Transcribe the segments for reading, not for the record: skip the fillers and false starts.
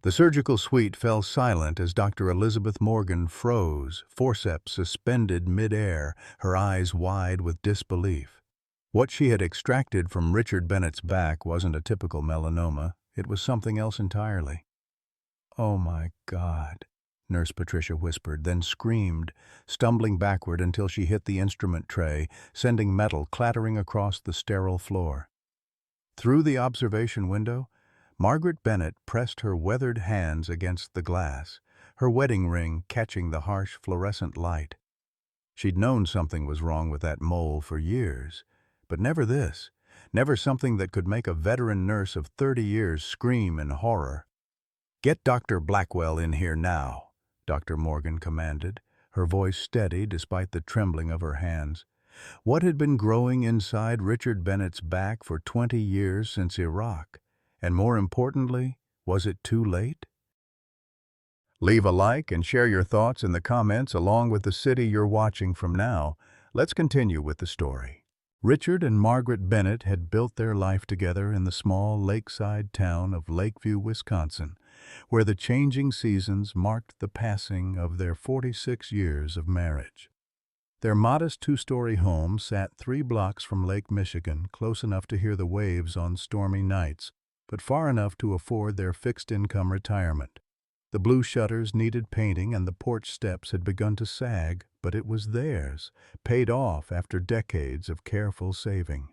The surgical suite fell silent as Dr. Elizabeth Morgan froze, forceps suspended mid-air, her eyes wide with disbelief. What she had extracted from Richard Bennett's back wasn't a typical melanoma. It was something else entirely. "Oh my God," Nurse Patricia whispered, then screamed, stumbling backward until she hit the instrument tray, sending metal clattering across the sterile floor. Through the observation window, Margaret Bennett pressed her weathered hands against the glass, her wedding ring catching the harsh fluorescent light. She'd known something was wrong with that mole for years, but never this, never something that could make a veteran nurse of 30 years scream in horror. "Get Dr. Blackwell in here now," Dr. Morgan commanded, her voice steady despite the trembling of her hands. What had been growing inside Richard Bennett's back for 20 years since Iraq? And more importantly, was it too late? Leave a like and share your thoughts in the comments along with the city you're watching from now. Let's continue with the story. Richard and Margaret Bennett had built their life together in the small lakeside town of Lakeview, Wisconsin, where the changing seasons marked the passing of their 46 years of marriage. Their modest two-story home sat 3 blocks from Lake Michigan, close enough to hear the waves on stormy nights, but far enough to afford their fixed-income retirement. The blue shutters needed painting and the porch steps had begun to sag, but it was theirs, paid off after decades of careful saving.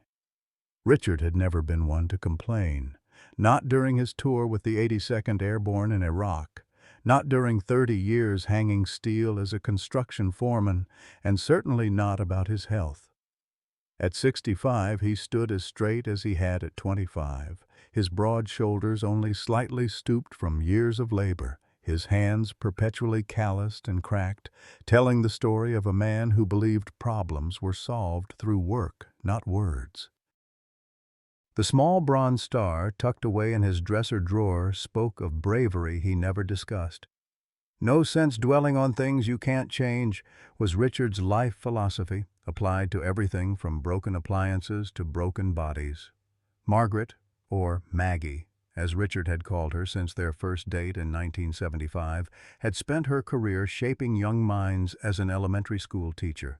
Richard had never been one to complain, not during his tour with the 82nd Airborne in Iraq, not during 30 years hanging steel as a construction foreman, and certainly not about his health. At 65, he stood as straight as he had at 25, his broad shoulders only slightly stooped from years of labor, his hands perpetually calloused and cracked, telling the story of a man who believed problems were solved through work, not words. The small bronze star tucked away in his dresser drawer spoke of bravery he never discussed. "No sense dwelling on things you can't change," was Richard's life philosophy, applied to everything from broken appliances to broken bodies. Margaret, or Maggie, as Richard had called her since their first date in 1975, had spent her career shaping young minds as an elementary school teacher.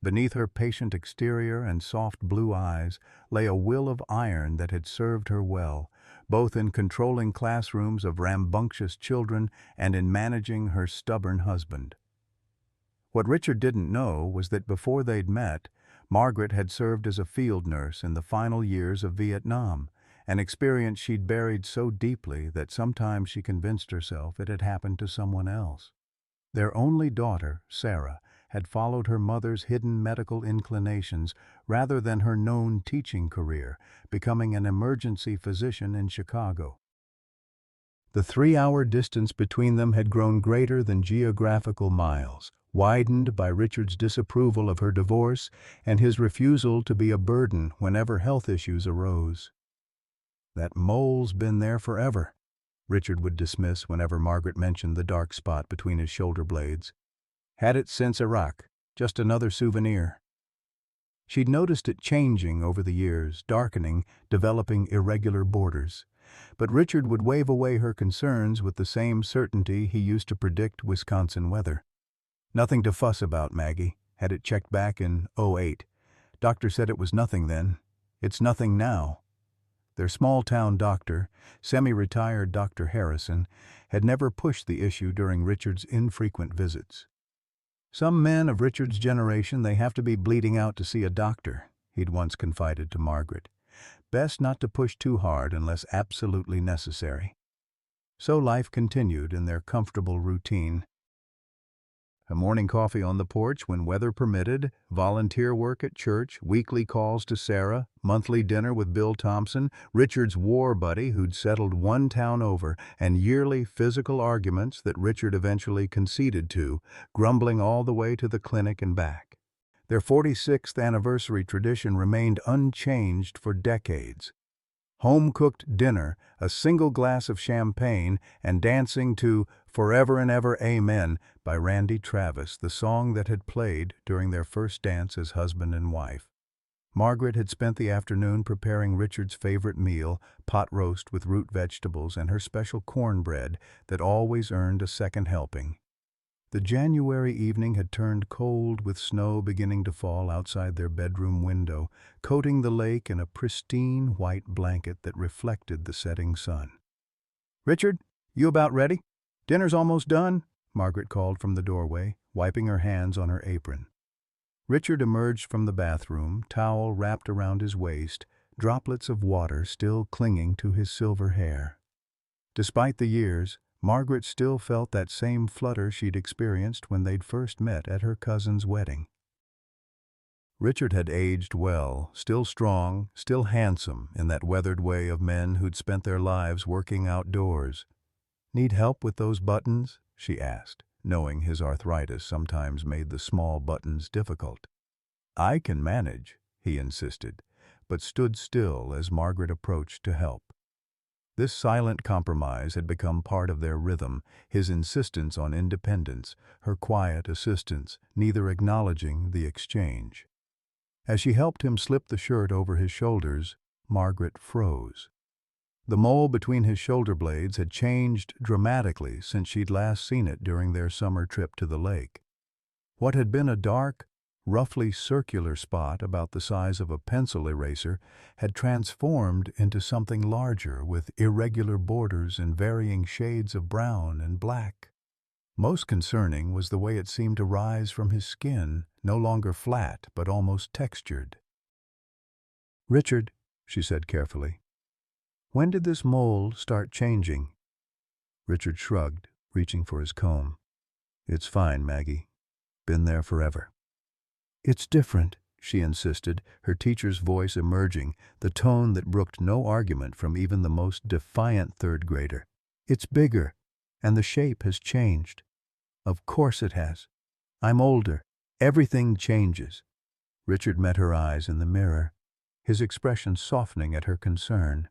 Beneath her patient exterior and soft blue eyes lay a will of iron that had served her well, both in controlling classrooms of rambunctious children and in managing her stubborn husband. What Richard didn't know was that before they'd met, Margaret had served as a field nurse in the final years of Vietnam, an experience she'd buried so deeply that sometimes she convinced herself it had happened to someone else. Their only daughter, Sarah, had followed her mother's hidden medical inclinations rather than her known teaching career, becoming an emergency physician in Chicago. The 3-hour distance between them had grown greater than geographical miles, widened by Richard's disapproval of her divorce and his refusal to be a burden whenever health issues arose. "That mole's been there forever," Richard would dismiss whenever Margaret mentioned the dark spot between his shoulder blades. "Had it since Iraq, just another souvenir." She'd noticed it changing over the years, darkening, developing irregular borders. But Richard would wave away her concerns with the same certainty he used to predict Wisconsin weather. "Nothing to fuss about, Maggie. Had it checked back in '08. Doctor said it was nothing then. It's nothing now." Their small-town doctor, semi-retired Dr. Harrison, had never pushed the issue during Richard's infrequent visits. "Some men of Richard's generation, they have to be bleeding out to see a doctor," he'd once confided to Margaret. "Best not to push too hard unless absolutely necessary." So life continued in their comfortable routine. A morning coffee on the porch when weather permitted, volunteer work at church, weekly calls to Sarah, monthly dinner with Bill Thompson, Richard's war buddy who'd settled one town over, and yearly physical arguments that Richard eventually conceded to, grumbling all the way to the clinic and back. Their 46th anniversary tradition remained unchanged for decades. Home-cooked dinner, a single glass of champagne, and dancing to "Forever and Ever Amen" by Randy Travis, the song that had played during their first dance as husband and wife. Margaret had spent the afternoon preparing Richard's favorite meal, pot roast with root vegetables and her special cornbread that always earned a second helping. The January evening had turned cold with snow beginning to fall outside their bedroom window, coating the lake in a pristine white blanket that reflected the setting sun. "Richard, you about ready? Dinner's almost done," Margaret called from the doorway, wiping her hands on her apron. Richard emerged from the bathroom, towel wrapped around his waist, droplets of water still clinging to his silver hair. Despite the years, Margaret still felt that same flutter she'd experienced when they'd first met at her cousin's wedding. Richard had aged well, still strong, still handsome in that weathered way of men who'd spent their lives working outdoors. "Need help with those buttons?" she asked, knowing his arthritis sometimes made the small buttons difficult. "I can manage," he insisted, but stood still as Margaret approached to help. This silent compromise had become part of their rhythm, his insistence on independence, her quiet assistance, neither acknowledging the exchange. As she helped him slip the shirt over his shoulders, Margaret froze. The mole between his shoulder blades had changed dramatically since she'd last seen it during their summer trip to the lake. What had been a dark, roughly circular spot about the size of a pencil eraser had transformed into something larger with irregular borders and varying shades of brown and black. Most concerning was the way it seemed to rise from his skin, no longer flat but almost textured. "Richard," she said carefully, "when did this mole start changing?" Richard shrugged, reaching for his comb. "It's fine, Maggie. Been there forever." "It's different," she insisted, her teacher's voice emerging, the tone that brooked no argument from even the most defiant third grader. "It's bigger, and the shape has changed." "Of course it has. I'm older. Everything changes." Richard met her eyes in the mirror, his expression softening at her concern.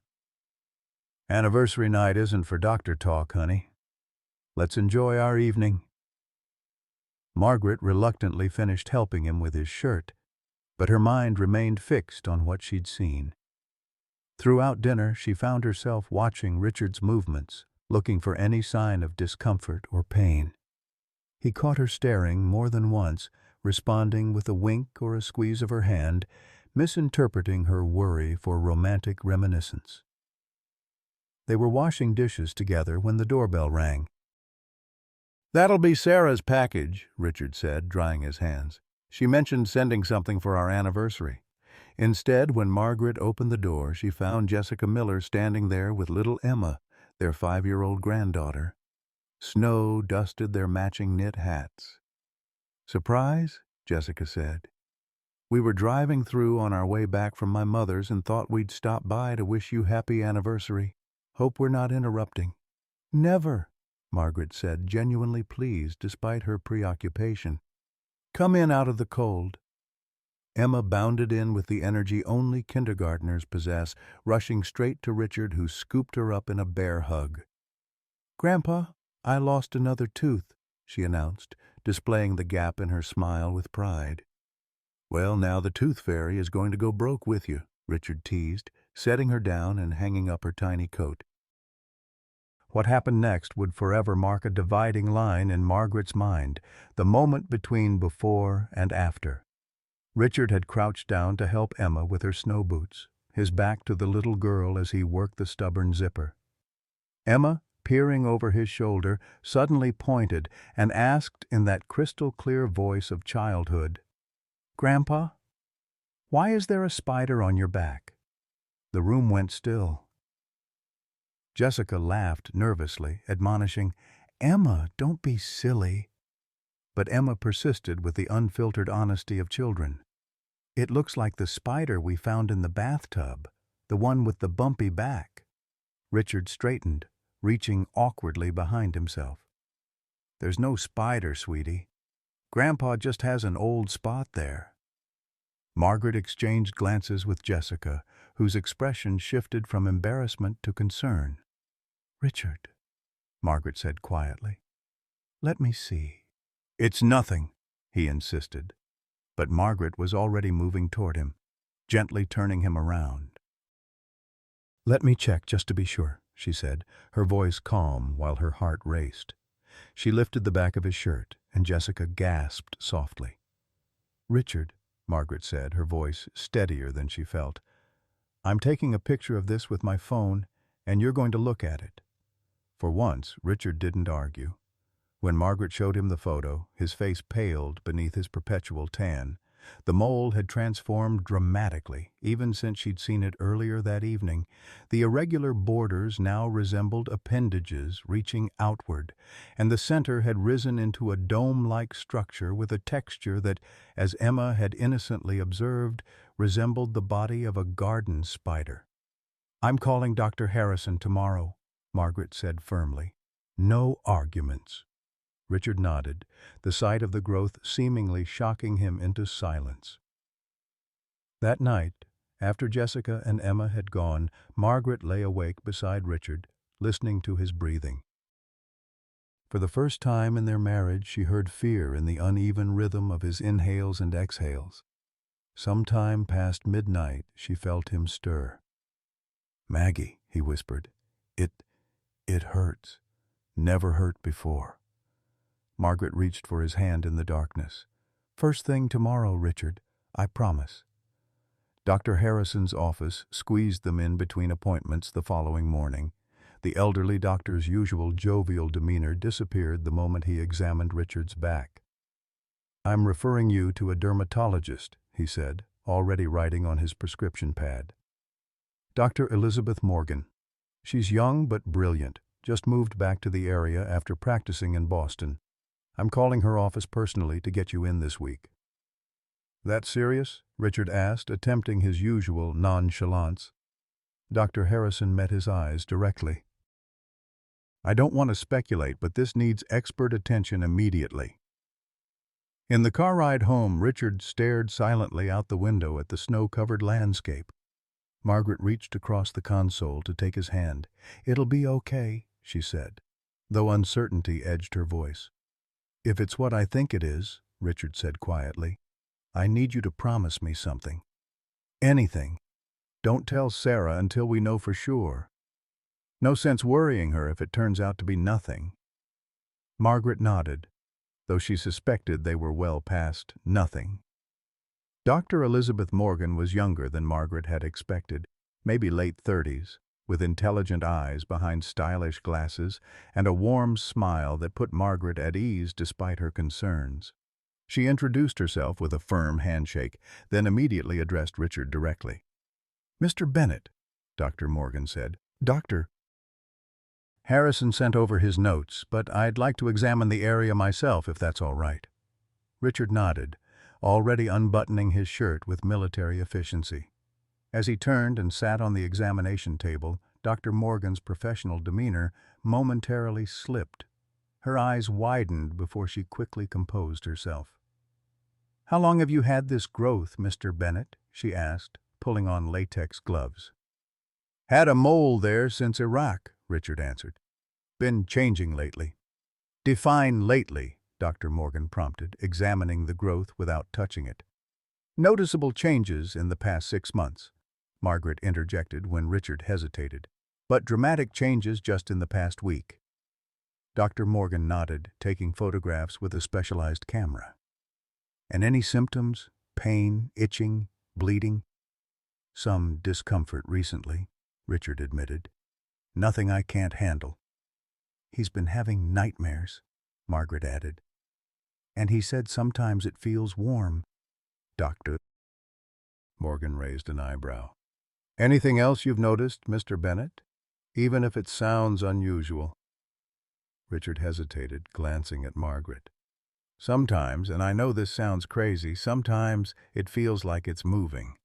"Anniversary night isn't for doctor talk, honey. Let's enjoy our evening." Margaret reluctantly finished helping him with his shirt, but her mind remained fixed on what she'd seen. Throughout dinner, she found herself watching Richard's movements, looking for any sign of discomfort or pain. He caught her staring more than once, responding with a wink or a squeeze of her hand, misinterpreting her worry for romantic reminiscence. They were washing dishes together when the doorbell rang. "That'll be Sarah's package," Richard said, drying his hands. "She mentioned sending something for our anniversary." Instead, when Margaret opened the door, she found Jessica Miller standing there with little Emma, their 5-year-old granddaughter. Snow dusted their matching knit hats. "Surprise?" Jessica said. "We were driving through on our way back from my mother's and thought we'd stop by to wish you happy anniversary. Hope we're not interrupting." "Never," Margaret said, genuinely pleased despite her preoccupation. "Come in out of the cold." Emma bounded in with the energy only kindergartners possess, rushing straight to Richard, who scooped her up in a bear hug. "Grandpa, I lost another tooth," she announced, displaying the gap in her smile with pride. "Well, now the tooth fairy is going to go broke with you," Richard teased, setting her down and hanging up her tiny coat. What happened next would forever mark a dividing line in Margaret's mind, the moment between before and after. Richard had crouched down to help Emma with her snow boots, his back to the little girl as he worked the stubborn zipper. Emma, peering over his shoulder, suddenly pointed and asked in that crystal-clear voice of childhood, "Grandpa, why is there a spider on your back?" The room went still. Jessica laughed nervously, admonishing, "Emma, don't be silly." But Emma persisted with the unfiltered honesty of children. "It looks like the spider we found in the bathtub, the one with the bumpy back." Richard straightened, reaching awkwardly behind himself. "There's no spider, sweetie. Grandpa just has an old spot there." Margaret exchanged glances with Jessica, whose expression shifted from embarrassment to concern. "Richard," Margaret said quietly, "let me see." "It's nothing," he insisted, but Margaret was already moving toward him. gently turning him around. "Let me check just to be sure," she said, her voice calm while her heart raced. She lifted the back of his shirt, and Jessica gasped softly. "Richard," Margaret said, her voice steadier than she felt, "I'm taking a picture of this with my phone, and you're going to look at it." For once, Richard didn't argue. When Margaret showed him the photo, his face paled beneath his perpetual tan. The mole had transformed dramatically, even since she'd seen it earlier that evening. The irregular borders now resembled appendages reaching outward, and the center had risen into a dome-like structure with a texture that, as Emma had innocently observed, resembled the body of a garden spider. "I'm calling Dr. Harrison tomorrow," Margaret said firmly. "No arguments." Richard nodded, the sight of the growth seemingly shocking him into silence. That night, after Jessica and Emma had gone, Margaret lay awake beside Richard, listening to his breathing. For the first time in their marriage, she heard fear in the uneven rhythm of his inhales and exhales. Sometime past midnight, she felt him stir. "Maggie," he whispered, It hurts. Never hurt before." Margaret reached for his hand in the darkness. "First thing tomorrow, Richard. I promise." Dr. Harrison's office squeezed them in between appointments the following morning. The elderly doctor's usual jovial demeanor disappeared the moment he examined Richard's back. "I'm referring you to a dermatologist," he said, already writing on his prescription pad. "Dr. Elizabeth Morgan. She's young but brilliant, just moved back to the area after practicing in Boston. I'm calling her office personally to get you in this week." "That serious?" Richard asked, attempting his usual nonchalance. Dr. Harrison met his eyes directly. "I don't want to speculate, but this needs expert attention immediately." In the car ride home, Richard stared silently out the window at the snow-covered landscape. Margaret reached across the console to take his hand. "It'll be okay," she said, though uncertainty edged her voice. "If it's what I think it is," Richard said quietly, "I need you to promise me something. Anything. Don't tell Sarah until we know for sure. No sense worrying her if it turns out to be nothing." Margaret nodded, though she suspected they were well past nothing. Dr. Elizabeth Morgan was younger than Margaret had expected, maybe late 30s, with intelligent eyes behind stylish glasses and a warm smile that put Margaret at ease despite her concerns. She introduced herself with a firm handshake, then immediately addressed Richard directly. "Mr. Bennett," Dr. Morgan said. "Doctor Harrison sent over his notes, but I'd like to examine the area myself if that's all right." Richard nodded, already unbuttoning his shirt with military efficiency. As he turned and sat on the examination table, Dr. Morgan's professional demeanor momentarily slipped. Her eyes widened before she quickly composed herself. "How long have you had this growth, Mr. Bennett?" she asked, pulling on latex gloves. "Had a mole there since Iraq," Richard answered. "Been changing lately." "Define lately," Dr. Morgan prompted, examining the growth without touching it. "Noticeable changes in the past 6 months," Margaret interjected when Richard hesitated, "but dramatic changes just in the past week." Dr. Morgan nodded, taking photographs with a specialized camera. "And any symptoms? Pain, itching, bleeding?" "Some discomfort recently," Richard admitted. "Nothing I can't handle." "He's been having nightmares," Margaret added. "And he said sometimes it feels warm." "Doctor?" Morgan raised an eyebrow. "Anything else you've noticed, Mr. Bennett? Even if it sounds unusual." Richard hesitated, glancing at Margaret. "Sometimes, and I know this sounds crazy, sometimes it feels like it's moving."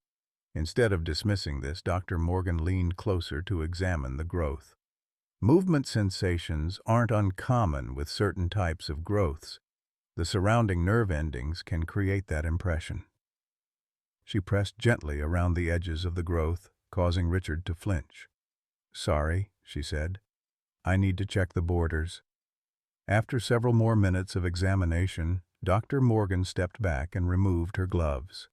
Instead of dismissing this, Dr. Morgan leaned closer to examine the growth. "Movement sensations aren't uncommon with certain types of growths. The surrounding nerve endings can create that impression." She pressed gently around the edges of the growth, causing Richard to flinch. "Sorry," she said. "I need to check the borders." After several more minutes of examination, Dr. Morgan stepped back and removed her gloves.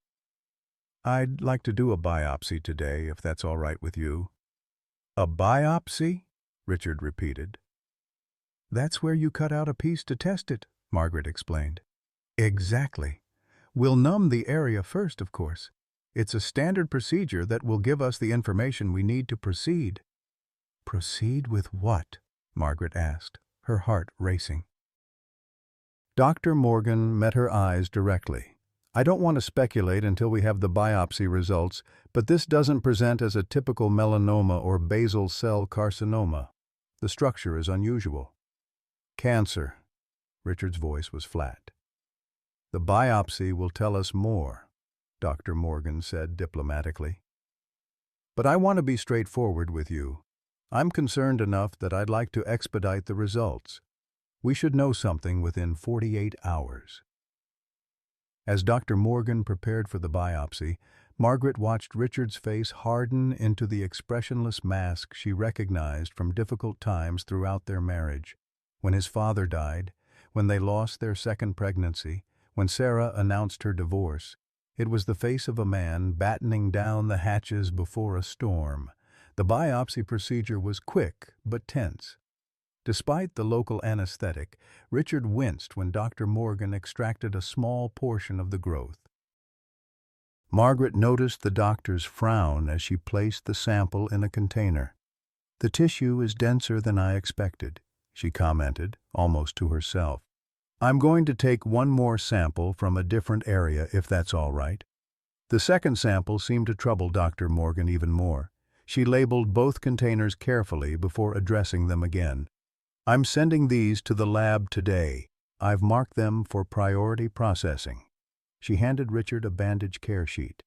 I'd like to do a biopsy today, if that's all right with you. A biopsy? Richard repeated. That's where you cut out a piece to test it, Margaret explained. Exactly. We'll numb the area first, of course. It's a standard procedure that will give us the information we need to proceed. Proceed with what? Margaret asked, her heart racing. Dr. Morgan met her eyes directly. I don't want to speculate until we have the biopsy results, but this doesn't present as a typical melanoma or basal cell carcinoma. The structure is unusual. Cancer. Richard's voice was flat. The biopsy will tell us more, Dr. Morgan said diplomatically. But I want to be straightforward with you. I'm concerned enough that I'd like to expedite the results. We should know something within 48 hours. As Dr. Morgan prepared for the biopsy, Margaret watched Richard's face harden into the expressionless mask she recognized from difficult times throughout their marriage. When his father died, when they lost their second pregnancy, when Sarah announced her divorce, it was the face of a man battening down the hatches before a storm. The biopsy procedure was quick but tense. Despite the local anesthetic, Richard winced when Dr. Morgan extracted a small portion of the growth. Margaret noticed the doctor's frown as she placed the sample in a container. "The tissue is denser than I expected," she commented, almost to herself. "I'm going to take one more sample from a different area, if that's all right." The second sample seemed to trouble Dr. Morgan even more. She labeled both containers carefully before addressing them again. "I'm sending these to the lab today. I've marked them for priority processing." She handed Richard a bandage care sheet.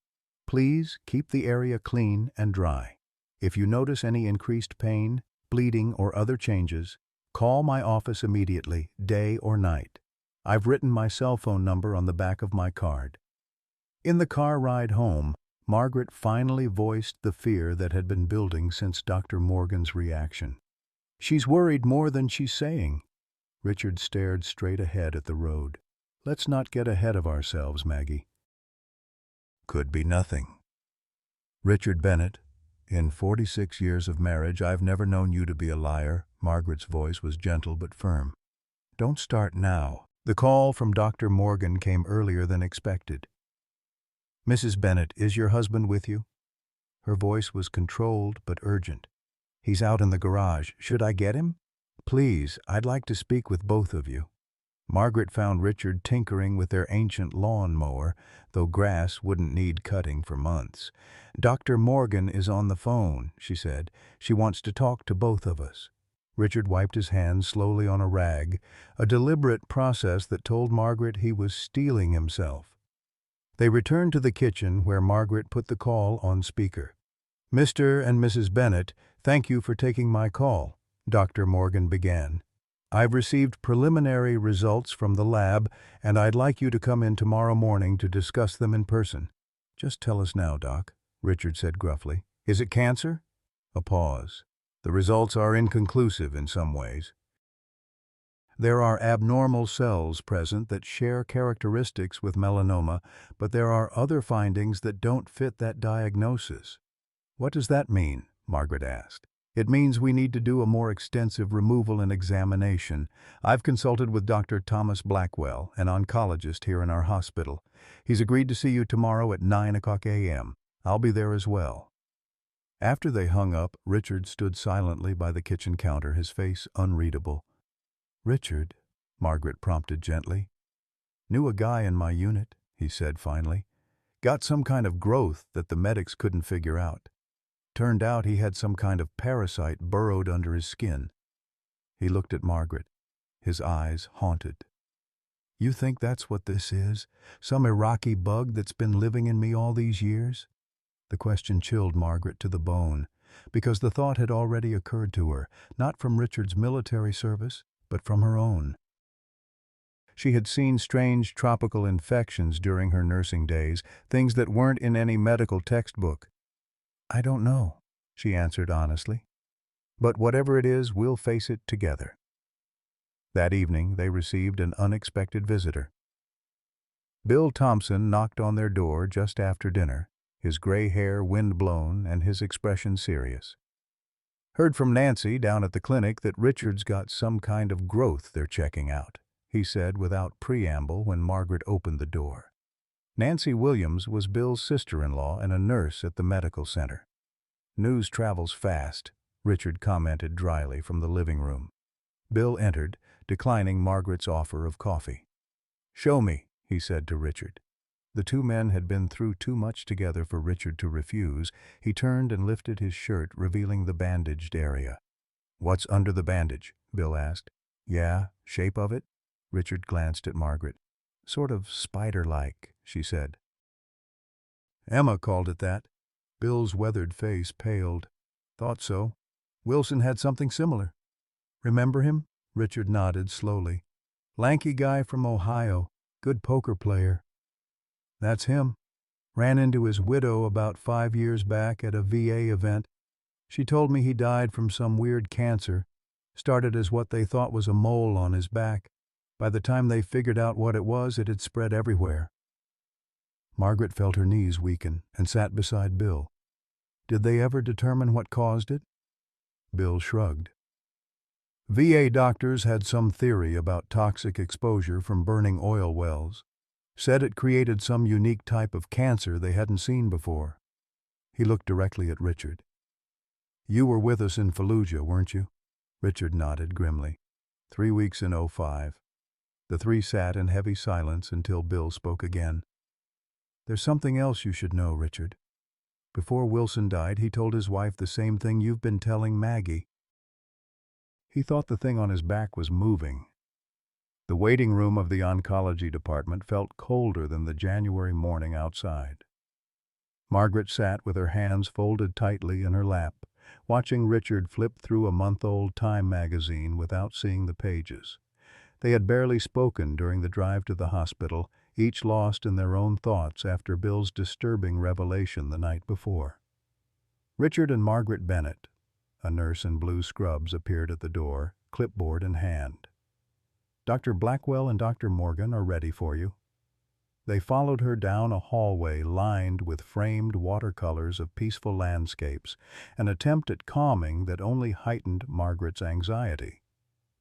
"Please keep the area clean and dry. If you notice any increased pain, bleeding, or other changes, call my office immediately, day or night. I've written my cell phone number on the back of my card." In the car ride home, Margaret finally voiced the fear that had been building since Dr. Morgan's reaction. "She's worried more than she's saying." Richard stared straight ahead at the road. "Let's not get ahead of ourselves, Maggie." "Could be nothing." "Richard Bennett, in 46 years of marriage, I've never known you to be a liar." Margaret's voice was gentle but firm. "Don't start now." The call from Dr. Morgan came earlier than expected. "Mrs. Bennett, is your husband with you?" Her voice was controlled but urgent. "He's out in the garage. Should I get him?" "Please, I'd like to speak with both of you." Margaret found Richard tinkering with their ancient lawn mower, though grass wouldn't need cutting for months. "Dr. Morgan is on the phone," she said. "She wants to talk to both of us." Richard wiped his hands slowly on a rag, a deliberate process that told Margaret he was steeling himself. They returned to the kitchen, where Margaret put the call on speaker. "Mr. and Mrs. Bennett, thank you for taking my call," Dr. Morgan began. "I've received preliminary results from the lab, and I'd like you to come in tomorrow morning to discuss them in person." "Just tell us now, Doc," Richard said gruffly. "Is it cancer?" A pause. "The results are inconclusive in some ways. There are abnormal cells present that share characteristics with melanoma, but there are other findings that don't fit that diagnosis." "What does that mean?" Margaret asked. "It means we need to do a more extensive removal and examination. I've consulted with Dr. Thomas Blackwell, an oncologist here in our hospital. He's agreed to see you tomorrow at 9 a.m. I'll be there as well." After they hung up, Richard stood silently by the kitchen counter, his face unreadable. "Richard," Margaret prompted gently. "Knew a guy in my unit," he said finally. "Got some kind of growth that the medics couldn't figure out. Turned out he had some kind of parasite burrowed under his skin." He looked at Margaret, his eyes haunted. "You think that's what this is? Some Iraqi bug that's been living in me all these years?" The question chilled Margaret to the bone, because the thought had already occurred to her, not from Richard's military service, but from her own. She had seen strange tropical infections during her nursing days, things that weren't in any medical textbook. "I don't know," she answered honestly. "But whatever it is, we'll face it together." That evening, they received an unexpected visitor. Bill Thompson knocked on their door just after dinner. his gray hair wind-blown and his expression serious. "Heard from Nancy down at the clinic that Richard's got some kind of growth they're checking out," he said without preamble when Margaret opened the door. Nancy Williams was Bill's sister-in-law and a nurse at the medical center. "News travels fast," Richard commented dryly from the living room. Bill entered, declining Margaret's offer of coffee. "Show me," he said to Richard. The two men had been through too much together for Richard to refuse. He turned and lifted his shirt, revealing the bandaged area. "What's under the bandage?" Bill asked. "Yeah, shape of it?" Richard glanced at Margaret. "Sort of spider-like," she said. "Emma called it that." Bill's weathered face paled. "Thought so. Wilson had something similar." "Remember him?" Richard nodded slowly. "Lanky guy from Ohio. Good poker player." "That's him. Ran into his widow about 5 years back at a VA event. She told me he died from some weird cancer. Started as what they thought was a mole on his back. By the time they figured out what it was, it had spread everywhere." Margaret felt her knees weaken and sat beside Bill. "Did they ever determine what caused it?" Bill shrugged. "VA doctors had some theory about toxic exposure from burning oil wells. Said it created some unique type of cancer they hadn't seen before." He looked directly at Richard. "You were with us in Fallujah, weren't you?" Richard nodded grimly. 3 weeks in 05. The three sat in heavy silence until Bill spoke again. "There's something else you should know, Richard. Before Wilson died, he told his wife the same thing you've been telling Maggie." He thought the thing on his back was moving. The waiting room of the oncology department felt colder than the January morning outside. Margaret sat with her hands folded tightly in her lap, watching Richard flip through a month-old Time magazine without seeing the pages. They had barely spoken during the drive to the hospital, each lost in their own thoughts after Bill's disturbing revelation the night before. Richard and Margaret Bennett, a nurse in blue scrubs, appeared at the door, clipboard in hand. "Dr. Blackwell and Dr. Morgan are ready for you." They followed her down a hallway lined with framed watercolors of peaceful landscapes, an attempt at calming that only heightened Margaret's anxiety.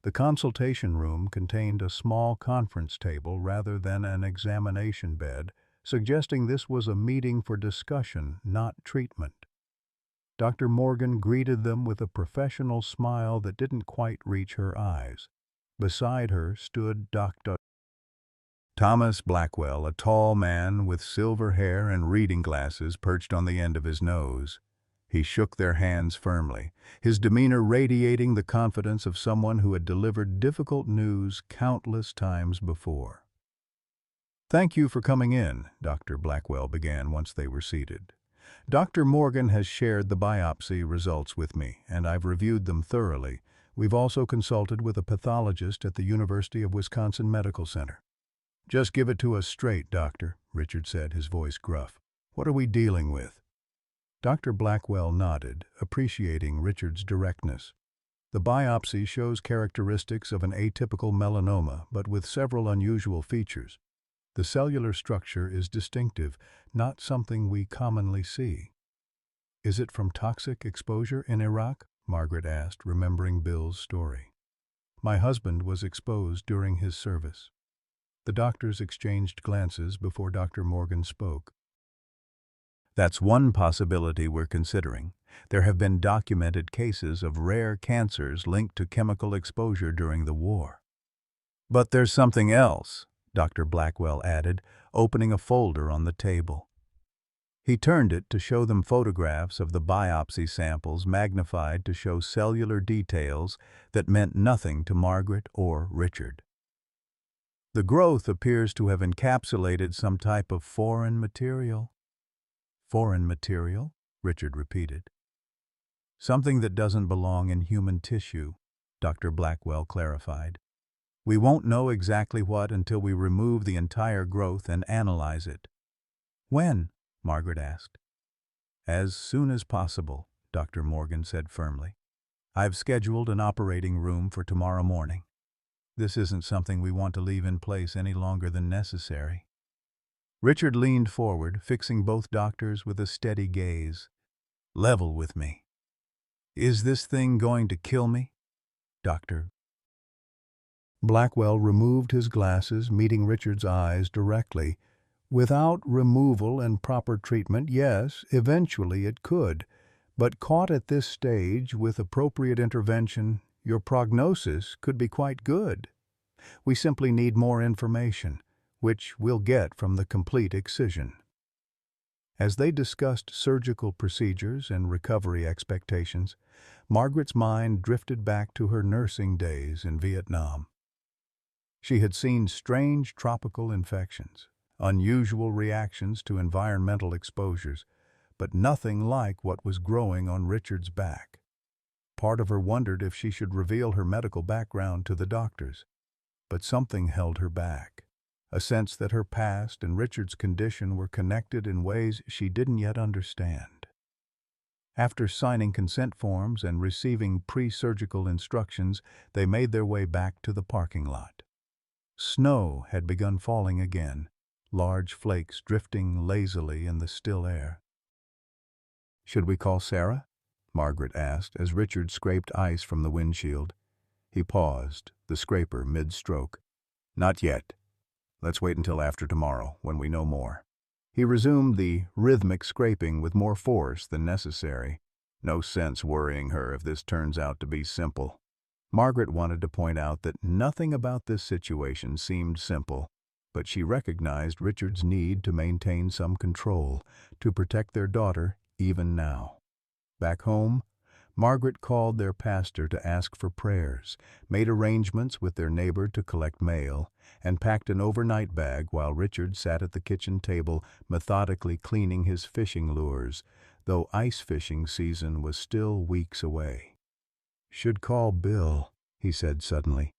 The consultation room contained a small conference table rather than an examination bed, suggesting this was a meeting for discussion, not treatment. Dr. Morgan greeted them with a professional smile that didn't quite reach her eyes. Beside her stood Dr. Thomas Blackwell, a tall man with silver hair and reading glasses perched on the end of his nose. He shook their hands firmly, his demeanor radiating the confidence of someone who had delivered difficult news countless times before. "Thank you for coming in," Dr. Blackwell began once they were seated. "Dr. Morgan has shared the biopsy results with me, and I've reviewed them thoroughly. We've also consulted with a pathologist at the University of Wisconsin Medical Center." "Just give it to us straight, Doctor," Richard said, his voice gruff. "What are we dealing with?" Dr. Blackwell nodded, appreciating Richard's directness. "The biopsy shows characteristics of an atypical melanoma, but with several unusual features. The cellular structure is distinctive, not something we commonly see." "Is it from toxic exposure in Iraq?" Margaret asked, remembering Bill's story. "My husband was exposed during his service." The doctors exchanged glances before Dr. Morgan spoke. "That's one possibility we're considering. There have been documented cases of rare cancers linked to chemical exposure during the war." "But there's something else," Dr. Blackwell added, opening a folder on the table. He turned it to show them photographs of the biopsy samples magnified to show cellular details that meant nothing to Margaret or Richard. "The growth appears to have encapsulated some type of foreign material." "Foreign material?" Richard repeated. "Something that doesn't belong in human tissue," Dr. Blackwell clarified. "We won't know exactly what until we remove the entire growth and analyze it." "When?" Margaret asked. "As soon as possible," Dr. Morgan said firmly. "I've scheduled an operating room for tomorrow morning. This isn't something we want to leave in place any longer than necessary." Richard leaned forward, fixing both doctors with a steady gaze. "Level with me. Is this thing going to kill me, Doctor?" Blackwell removed his glasses, meeting Richard's eyes directly. "Without removal and proper treatment, yes, eventually it could. But caught at this stage with appropriate intervention, your prognosis could be quite good. We simply need more information, which we'll get from the complete excision." As they discussed surgical procedures and recovery expectations, Margaret's mind drifted back to her nursing days in Vietnam. She had seen strange tropical infections, unusual reactions to environmental exposures, but nothing like what was growing on Richard's back. Part of her wondered if she should reveal her medical background to the doctors, but something held her back, a sense that her past and Richard's condition were connected in ways she didn't yet understand. After signing consent forms and receiving pre-surgical instructions, they made their way back to the parking lot. Snow had begun falling again, large flakes drifting lazily in the still air. "Should we call Sarah?" Margaret asked as Richard scraped ice from the windshield. He paused, the scraper mid-stroke. "Not yet. Let's wait until after tomorrow, when we know more." He resumed the rhythmic scraping with more force than necessary. No sense worrying her if this turns out to be simple. Margaret wanted to point out that nothing about this situation seemed simple, but she recognized Richard's need to maintain some control, to protect their daughter even now. Back home, Margaret called their pastor to ask for prayers, made arrangements with their neighbor to collect mail, and packed an overnight bag while Richard sat at the kitchen table methodically cleaning his fishing lures, though ice fishing season was still weeks away. "Should call Bill," he said suddenly.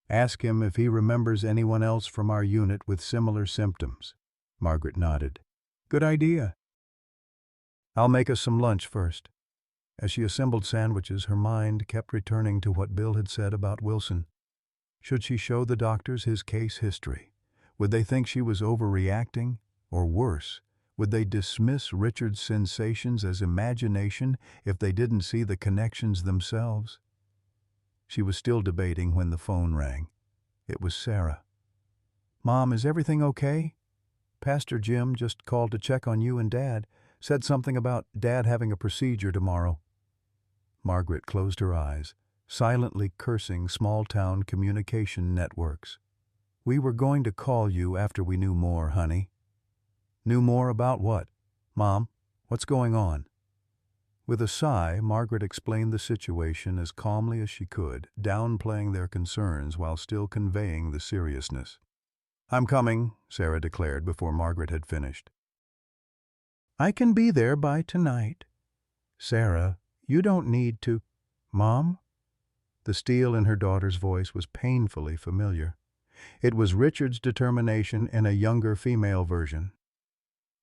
"Ask him if he remembers anyone else from our unit with similar symptoms." Margaret nodded. "Good idea. I'll make us some lunch first." As she assembled sandwiches, her mind kept returning to what Bill had said about Wilson. Should she show the doctors his case history? Would they think she was overreacting? Or worse, would they dismiss Richard's sensations as imagination if they didn't see the connections themselves? She was still debating when the phone rang. It was Sarah. "Mom, is everything okay? Pastor Jim just called to check on you and Dad. Said something about Dad having a procedure tomorrow." Margaret closed her eyes, silently cursing small-town communication networks. "We were going to call you after we knew more, honey." "Knew more about what? Mom, what's going on?" With a sigh, Margaret explained the situation as calmly as she could, downplaying their concerns while still conveying the seriousness. "I'm coming," Sarah declared before Margaret had finished. "I can be there by tonight." "Sarah, you don't need to—" "Mom?" The steel in her daughter's voice was painfully familiar. It was Richard's determination in a younger female version.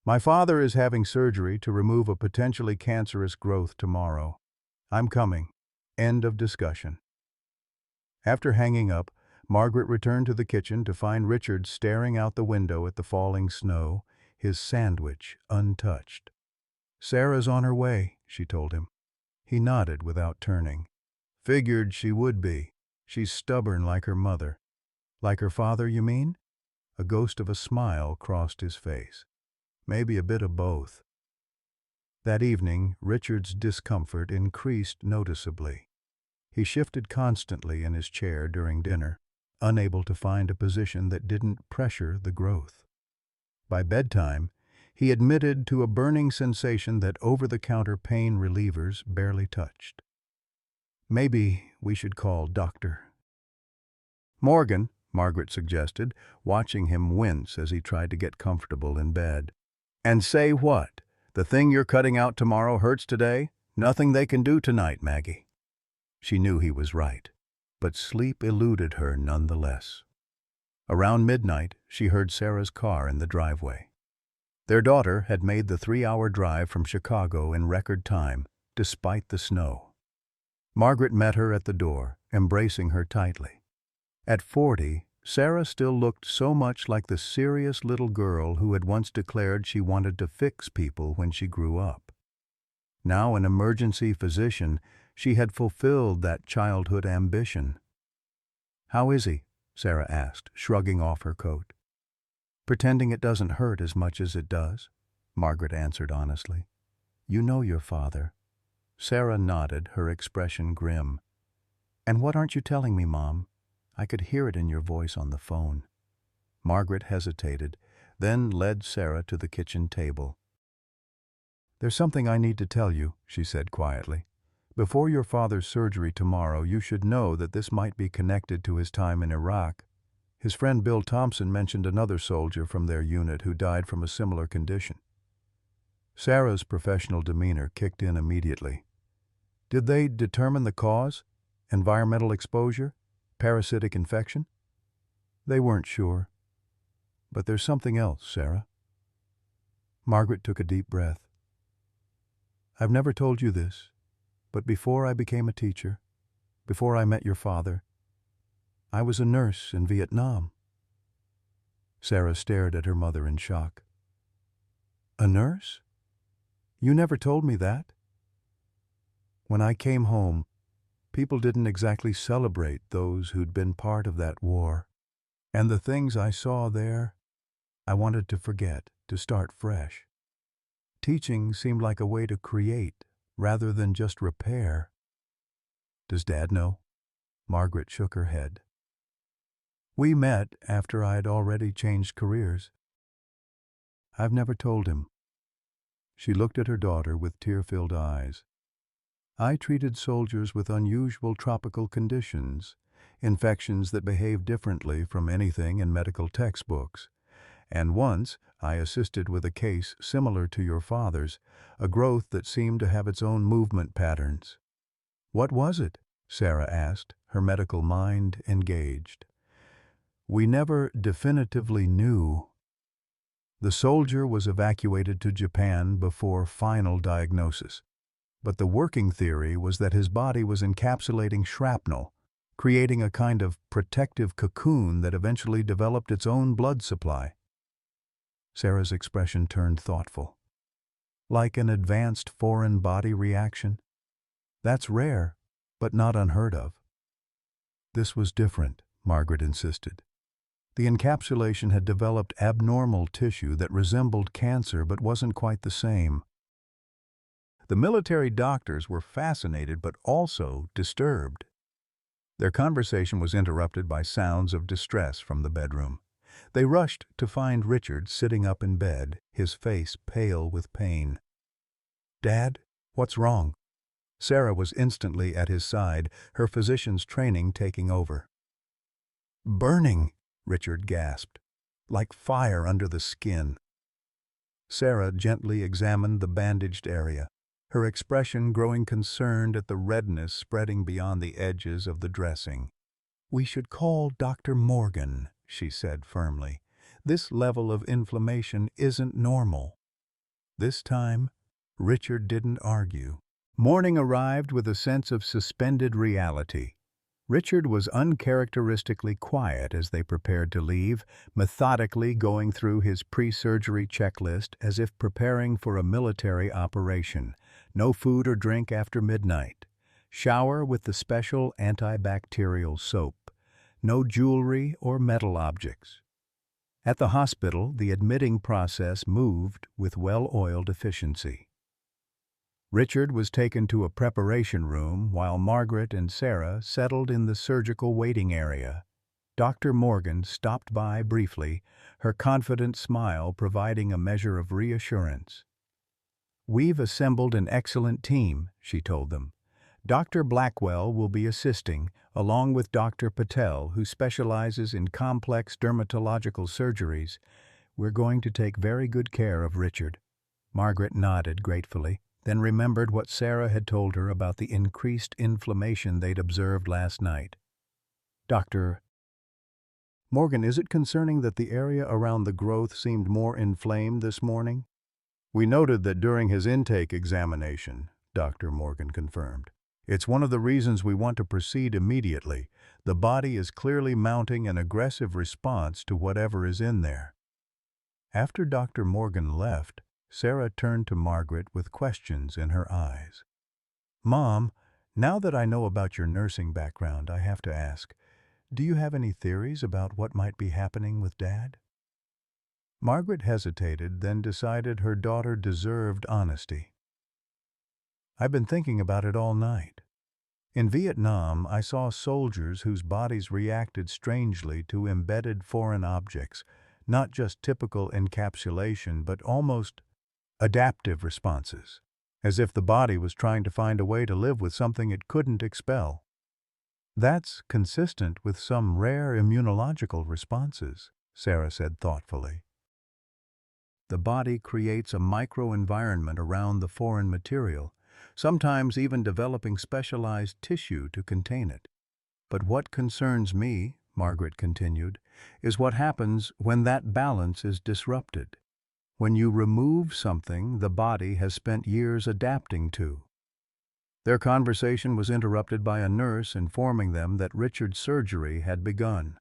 "My father is having surgery to remove a potentially cancerous growth tomorrow. I'm coming." End of discussion. After hanging up, Margaret returned to the kitchen to find Richard staring out the window at the falling snow, his sandwich untouched. "Sarah's on her way," she told him. He nodded without turning. "Figured she would be. She's stubborn like her mother." "Like her father, you mean?" A ghost of a smile crossed his face. "Maybe a bit of both." That evening, Richard's discomfort increased noticeably. He shifted constantly in his chair during dinner, unable to find a position that didn't pressure the growth. By bedtime, he admitted to a burning sensation that over-the-counter pain relievers barely touched. "Maybe we should call Doctor Morgan," Margaret suggested, watching him wince as he tried to get comfortable in bed. "And say what? The thing you're cutting out tomorrow hurts today? Nothing they can do tonight, Maggie." She knew he was right, but sleep eluded her nonetheless. Around midnight, she heard Sarah's car in the driveway. Their daughter had made the 3-hour drive from Chicago in record time, despite the snow. Margaret met her at the door, embracing her tightly. At 40, Sarah still looked so much like the serious little girl who had once declared she wanted to fix people when she grew up. Now an emergency physician, she had fulfilled that childhood ambition. "How is he?" Sarah asked, shrugging off her coat. "Pretending it doesn't hurt as much as it does," Margaret answered honestly. "You know your father." Sarah nodded, her expression grim. "And what aren't you telling me, Mom? I could hear it in your voice on the phone." Margaret hesitated, then led Sarah to the kitchen table. "There's something I need to tell you," she said quietly. "Before your father's surgery tomorrow, you should know that this might be connected to his time in Iraq. His friend Bill Thompson mentioned another soldier from their unit who died from a similar condition." Sarah's professional demeanor kicked in immediately. "Did they determine the cause? Environmental exposure? Parasitic infection?" "They weren't sure. But there's something else, Sarah." Margaret took a deep breath. "I've never told you this, but before I became a teacher, before I met your father, I was a nurse in Vietnam." Sarah stared at her mother in shock. "A nurse? You never told me that." "When I came home, people didn't exactly celebrate those who'd been part of that war. And the things I saw there, I wanted to forget, to start fresh. Teaching seemed like a way to create, rather than just repair." "Does Dad know?" Margaret shook her head. "We met after I had already changed careers. I've never told him." She looked at her daughter with tear-filled eyes. "I treated soldiers with unusual tropical conditions, infections that behave differently from anything in medical textbooks. And once I assisted with a case similar to your father's, a growth that seemed to have its own movement patterns." "What was it?" Sarah asked, her medical mind engaged. "We never definitively knew. The soldier was evacuated to Japan before final diagnosis. But the working theory was that his body was encapsulating shrapnel, creating a kind of protective cocoon that eventually developed its own blood supply." Sarah's expression turned thoughtful. "Like an advanced foreign body reaction? That's rare, but not unheard of." "This was different," Margaret insisted. "The encapsulation had developed abnormal tissue that resembled cancer but wasn't quite the same." The military doctors were fascinated but also disturbed. Their conversation was interrupted by sounds of distress from the bedroom. They rushed to find Richard sitting up in bed, his face pale with pain. "Dad, what's wrong?" Sarah was instantly at his side, her physician's training taking over. "Burning," Richard gasped, "like fire under the skin." Sarah gently examined the bandaged area, her expression growing concerned at the redness spreading beyond the edges of the dressing. "We should call Dr. Morgan," she said firmly. "This level of inflammation isn't normal." This time, Richard didn't argue. Morning arrived with a sense of suspended reality. Richard was uncharacteristically quiet as they prepared to leave, methodically going through his pre-surgery checklist as if preparing for a military operation. No food or drink after midnight. Shower with the special antibacterial soap. No jewelry or metal objects. At the hospital, the admitting process moved with well-oiled efficiency. Richard was taken to a preparation room while Margaret and Sarah settled in the surgical waiting area. Dr. Morgan stopped by briefly, her confident smile providing a measure of reassurance. "We've assembled an excellent team," she told them. "Dr. Blackwell will be assisting, along with Dr. Patel, who specializes in complex dermatological surgeries. We're going to take very good care of Richard." Margaret nodded gratefully, then remembered what Sarah had told her about the increased inflammation they'd observed last night. "Dr. Morgan, is it concerning that the area around the growth seemed more inflamed this morning?" "We noted that during his intake examination," Dr. Morgan confirmed. It's one of the reasons we want to proceed immediately. The body is clearly mounting an aggressive response to whatever is in there." After Dr. Morgan left, Sarah turned to Margaret with questions in her eyes. "Mom, now that I know about your nursing background, I have to ask, do you have any theories about what might be happening with Dad?" Margaret hesitated, then decided her daughter deserved honesty. "I've been thinking about it all night. In Vietnam, I saw soldiers whose bodies reacted strangely to embedded foreign objects, not just typical encapsulation, but almost adaptive responses, as if the body was trying to find a way to live with something it couldn't expel. That's consistent with some rare immunological responses," Sarah said thoughtfully. "The body creates a microenvironment around the foreign material, sometimes even developing specialized tissue to contain it. But what concerns me," Margaret continued, "is what happens when that balance is disrupted. When you remove something the body has spent years adapting to." Their conversation was interrupted by a nurse informing them that Richard's surgery had begun.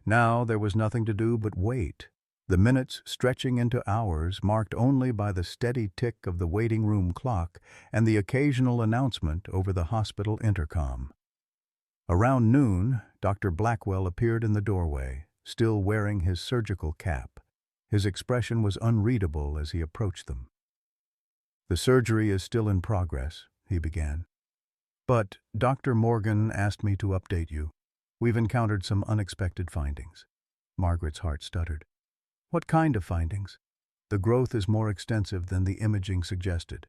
Now there was nothing to do but wait, the minutes stretching into hours, marked only by the steady tick of the waiting room clock and the occasional announcement over the hospital intercom. Around noon, Dr. Blackwell appeared in the doorway, still wearing his surgical cap. His expression was unreadable as he approached them. "The surgery is still in progress," he began. "But Dr. Morgan asked me to update you. We've encountered some unexpected findings." Margaret's heart stuttered. "What kind of findings?" "The growth is more extensive than the imaging suggested.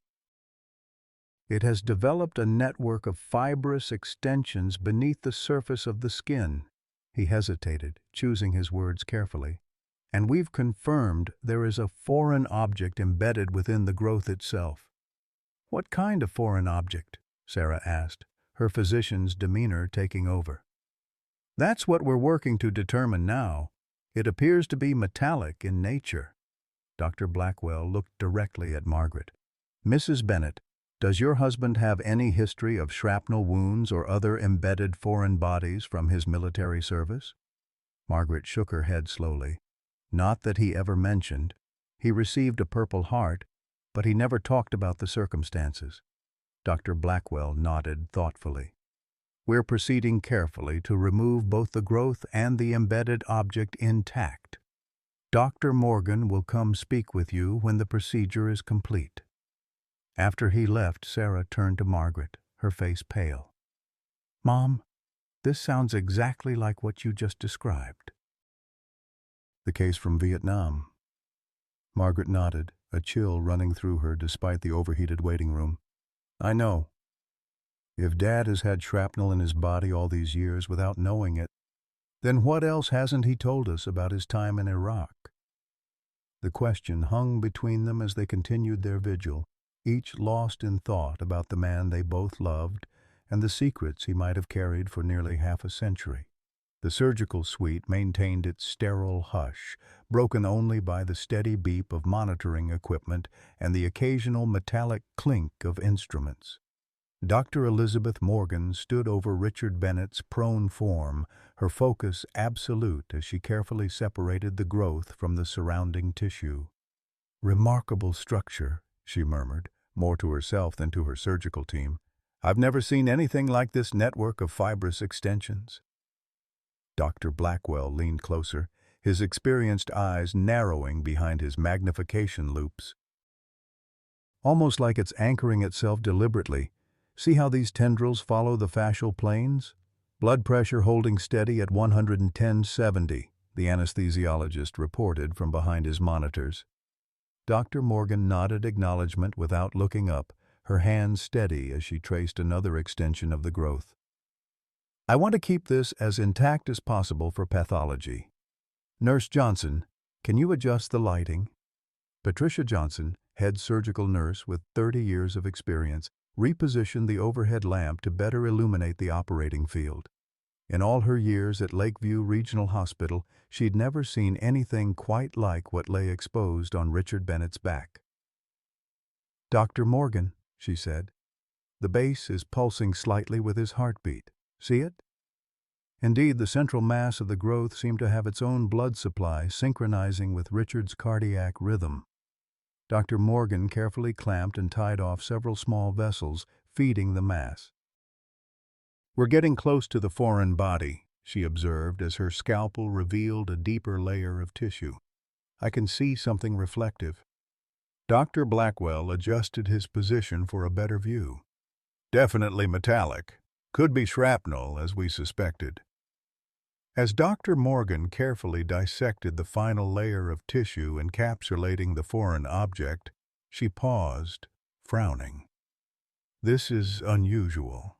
It has developed a network of fibrous extensions beneath the surface of the skin." He hesitated, choosing his words carefully. "And we've confirmed there is a foreign object embedded within the growth itself." "What kind of foreign object?" Sarah asked, her physician's demeanor taking over. "That's what we're working to determine now. It appears to be metallic in nature." Dr. Blackwell looked directly at Margaret. "Mrs. Bennett, does your husband have any history of shrapnel wounds or other embedded foreign bodies from his military service?" Margaret shook her head slowly. "Not that he ever mentioned. He received a Purple Heart, but he never talked about the circumstances." Dr. Blackwell nodded thoughtfully. "We're proceeding carefully to remove both the growth and the embedded object intact. Dr. Morgan will come speak with you when the procedure is complete." After he left, Sarah turned to Margaret, her face pale. "Mom, this sounds exactly like what you just described." "The case from Vietnam." Margaret nodded, a chill running through her despite the overheated waiting room. "I know. If Dad has had shrapnel in his body all these years without knowing it, then what else hasn't he told us about his time in Iraq?" The question hung between them as they continued their vigil, each lost in thought about the man they both loved and the secrets he might have carried for nearly half a century. The surgical suite maintained its sterile hush, broken only by the steady beep of monitoring equipment and the occasional metallic clink of instruments. Dr. Elizabeth Morgan stood over Richard Bennett's prone form, her focus absolute as she carefully separated the growth from the surrounding tissue. "Remarkable structure," she murmured, more to herself than to her surgical team. "I've never seen anything like this network of fibrous extensions." Dr. Blackwell leaned closer, his experienced eyes narrowing behind his magnification loops. "Almost like it's anchoring itself deliberately. See how these tendrils follow the fascial planes? Blood pressure holding steady at 110/70, the anesthesiologist reported from behind his monitors. Dr. Morgan nodded acknowledgement without looking up, her hand steady as she traced another extension of the growth. "I want to keep this as intact as possible for pathology. Nurse Johnson, can you adjust the lighting?" Patricia Johnson, head surgical nurse with 30 years of experience, repositioned the overhead lamp to better illuminate the operating field. In all her years at Lakeview Regional Hospital, she'd never seen anything quite like what lay exposed on Richard Bennett's back. "Dr. Morgan," she said, The base is pulsing slightly with his heartbeat. See it? Indeed, the central mass of the growth seemed to have its own blood supply synchronizing with Richard's cardiac rhythm. Dr. Morgan carefully clamped and tied off several small vessels, feeding the mass. "We're getting close to the foreign body," she observed as her scalpel revealed a deeper layer of tissue. "I can see something reflective." Dr. Blackwell adjusted his position for a better view. "Definitely metallic. Could be shrapnel, as we suspected." As Dr. Morgan carefully dissected the final layer of tissue encapsulating the foreign object, she paused, frowning. "This is unusual.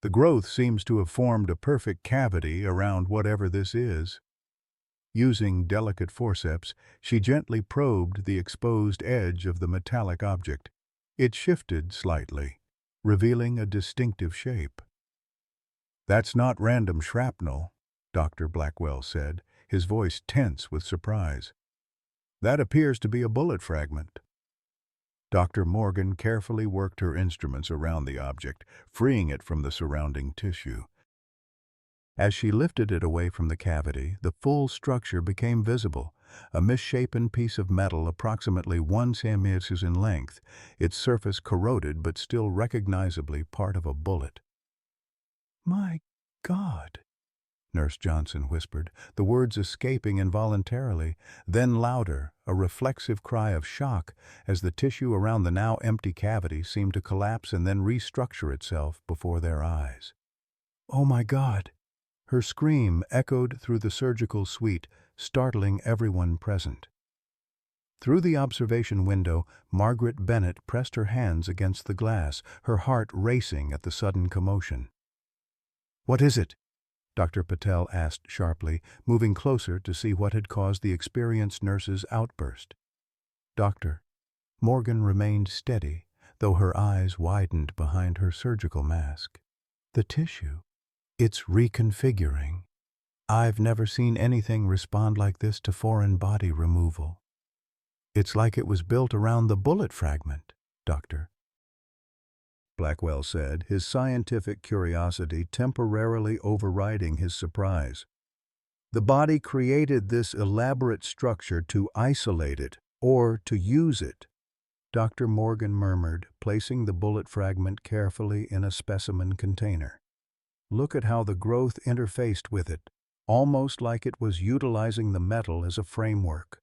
The growth seems to have formed a perfect cavity around whatever this is." Using delicate forceps, she gently probed the exposed edge of the metallic object. It shifted slightly, revealing a distinctive shape. "That's not random shrapnel," Dr. Blackwell said, his voice tense with surprise. "That appears to be a bullet fragment." Dr. Morgan carefully worked her instruments around the object, freeing it from the surrounding tissue. As she lifted it away from the cavity, the full structure became visible, a misshapen piece of metal approximately 1 cm in length, its surface corroded but still recognizably part of a bullet. "My God," Nurse Johnson whispered, the words escaping involuntarily, then louder, a reflexive cry of shock as the tissue around the now empty cavity seemed to collapse and then restructure itself before their eyes. "Oh my God!" Her scream echoed through the surgical suite, startling everyone present. Through the observation window, Margaret Bennett pressed her hands against the glass, her heart racing at the sudden commotion. "What is it?" Dr. Patel asked sharply, moving closer to see what had caused the experienced nurse's outburst. "Doctor." Morgan remained steady, though her eyes widened behind her surgical mask. "The tissue. It's reconfiguring. I've never seen anything respond like this to foreign body removal. It's like it was built around the bullet fragment, Doctor," Blackwell said, his scientific curiosity temporarily overriding his surprise. "The body created this elaborate structure to isolate it, or to use it," Dr. Morgan murmured, placing the bullet fragment carefully in a specimen container. "Look at how the growth interfaced with it, almost like it was utilizing the metal as a framework."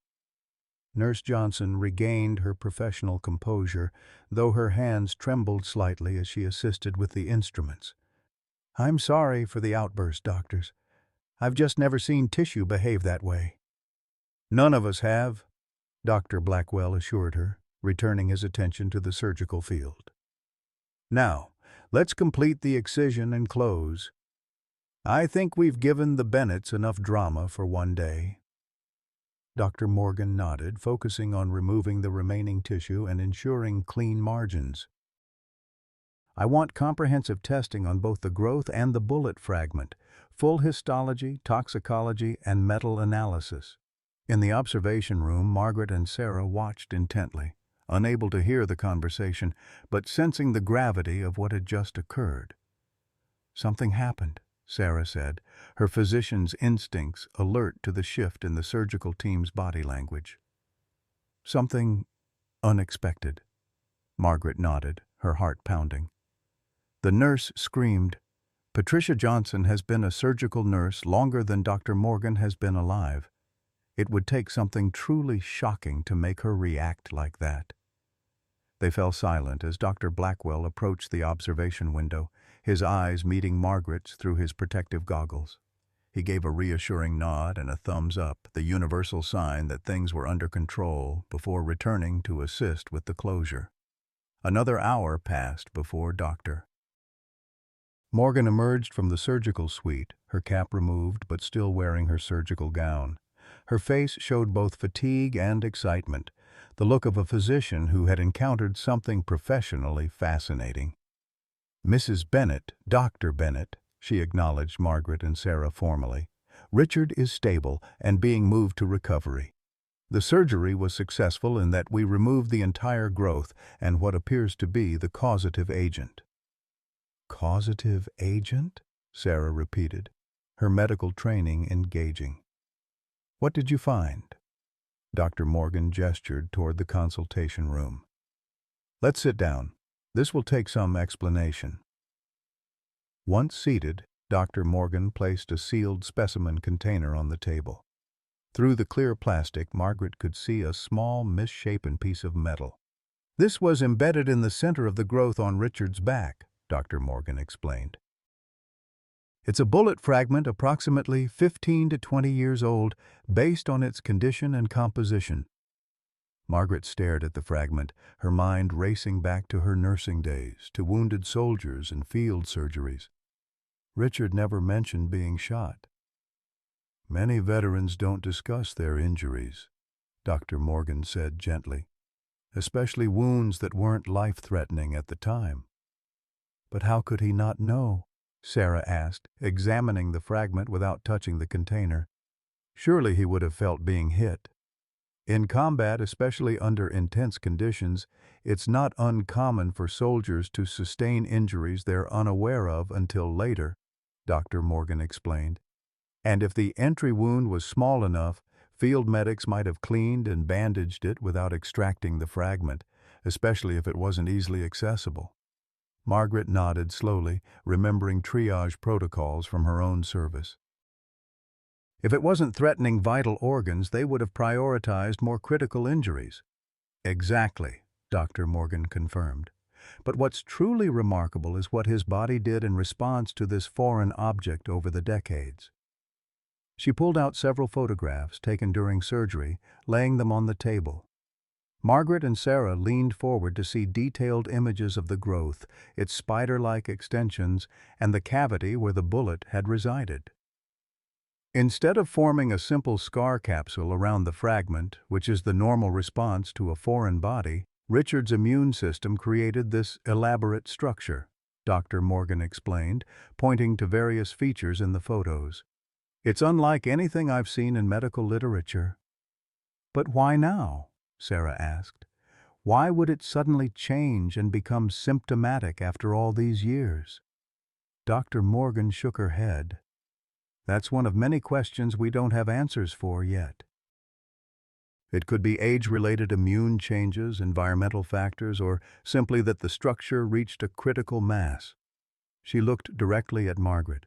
Nurse Johnson regained her professional composure, though her hands trembled slightly as she assisted with the instruments. "I'm sorry for the outburst, doctors. I've just never seen tissue behave that way." "None of us have," Dr. Blackwell assured her, returning his attention to the surgical field. "Now, let's complete the excision and close. I think we've given the Bennetts enough drama for one day." Dr. Morgan nodded, focusing on removing the remaining tissue and ensuring clean margins. "I want comprehensive testing on both the growth and the bullet fragment, full histology, toxicology, and metal analysis." In the observation room, Margaret and Sarah watched intently, unable to hear the conversation, but sensing the gravity of what had just occurred. "Something happened," Sarah said, her physician's instincts alert to the shift in the surgical team's body language. "Something unexpected," Margaret nodded, her heart pounding. The nurse screamed. "Patricia Johnson has been a surgical nurse longer than Dr. Morgan has been alive. It would take something truly shocking to make her react like that." They fell silent as Dr. Blackwell approached the observation window, his eyes meeting Margaret's through his protective goggles. He gave a reassuring nod and a thumbs up, the universal sign that things were under control, before returning to assist with the closure. Another hour passed before Dr. Morgan emerged from the surgical suite, her cap removed but still wearing her surgical gown. Her face showed both fatigue and excitement, the look of a physician who had encountered something professionally fascinating. "Mrs. Bennett, Dr. Bennett," she acknowledged Margaret and Sarah formally. "Richard is stable and being moved to recovery. The surgery was successful in that we removed the entire growth and what appears to be the causative agent." Causative agent? Sarah repeated, her medical training engaging. What did you find? Dr. Morgan gestured toward the consultation room. Let's sit down. This will take some explanation. Once seated, Dr. Morgan placed a sealed specimen container on the table. Through the clear plastic, Margaret could see a small, misshapen piece of metal. This was embedded in the center of the growth on Richard's back, Dr. Morgan explained. It's a bullet fragment approximately 15 to 20 years old, based on its condition and composition. Margaret stared at the fragment, her mind racing back to her nursing days, to wounded soldiers and field surgeries. Richard never mentioned being shot. Many veterans don't discuss their injuries, Dr. Morgan said gently, especially wounds that weren't life-threatening at the time. But how could he not know? Sarah asked, examining the fragment without touching the container. Surely he would have felt being hit. In combat, especially under intense conditions, it's not uncommon for soldiers to sustain injuries they're unaware of until later, Dr. Morgan explained. And if the entry wound was small enough, field medics might have cleaned and bandaged it without extracting the fragment, especially if it wasn't easily accessible. Margaret nodded slowly, remembering triage protocols from her own service. If it wasn't threatening vital organs, they would have prioritized more critical injuries. Exactly, Dr. Morgan confirmed. But what's truly remarkable is what his body did in response to this foreign object over the decades. She pulled out several photographs taken during surgery, laying them on the table. Margaret and Sarah leaned forward to see detailed images of the growth, its spider-like extensions, and the cavity where the bullet had resided. Instead of forming a simple scar capsule around the fragment, which is the normal response to a foreign body, Richard's immune system created this elaborate structure, Dr. Morgan explained, pointing to various features in the photos. It's unlike anything I've seen in medical literature. But why now? Sarah asked. Why would it suddenly change and become symptomatic after all these years? Dr. Morgan shook her head. That's one of many questions we don't have answers for yet. It could be age-related immune changes, environmental factors, or simply that the structure reached a critical mass. She looked directly at Margaret.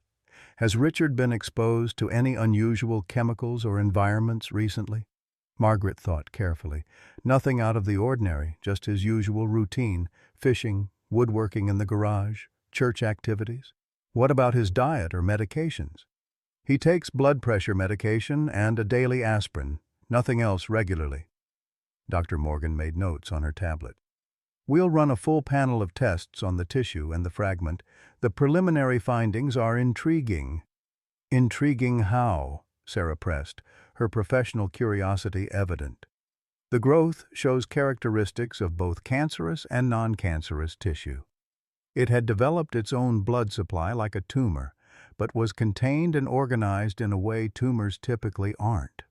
Has Richard been exposed to any unusual chemicals or environments recently? Margaret thought carefully. Nothing out of the ordinary, just his usual routine, fishing, woodworking in the garage, church activities. What about his diet or medications? He takes blood pressure medication and a daily aspirin, nothing else regularly. Dr. Morgan made notes on her tablet. We'll run a full panel of tests on the tissue and the fragment. The preliminary findings are intriguing. Intriguing how? Sarah pressed, her professional curiosity evident. The growth shows characteristics of both cancerous and non-cancerous tissue. It had developed its own blood supply like a tumor, but was contained and organized in a way tumors typically aren't.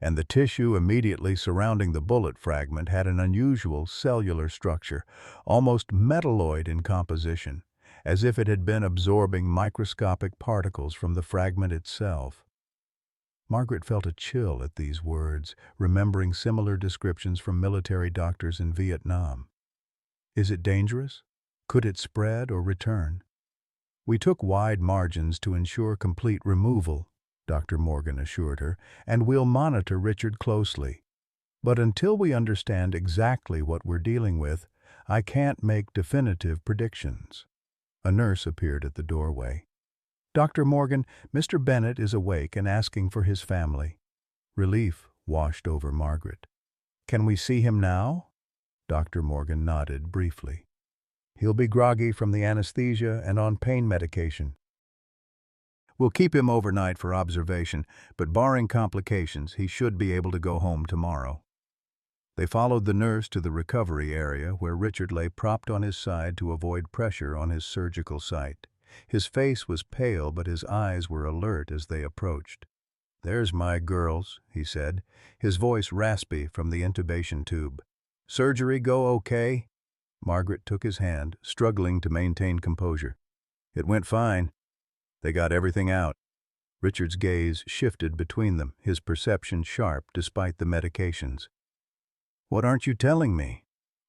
And the tissue immediately surrounding the bullet fragment had an unusual cellular structure, almost metalloid in composition, as if it had been absorbing microscopic particles from the fragment itself. Margaret felt a chill at these words, remembering similar descriptions from military doctors in Vietnam. Is it dangerous? Could it spread or return? We took wide margins to ensure complete removal, Dr. Morgan assured her, and we'll monitor Richard closely. But until we understand exactly what we're dealing with, I can't make definitive predictions. A nurse appeared at the doorway. Dr. Morgan, Mr. Bennett is awake and asking for his family. Relief washed over Margaret. Can we see him now? Dr. Morgan nodded briefly. He'll be groggy from the anesthesia and on pain medication. We'll keep him overnight for observation, but barring complications, he should be able to go home tomorrow. They followed the nurse to the recovery area where Richard lay propped on his side to avoid pressure on his surgical site. His face was pale, but his eyes were alert as they approached. "There's my girls," he said, his voice raspy from the intubation tube. "Surgery go okay?" Margaret took his hand, struggling to maintain composure. It went fine. They got everything out. Richard's gaze shifted between them, his perception sharp despite the medications. What aren't you telling me?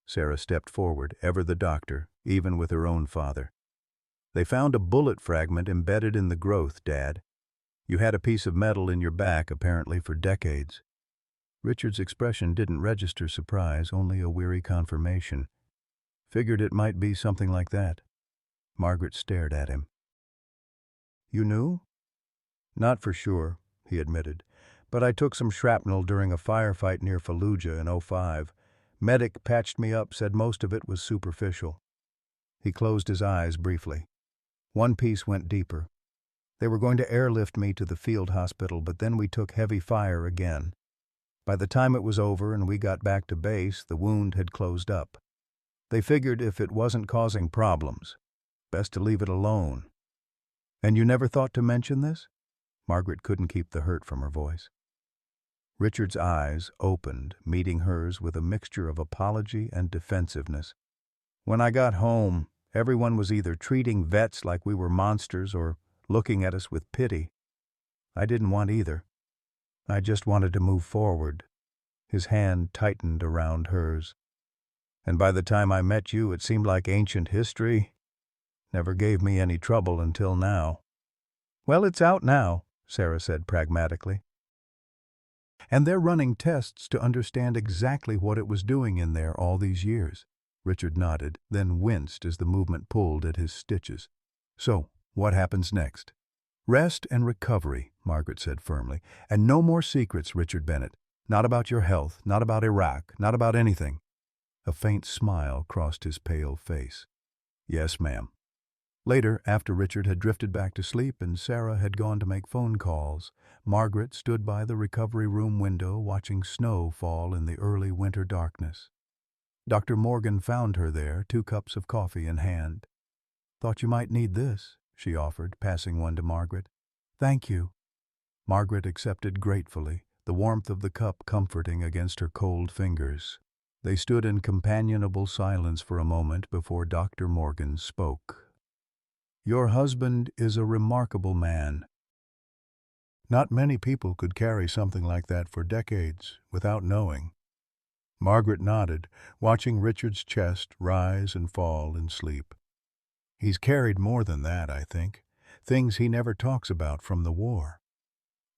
Sarah stepped forward, ever the doctor, even with her own father. They found a bullet fragment embedded in the growth, Dad. You had a piece of metal in your back, apparently for decades. Richard's expression didn't register surprise, only a weary confirmation. Figured it might be something like that. Margaret stared at him. You knew? Not for sure, he admitted, but I took some shrapnel during a firefight near Fallujah in '05. Medic patched me up, said most of it was superficial. He closed his eyes briefly. One piece went deeper. They were going to airlift me to the field hospital, but then we took heavy fire again. By the time it was over and we got back to base, the wound had closed up. They figured if it wasn't causing problems, best to leave it alone. And you never thought to mention this? Margaret couldn't keep the hurt from her voice. Richard's eyes opened, meeting hers with a mixture of apology and defensiveness. When I got home, everyone was either treating vets like we were monsters or looking at us with pity. I didn't want either. I just wanted to move forward. His hand tightened around hers. And by the time I met you, it seemed like ancient history. Never gave me any trouble until now. Well, it's out now, Sarah said pragmatically. And they're running tests to understand exactly what it was doing in there all these years. Richard nodded, then winced as the movement pulled at his stitches. So, what happens next? Rest and recovery, Margaret said firmly. And no more secrets, Richard Bennett. Not about your health, not about Iraq, not about anything. A faint smile crossed his pale face. Yes, ma'am. Later, after Richard had drifted back to sleep and Sarah had gone to make phone calls, Margaret stood by the recovery room window watching snow fall in the early winter darkness. Dr. Morgan found her there, 2 cups of coffee in hand. Thought you might need this, she offered, passing one to Margaret. Thank you. Margaret accepted gratefully, the warmth of the cup comforting against her cold fingers. They stood in companionable silence for a moment before Dr. Morgan spoke. Your husband is a remarkable man. Not many people could carry something like that for decades without knowing. Margaret nodded, watching Richard's chest rise and fall in sleep. He's carried more than that, I think. Things he never talks about from the war.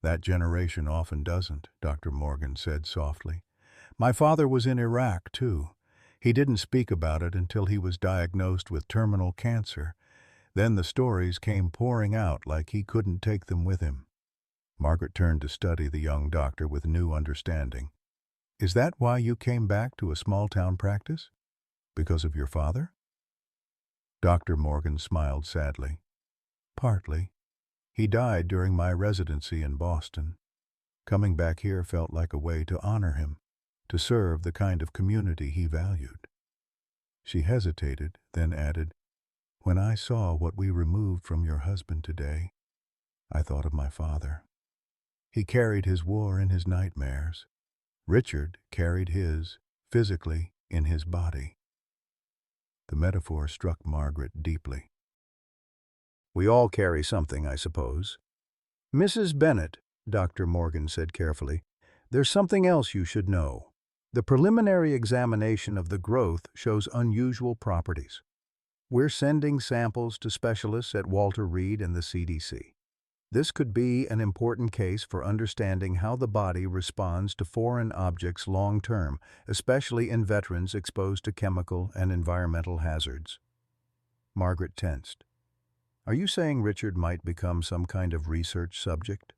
That generation often doesn't, Dr. Morgan said softly. My father was in Iraq, too. He didn't speak about it until he was diagnosed with terminal cancer. Then the stories came pouring out like he couldn't take them with him. Margaret turned to study the young doctor with new understanding. Is that why you came back to a small-town practice? Because of your father? Dr. Morgan smiled sadly. Partly. He died during my residency in Boston. Coming back here felt like a way to honor him, to serve the kind of community he valued. She hesitated, then added, When I saw what we removed from your husband today, I thought of my father. He carried his war in his nightmares. Richard carried his, physically, in his body. The metaphor struck Margaret deeply. We all carry something, I suppose. Mrs. Bennett, Dr. Morgan said carefully, there's something else you should know. The preliminary examination of the growth shows unusual properties. We're sending samples to specialists at Walter Reed and the CDC. This could be an important case for understanding how the body responds to foreign objects long-term, especially in veterans exposed to chemical and environmental hazards. Margaret tensed. Are you saying Richard might become some kind of research subject?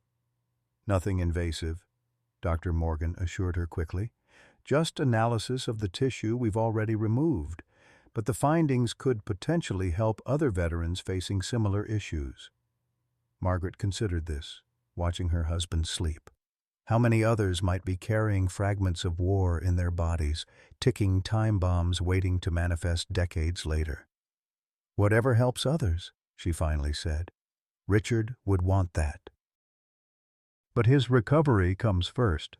Nothing invasive, Dr. Morgan assured her quickly. Just analysis of the tissue we've already removed, but the findings could potentially help other veterans facing similar issues. Margaret considered this, watching her husband sleep. How many others might be carrying fragments of war in their bodies, ticking time bombs waiting to manifest decades later? Whatever helps others, she finally said. Richard would want that. But his recovery comes first.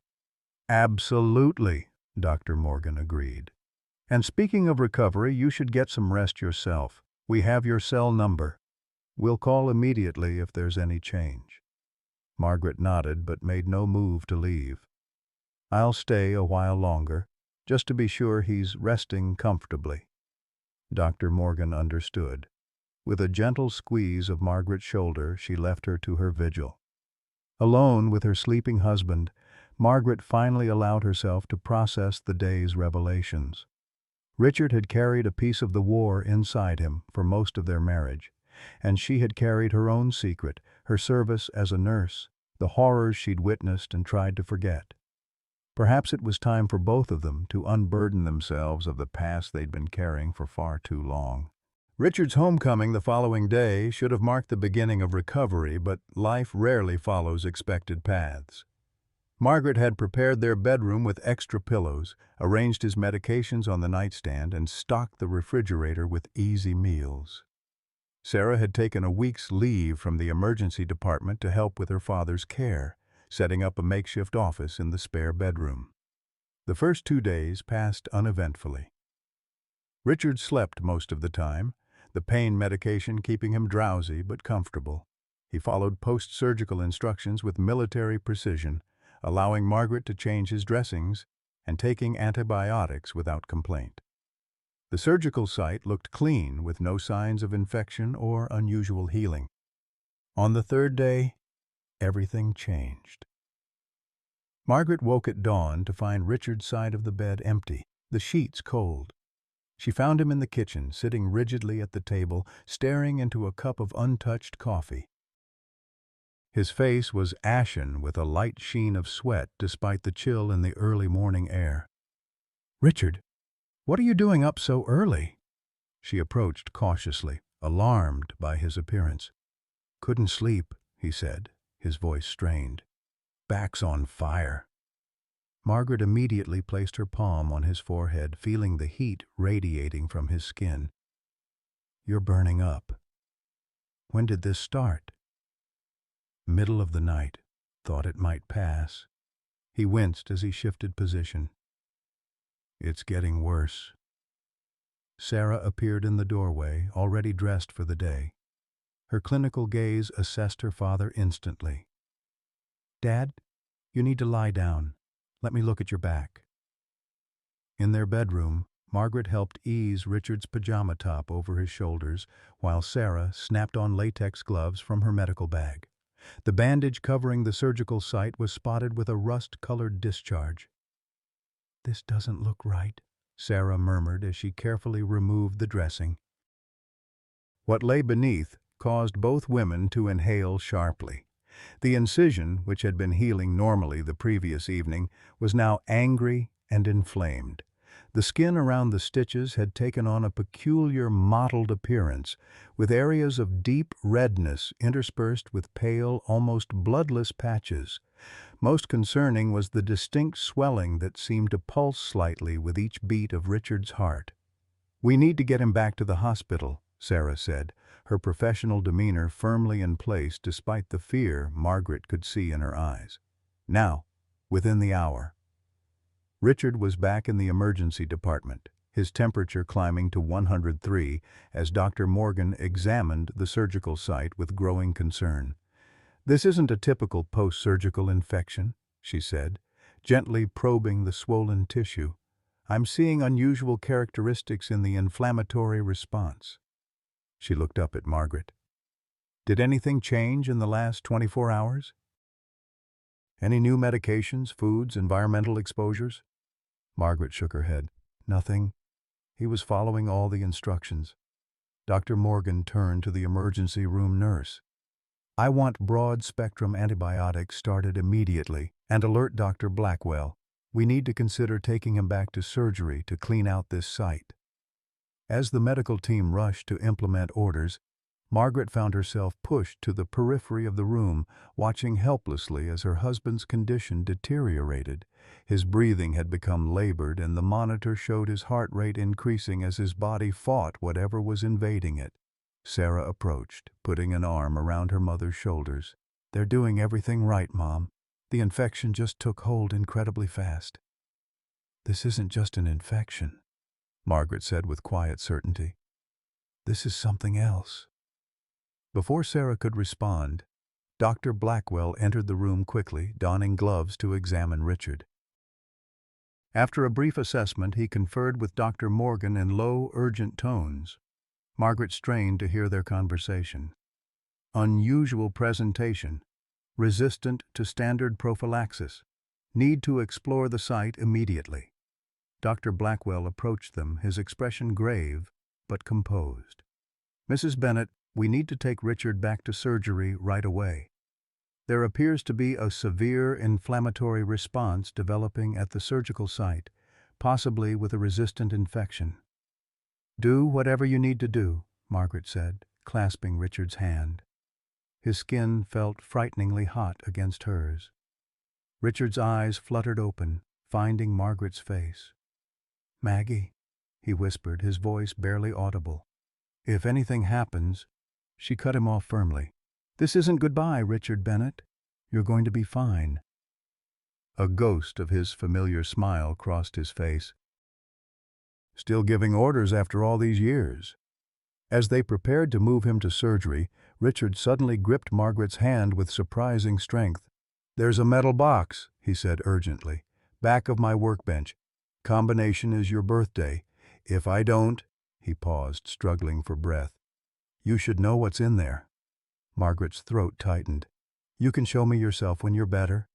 Absolutely, Dr. Morgan agreed. And speaking of recovery, you should get some rest yourself. We have your cell number. We'll call immediately if there's any change." Margaret nodded but made no move to leave. "I'll stay a while longer, just to be sure he's resting comfortably." Dr. Morgan understood. With a gentle squeeze of Margaret's shoulder, she left her to her vigil. Alone with her sleeping husband, Margaret finally allowed herself to process the day's revelations. Richard had carried a piece of the war inside him for most of their marriage, and she had carried her own secret, her service as a nurse, the horrors she'd witnessed and tried to forget. Perhaps it was time for both of them to unburden themselves of the past they'd been carrying for far too long. Richard's homecoming the following day should have marked the beginning of recovery, but life rarely follows expected paths. Margaret had prepared their bedroom with extra pillows, arranged his medications on the nightstand, and stocked the refrigerator with easy meals. Sarah had taken a week's leave from the emergency department to help with her father's care, setting up a makeshift office in the spare bedroom. The first 2 days passed uneventfully. Richard slept most of the time, the pain medication keeping him drowsy but comfortable. He followed post-surgical instructions with military precision, allowing Margaret to change his dressings and taking antibiotics without complaint. The surgical site looked clean with no signs of infection or unusual healing. On the 3rd day, everything changed. Margaret woke at dawn to find Richard's side of the bed empty, the sheets cold. She found him in the kitchen, sitting rigidly at the table, staring into a cup of untouched coffee. His face was ashen with a light sheen of sweat despite the chill in the early morning air. "Richard, what are you doing up so early?" She approached cautiously, alarmed by his appearance. "Couldn't sleep," he said, his voice strained. "Back's on fire." Margaret immediately placed her palm on his forehead, feeling the heat radiating from his skin. "You're burning up. When did this start?" "Middle of the night. Thought it might pass." He winced as he shifted position. "It's getting worse." Sarah appeared in the doorway, already dressed for the day. Her clinical gaze assessed her father instantly. "Dad, you need to lie down. Let me look at your back." In their bedroom, Margaret helped ease Richard's pajama top over his shoulders, while Sarah snapped on latex gloves from her medical bag. The bandage covering the surgical site was spotted with a rust-colored discharge. "This doesn't look right," Sarah murmured as she carefully removed the dressing. What lay beneath caused both women to inhale sharply. The incision, which had been healing normally the previous evening, was now angry and inflamed. The skin around the stitches had taken on a peculiar mottled appearance, with areas of deep redness interspersed with pale, almost bloodless patches. Most concerning was the distinct swelling that seemed to pulse slightly with each beat of Richard's heart. "We need to get him back to the hospital," Sarah said, her professional demeanor firmly in place despite the fear Margaret could see in her eyes. "Now, within the hour." Richard was back in the emergency department, his temperature climbing to 103 as Dr. Morgan examined the surgical site with growing concern. "This isn't a typical post-surgical infection," she said, gently probing the swollen tissue. "I'm seeing unusual characteristics in the inflammatory response." She looked up at Margaret. "Did anything change in the last 24 hours? Any new medications, foods, environmental exposures?" Margaret shook her head. "Nothing." He was following all the instructions. Dr. Morgan turned to the emergency room nurse. "I want broad-spectrum antibiotics started immediately, and alert Dr. Blackwell. We need to consider taking him back to surgery to clean out this site." As the medical team rushed to implement orders, Margaret found herself pushed to the periphery of the room, watching helplessly as her husband's condition deteriorated. His breathing had become labored, and the monitor showed his heart rate increasing as his body fought whatever was invading it. Sarah approached, putting an arm around her mother's shoulders. "They're doing everything right, Mom. The infection just took hold incredibly fast." "This isn't just an infection." Margaret said with quiet certainty. "This is something else." Before Sarah could respond, Dr. Blackwell entered the room quickly, donning gloves to examine Richard. After a brief assessment, he conferred with Dr. Morgan in low, urgent tones. Margaret strained to hear their conversation. Unusual presentation. Resistant to standard prophylaxis. Need to explore the site immediately. Dr. Blackwell approached them, his expression grave but composed. "Mrs. Bennett, we need to take Richard back to surgery right away. There appears to be a severe inflammatory response developing at the surgical site, possibly with a resistant infection." "Do whatever you need to do," Margaret said, clasping Richard's hand. His skin felt frighteningly hot against hers. Richard's eyes fluttered open, finding Margaret's face. "Maggie," he whispered, his voice barely audible. "If anything happens—" She cut him off firmly. "This isn't goodbye, Richard Bennett. You're going to be fine." A ghost of his familiar smile crossed his face. "Still giving orders after all these years." As they prepared to move him to surgery, Richard suddenly gripped Margaret's hand with surprising strength. "There's a metal box," he said urgently. "Back of my workbench. Combination is your birthday. If I don't—" He paused, struggling for breath. "You should know what's in there." Margaret's throat tightened. "You can show me yourself when you're better."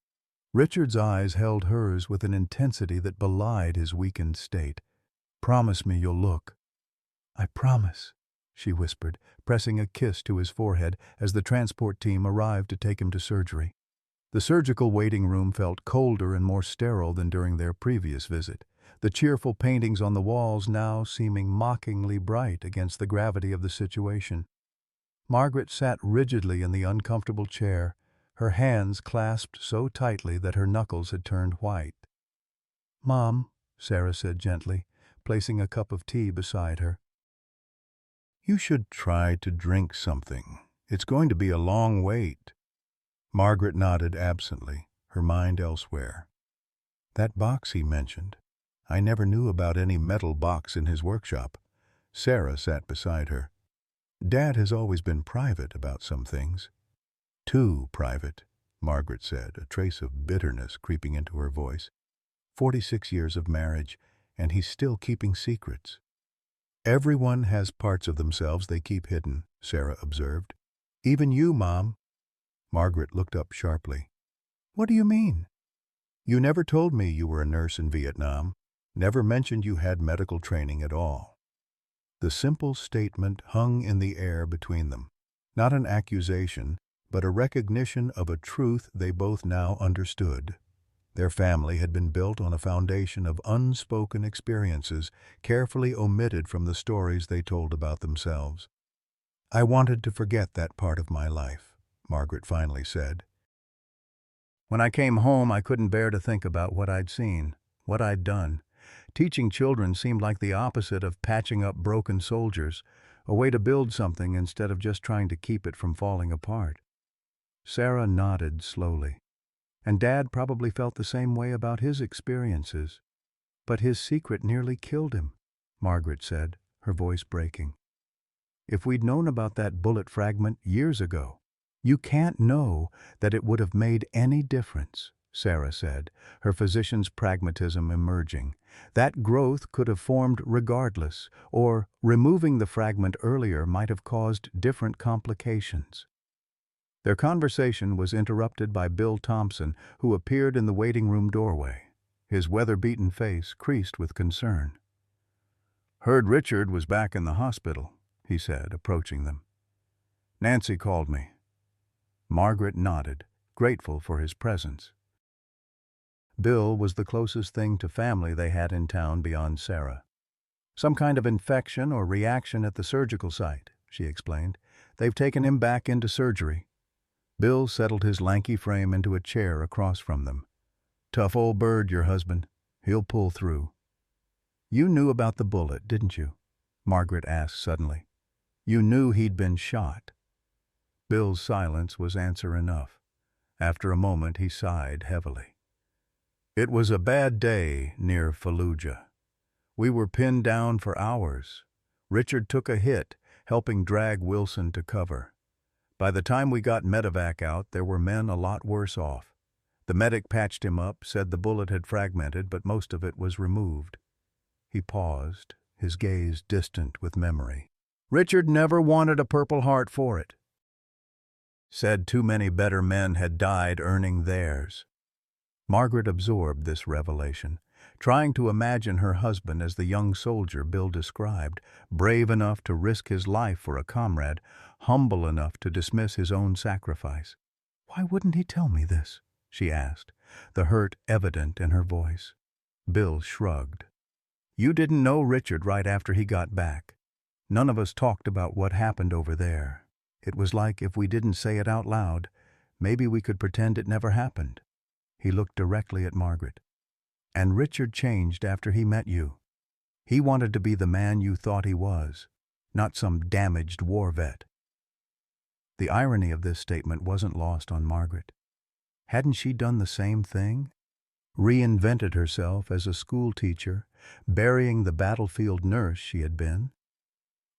Richard's eyes held hers with an intensity that belied his weakened state. "Promise me you'll look." "I promise," she whispered, pressing a kiss to his forehead as the transport team arrived to take him to surgery. The surgical waiting room felt colder and more sterile than during their previous visit, the cheerful paintings on the walls now seeming mockingly bright against the gravity of the situation. Margaret sat rigidly in the uncomfortable chair, her hands clasped so tightly that her knuckles had turned white. "Mom," Sarah said gently, placing a cup of tea beside her. "You should try to drink something. It's going to be a long wait." Margaret nodded absently, her mind elsewhere. "That box he mentioned. I never knew about any metal box in his workshop." Sarah sat beside her. "Dad has always been private about some things." "Too private," Margaret said, a trace of bitterness creeping into her voice. 46 years of marriage, and he's still keeping secrets." "Everyone has parts of themselves they keep hidden," Sarah observed. "Even you, Mom." Margaret looked up sharply. "What do you mean?" "You never told me you were a nurse in Vietnam. Never mentioned you had medical training at all." The simple statement hung in the air between them. Not an accusation, but a recognition of a truth they both now understood. Their family had been built on a foundation of unspoken experiences, carefully omitted from the stories they told about themselves. "I wanted to forget that part of my life," Margaret finally said. "When I came home, I couldn't bear to think about what I'd seen, what I'd done. Teaching children seemed like the opposite of patching up broken soldiers, a way to build something instead of just trying to keep it from falling apart." Sarah nodded slowly. "And Dad probably felt the same way about his experiences. But his secret nearly killed him," Margaret said, her voice breaking. "If we'd known about that bullet fragment years ago—" "You can't know that it would have made any difference," Sarah said, her physician's pragmatism emerging. "That growth could have formed regardless, or removing the fragment earlier might have caused different complications." Their conversation was interrupted by Bill Thompson, who appeared in the waiting room doorway. His weather-beaten face creased with concern. "Heard Richard was back in the hospital," he said, approaching them. "Nancy called me." Margaret nodded, grateful for his presence. Bill was the closest thing to family they had in town beyond Sarah. "Some kind of infection or reaction at the surgical site," she explained. "They've taken him back into surgery." Bill settled his lanky frame into a chair across from them. "Tough old bird, your husband. He'll pull through." "You knew about the bullet, didn't you?" Margaret asked suddenly. "You knew he'd been shot." Bill's silence was answer enough. After a moment he sighed heavily. "It was a bad day near Fallujah. We were pinned down for hours. Richard took a hit, helping drag Wilson to cover. By the time we got medevac out, there were men a lot worse off. The medic patched him up, said the bullet had fragmented, but most of it was removed. He paused, his gaze distant with memory. Richard never wanted a Purple Heart for it. Said too many better men had died earning theirs. Margaret absorbed this revelation, trying to imagine her husband as the young soldier Bill described, brave enough to risk his life for a comrade, humble enough to dismiss his own sacrifice. "Why wouldn't he tell me this?" she asked, the hurt evident in her voice. Bill shrugged. "You didn't know Richard right after he got back. None of us talked about what happened over there. It was like if we didn't say it out loud, maybe we could pretend it never happened." He looked directly at Margaret. "And Richard changed after he met you. He wanted to be the man you thought he was, not some damaged war vet." The irony of this statement wasn't lost on Margaret. Hadn't she done the same thing? Reinvented herself as a school teacher, burying the battlefield nurse she had been?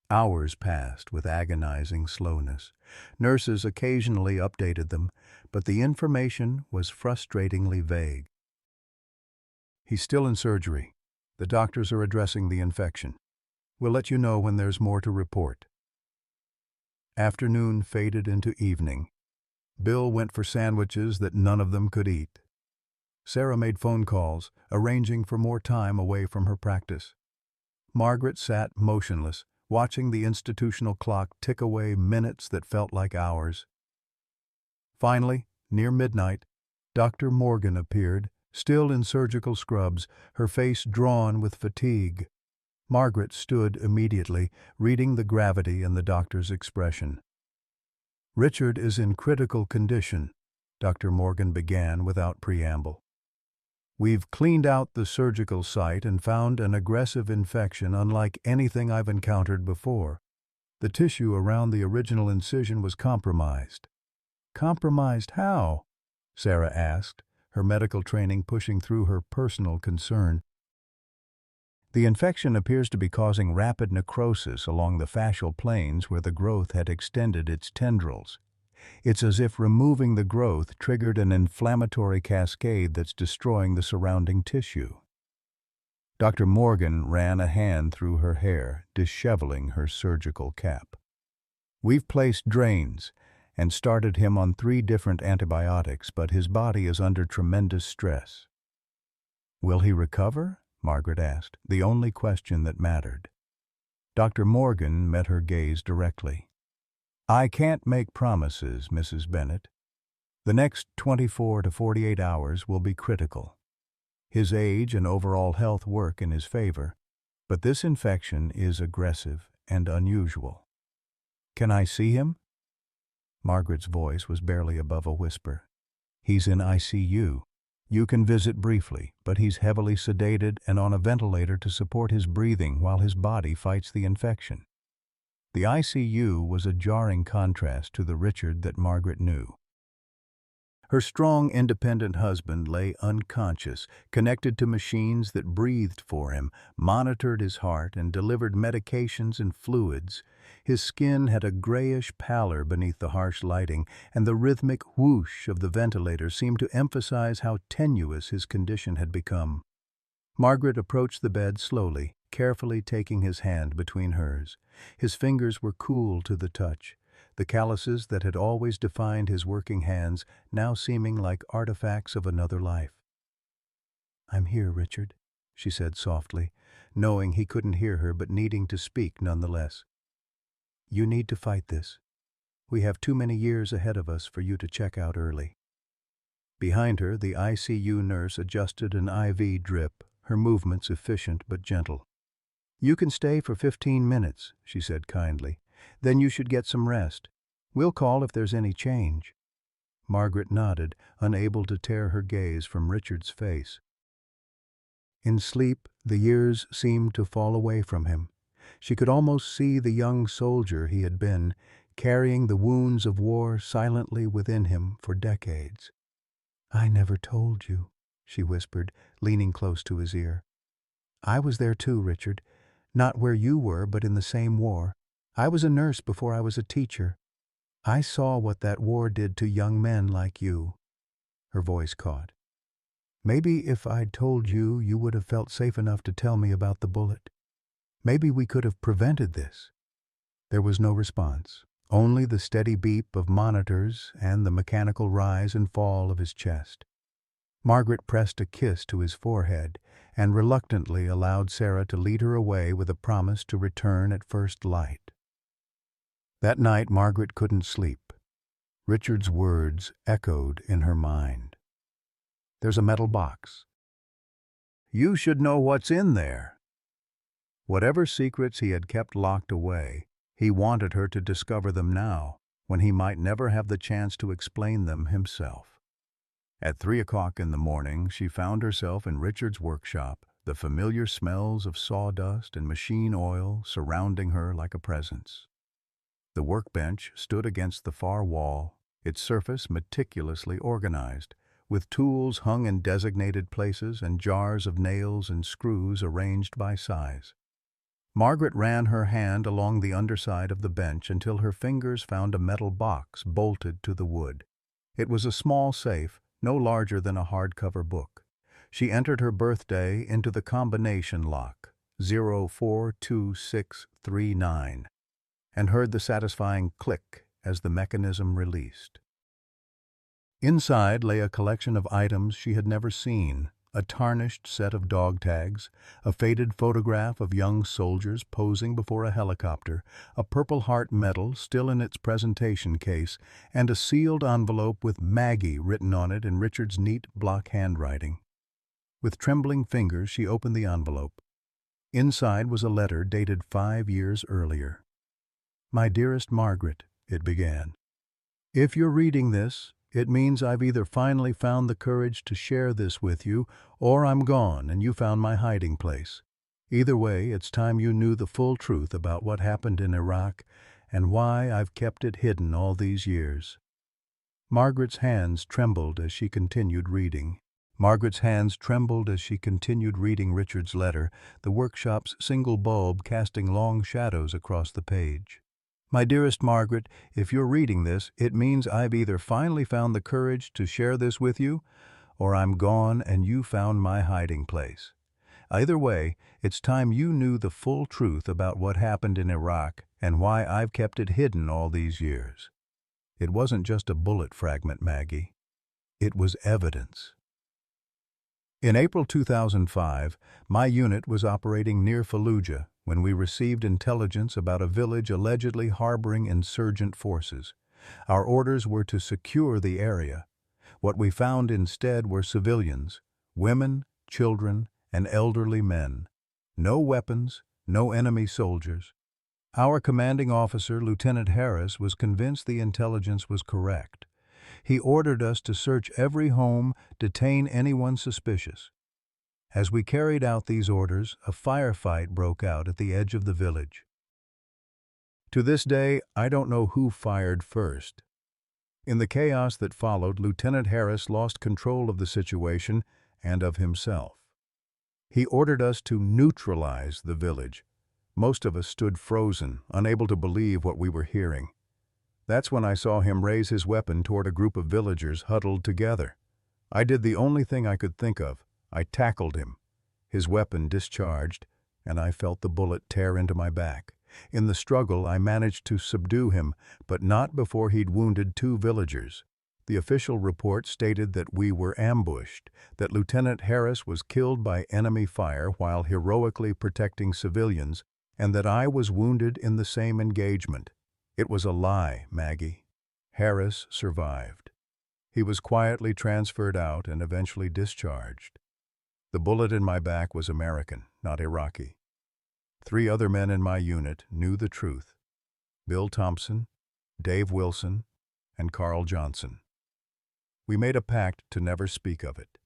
Hours passed with agonizing slowness. Nurses occasionally updated them, but the information was frustratingly vague. "He's still in surgery. The doctors are addressing the infection. We'll let you know when there's more to report." Afternoon faded into evening. Bill went for sandwiches that none of them could eat. Sarah made phone calls, arranging for more time away from her practice. Margaret sat motionless, watching the institutional clock tick away minutes that felt like hours. Finally, near midnight, Dr. Morgan appeared, still in surgical scrubs, her face drawn with fatigue. Margaret stood immediately, reading the gravity in the doctor's expression. "Richard is in critical condition," Dr. Morgan began without preamble. "We've cleaned out the surgical site and found an aggressive infection unlike anything I've encountered before. The tissue around the original incision was compromised." "Compromised how?" Sarah asked, her medical training pushing through her personal concern. "The infection appears to be causing rapid necrosis along the fascial planes where the growth had extended its tendrils. It's as if removing the growth triggered an inflammatory cascade that's destroying the surrounding tissue." Dr. Morgan ran a hand through her hair, disheveling her surgical cap. "We've placed drains and started him on 3 different antibiotics, but his body is under tremendous stress." "Will he recover?" Margaret asked, the only question that mattered. Dr. Morgan met her gaze directly. "I can't make promises, Mrs. Bennett. The next 24 to 48 hours will be critical. His age and overall health work in his favor, but this infection is aggressive and unusual." "Can I see him?" Margaret's voice was barely above a whisper. "He's in ICU. You can visit briefly, but he's heavily sedated and on a ventilator to support his breathing while his body fights the infection." The ICU was a jarring contrast to the Richard that Margaret knew. Her strong, independent husband lay unconscious, connected to machines that breathed for him, monitored his heart, and delivered medications and fluids. His skin had a grayish pallor beneath the harsh lighting, and the rhythmic whoosh of the ventilator seemed to emphasize how tenuous his condition had become. Margaret approached the bed slowly, carefully taking his hand between hers. His fingers were cool to the touch, the calluses that had always defined his working hands now seeming like artifacts of another life. "I'm here, Richard," she said softly, knowing he couldn't hear her but needing to speak nonetheless. "You need to fight this. We have too many years ahead of us for you to check out early." Behind her, the ICU nurse adjusted an IV drip, her movements efficient but gentle. "You can stay for 15 minutes, she said kindly. "Then you should get some rest. We'll call if there's any change." Margaret nodded, unable to tear her gaze from Richard's face. In sleep, the years seemed to fall away from him. She could almost see the young soldier he had been, carrying the wounds of war silently within him for decades. "I never told you," she whispered, leaning close to his ear. I was there too, Richard. Not where you were, but in the same war. I was a nurse before I was a teacher. I saw what that war did to young men like you." Her voice caught. "Maybe if I'd told you, you would have felt safe enough to tell me about the bullet. Maybe we could have prevented this." There was no response, only the steady beep of monitors and the mechanical rise and fall of his chest. Margaret pressed a kiss to his forehead and reluctantly allowed Sarah to lead her away with a promise to return at first light. That night Margaret couldn't sleep. Richard's words echoed in her mind. "There's a metal box. You should know what's in there." Whatever secrets he had kept locked away, he wanted her to discover them now, when he might never have the chance to explain them himself. At 3 o'clock in the morning, she found herself in Richard's workshop, the familiar smells of sawdust and machine oil surrounding her like a presence. The workbench stood against the far wall, its surface meticulously organized, with tools hung in designated places and jars of nails and screws arranged by size. Margaret ran her hand along the underside of the bench until her fingers found a metal box bolted to the wood. It was a small safe, no larger than a hardcover book. She entered her birthday into the combination lock, 042639. and heard the satisfying click as the mechanism released. Inside lay a collection of items she had never seen, a tarnished set of dog tags, a faded photograph of young soldiers posing before a helicopter, a Purple Heart medal still in its presentation case, and a sealed envelope with Maggie written on it in Richard's neat block handwriting. With trembling fingers she opened the envelope. Inside was a letter dated 5 years earlier. "My dearest Margaret," it began. "If you're reading this, it means I've either finally found the courage to share this with you, or I'm gone and you found my hiding place. Either way, it's time you knew the full truth about what happened in Iraq and why I've kept it hidden all these years." Margaret's hands trembled as she continued reading. Richard's letter, the workshop's single bulb casting long shadows across the page. "My dearest Margaret, if you're reading this, it means I've either finally found the courage to share this with you, or I'm gone and you found my hiding place. Either way, it's time you knew the full truth about what happened in Iraq and why I've kept it hidden all these years." It wasn't just a bullet fragment, Maggie. It was evidence. In April 2005, my unit was operating near Fallujah when we received intelligence about a village allegedly harboring insurgent forces. Our orders were to secure the area. What we found instead were civilians, women, children, and elderly men. No weapons, no enemy soldiers. Our commanding officer, Lieutenant Harris, was convinced the intelligence was correct. He ordered us to search every home, detain anyone suspicious. As we carried out these orders, a firefight broke out at the edge of the village. To this day, I don't know who fired first. In the chaos that followed, Lieutenant Harris lost control of the situation and of himself. He ordered us to neutralize the village. Most of us stood frozen, unable to believe what we were hearing. That's when I saw him raise his weapon toward a group of villagers huddled together. I did the only thing I could think of. I tackled him. His weapon discharged, and I felt the bullet tear into my back. In the struggle, I managed to subdue him, but not before he'd wounded 2 villagers. The official report stated that we were ambushed, that Lieutenant Harris was killed by enemy fire while heroically protecting civilians, and that I was wounded in the same engagement. It was a lie, Maggie. Harris survived. He was quietly transferred out and eventually discharged. The bullet in my back was American, not Iraqi. 3 other men in my unit knew the truth: Bill Thompson, Dave Wilson, and Carl Johnson. We made a pact to never speak of it.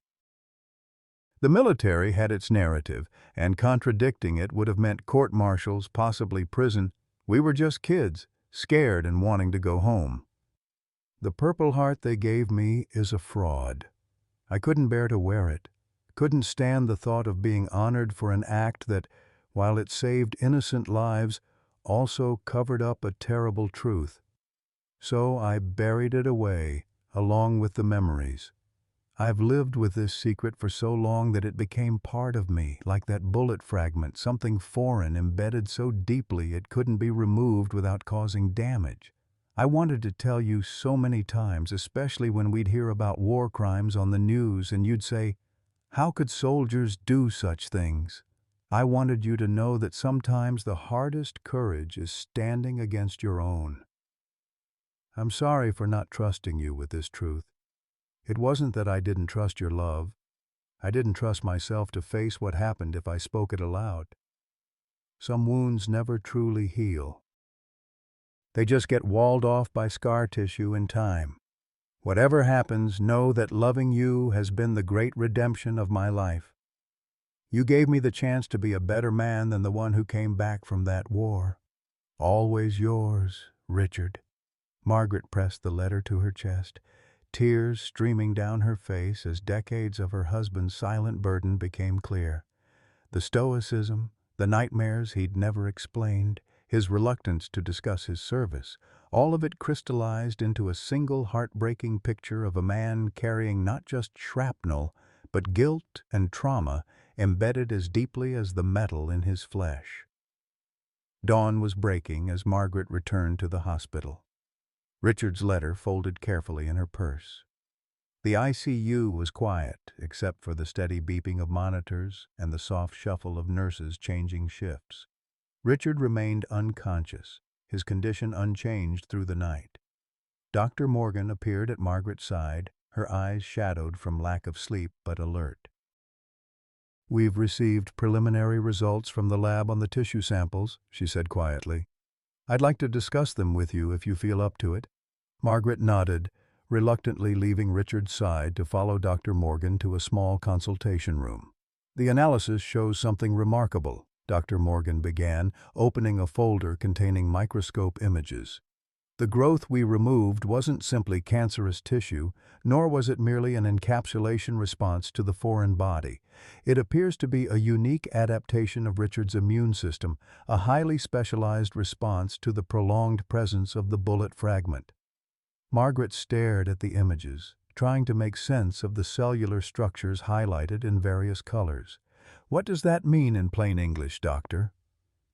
The military had its narrative, and contradicting it would have meant court-martials, possibly prison. We were just kids, scared and wanting to go home. The Purple Heart they gave me is a fraud. I couldn't bear to wear it, couldn't stand the thought of being honored for an act that, while it saved innocent lives, also covered up a terrible truth. So I buried it away, along with the memories. I've lived with this secret for so long that it became part of me, like that bullet fragment, something foreign embedded so deeply it couldn't be removed without causing damage. I wanted to tell you so many times, especially when we'd hear about war crimes on the news and you'd say, "How could soldiers do such things?" I wanted you to know that sometimes the hardest courage is standing against your own. I'm sorry for not trusting you with this truth. It wasn't that I didn't trust your love. I didn't trust myself to face what happened if I spoke it aloud. Some wounds never truly heal. They just get walled off by scar tissue in time. Whatever happens, know that loving you has been the great redemption of my life. You gave me the chance to be a better man than the one who came back from that war. Always yours, Richard. Margaret pressed the letter to her chest, tears streaming down her face as decades of her husband's silent burden became clear. The stoicism, the nightmares he'd never explained, his reluctance to discuss his service, all of it crystallized into a single heartbreaking picture of a man carrying not just shrapnel, but guilt and trauma embedded as deeply as the metal in his flesh. Dawn was breaking as Margaret returned to the hospital. Richard's letter folded carefully in her purse. The ICU was quiet, except for the steady beeping of monitors and the soft shuffle of nurses changing shifts. Richard remained unconscious, his condition unchanged through the night. Dr. Morgan appeared at Margaret's side, her eyes shadowed from lack of sleep but alert. "We've received preliminary results from the lab on the tissue samples," she said quietly. "I'd like to discuss them with you if you feel up to it." Margaret nodded, reluctantly leaving Richard's side to follow Dr. Morgan to a small consultation room. "The analysis shows something remarkable," Dr. Morgan began, opening a folder containing microscope images. "The growth we removed wasn't simply cancerous tissue, nor was it merely an encapsulation response to the foreign body. It appears to be a unique adaptation of Richard's immune system, a highly specialized response to the prolonged presence of the bullet fragment." Margaret stared at the images, trying to make sense of the cellular structures highlighted in various colors. "What does that mean in plain English, Doctor?"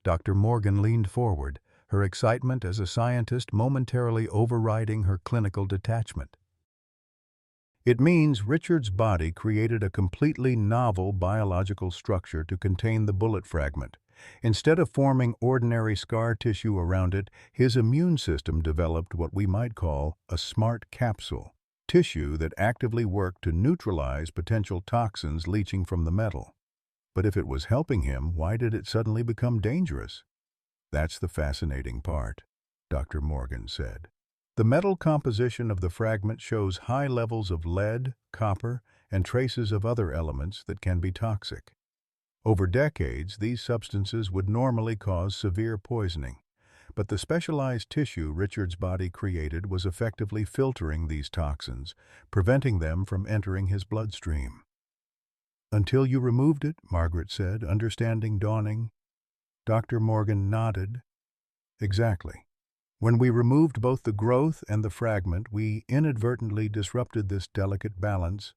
Dr. Morgan leaned forward, her excitement as a scientist momentarily overriding her clinical detachment. "It means Richard's body created a completely novel biological structure to contain the bullet fragment. Instead of forming ordinary scar tissue around it, his immune system developed what we might call a smart capsule, tissue that actively worked to neutralize potential toxins leaching from the metal. But if it was helping him, why did it suddenly become dangerous?" "That's the fascinating part," Dr. Morgan said. "The metal composition of the fragment shows high levels of lead, copper, and traces of other elements that can be toxic. Over decades, these substances would normally cause severe poisoning, but the specialized tissue Richard's body created was effectively filtering these toxins, preventing them from entering his bloodstream." "Until you removed it," Margaret said, understanding dawning. Dr. Morgan nodded. "Exactly. When we removed both the growth and the fragment, we inadvertently disrupted this delicate balance.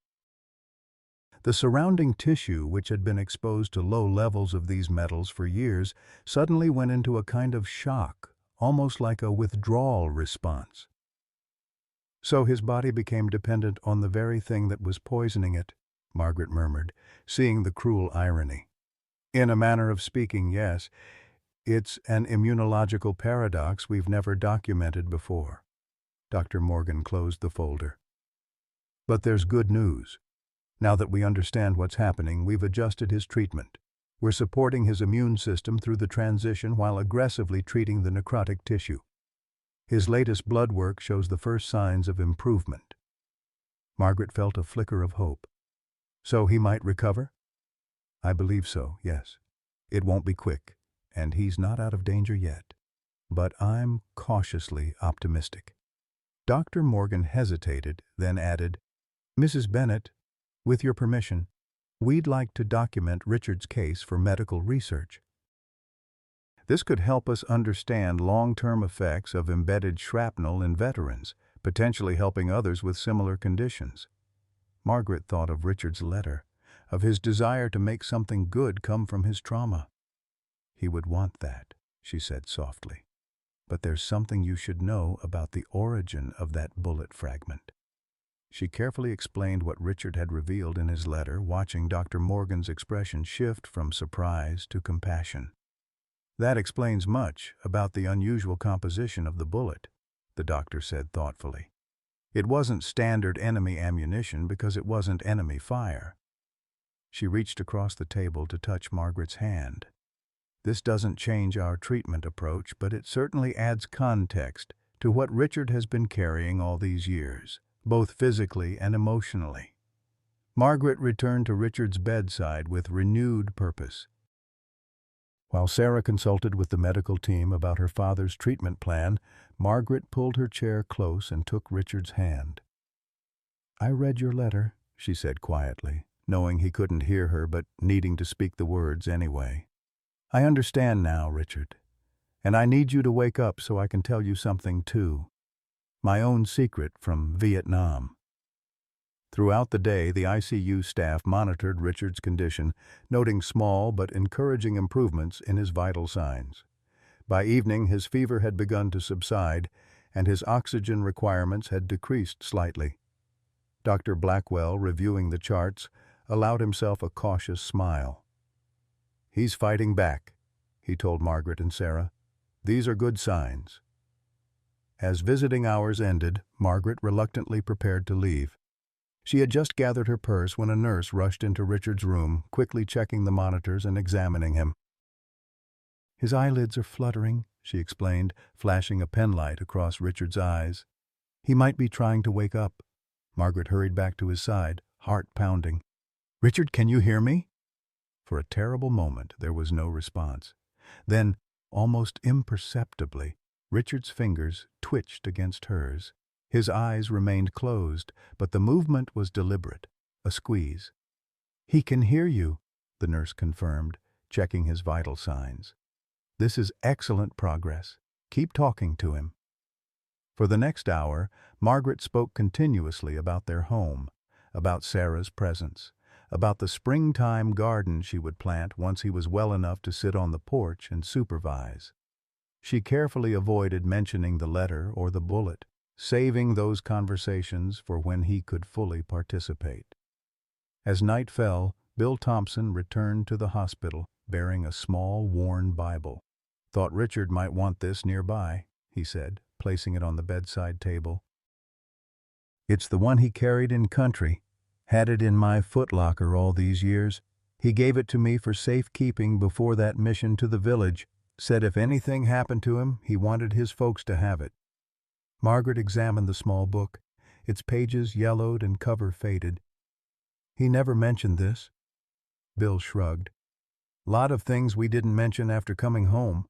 The surrounding tissue, which had been exposed to low levels of these metals for years, suddenly went into a kind of shock, almost like a withdrawal response. So his body became dependent on the very thing that was poisoning it," Margaret murmured, seeing the cruel irony. "In a manner of speaking, yes. It's an immunological paradox we've never documented before." Dr. Morgan closed the folder. "But there's good news. Now that we understand what's happening, we've adjusted his treatment. We're supporting his immune system through the transition while aggressively treating the necrotic tissue. His latest blood work shows the first signs of improvement." Margaret felt a flicker of hope. "So he might recover?" "I believe so, yes. It won't be quick, and he's not out of danger yet. But I'm cautiously optimistic." Dr. Morgan hesitated, then added, "Mrs. Bennett, with your permission, We'd like to document Richard's case for medical research. This could help us understand long-term effects of embedded shrapnel in veterans, potentially helping others with similar conditions. Margaret thought of Richard's letter, of his desire to make something good come from his trauma. He would want that, she said softly. But there's something you should know about the origin of that bullet fragment. She carefully explained what Richard had revealed in his letter, watching Dr. Morgan's expression shift from surprise to compassion. That explains much about the unusual composition of the bullet, the doctor said thoughtfully. It wasn't standard enemy ammunition because it wasn't enemy fire. She reached across the table to touch Margaret's hand. This doesn't change our treatment approach, but it certainly adds context to what Richard has been carrying all these years, both physically and emotionally. Margaret returned to Richard's bedside with renewed purpose. While Sarah consulted with the medical team about her father's treatment plan, Margaret pulled her chair close and took Richard's hand. "I read your letter," she said quietly, knowing he couldn't hear her but needing to speak the words anyway. "I understand now, Richard, and I need you to wake up so I can tell you something too. My own secret from Vietnam." Throughout the day, the ICU staff monitored Richard's condition, noting small but encouraging improvements in his vital signs. By evening, his fever had begun to subside, and his oxygen requirements had decreased slightly. Dr. Blackwell, reviewing the charts, allowed himself a cautious smile. "He's fighting back," he told Margaret and Sarah. "These are good signs." As visiting hours ended, Margaret reluctantly prepared to leave. She had just gathered her purse when a nurse rushed into Richard's room, quickly checking the monitors and examining him. "His eyelids are fluttering," she explained, flashing a penlight across Richard's eyes. "He might be trying to wake up." Margaret hurried back to his side, heart pounding. "Richard, can you hear me?" For a terrible moment, there was no response. Then, almost imperceptibly, Richard's fingers twitched against hers. His eyes remained closed, but the movement was deliberate, a squeeze. "He can hear you," the nurse confirmed, checking his vital signs. "This is excellent progress. Keep talking to him." For the next hour, Margaret spoke continuously about their home, about Sarah's presence, about the springtime garden she would plant once he was well enough to sit on the porch and supervise. She carefully avoided mentioning the letter or the bullet, saving those conversations for when he could fully participate. As night fell, Bill Thompson returned to the hospital, bearing a small, worn Bible. "Thought Richard might want this nearby," he said, placing it on the bedside table. "It's the one he carried in country. Had it in my footlocker all these years. He gave it to me for safekeeping before that mission to the village. Said if anything happened to him, he wanted his folks to have it." Margaret examined the small book, its pages yellowed and cover faded. "He never mentioned this." Bill shrugged. "Lot of things we didn't mention after coming home."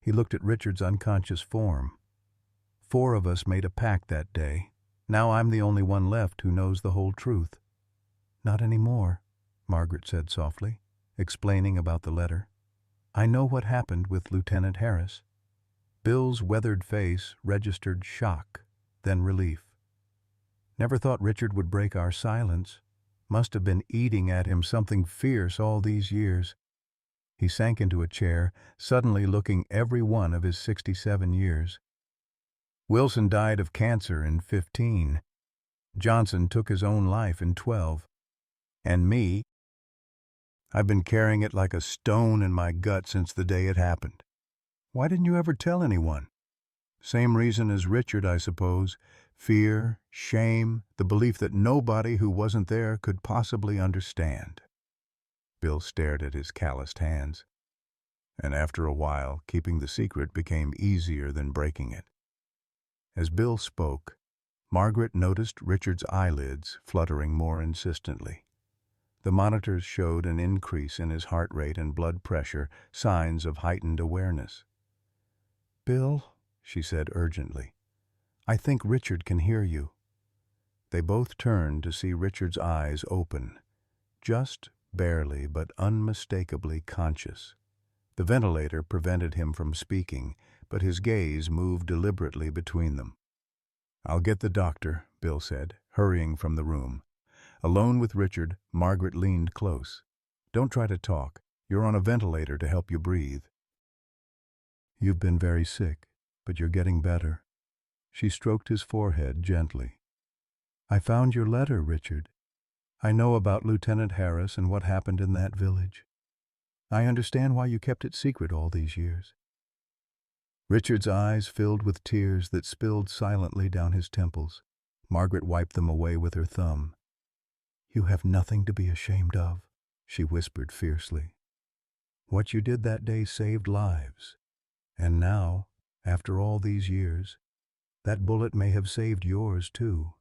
He looked at Richard's unconscious form. "4 of us made a pact that day. Now I'm the only one left who knows the whole truth." "Not anymore," Margaret said softly, explaining about the letter. "I know what happened with Lieutenant Harris." Bill's weathered face registered shock, then relief. "Never thought Richard would break our silence. Must have been eating at him something fierce all these years." He sank into a chair, suddenly looking every one of his 67 years. "Wilson died of cancer in 15. Johnson took his own life in 12. And me, I've been carrying it like a stone in my gut since the day it happened." "Why didn't you ever tell anyone?" "Same reason as Richard, I suppose. Fear, shame, the belief that nobody who wasn't there could possibly understand." Bill stared at his calloused hands. And after a while, keeping the secret became easier than breaking it. As Bill spoke, Margaret noticed Richard's eyelids fluttering more insistently. The monitors showed an increase in his heart rate and blood pressure, signs of heightened awareness. "Bill," she said urgently, "I think Richard can hear you." They both turned to see Richard's eyes open, just barely but unmistakably conscious. The ventilator prevented him from speaking, but his gaze moved deliberately between them. "I'll get the doctor," Bill said, hurrying from the room. Alone with Richard, Margaret leaned close. "Don't try to talk. You're on a ventilator to help you breathe." "You've been very sick, but you're getting better." She stroked his forehead gently. "I found your letter, Richard. I know about Lieutenant Harris and what happened in that village. I understand why you kept it secret all these years." Richard's eyes filled with tears that spilled silently down his temples. Margaret wiped them away with her thumb. "You have nothing to be ashamed of," she whispered fiercely. "What you did that day saved lives. And now, after all these years, that bullet may have saved yours too.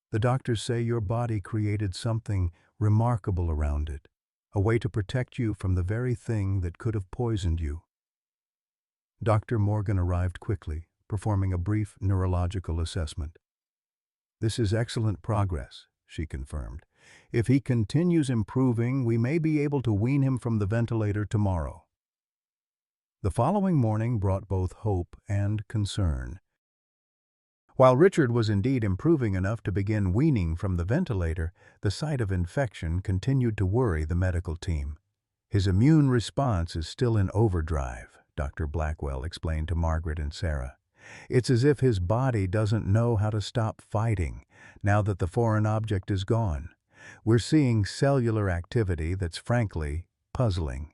The doctors say your body created something remarkable around it, a way to protect you from the very thing that could have poisoned you." Dr. Morgan arrived quickly, performing a brief neurological assessment. "This is excellent progress," she confirmed. "If he continues improving, we may be able to wean him from the ventilator tomorrow." The following morning brought both hope and concern. While Richard was indeed improving enough to begin weaning from the ventilator, the sight of infection continued to worry the medical team. "His immune response is still in overdrive," Dr. Blackwell explained to Margaret and Sarah. "It's as if his body doesn't know how to stop fighting, now that the foreign object is gone. We're seeing cellular activity that's frankly puzzling."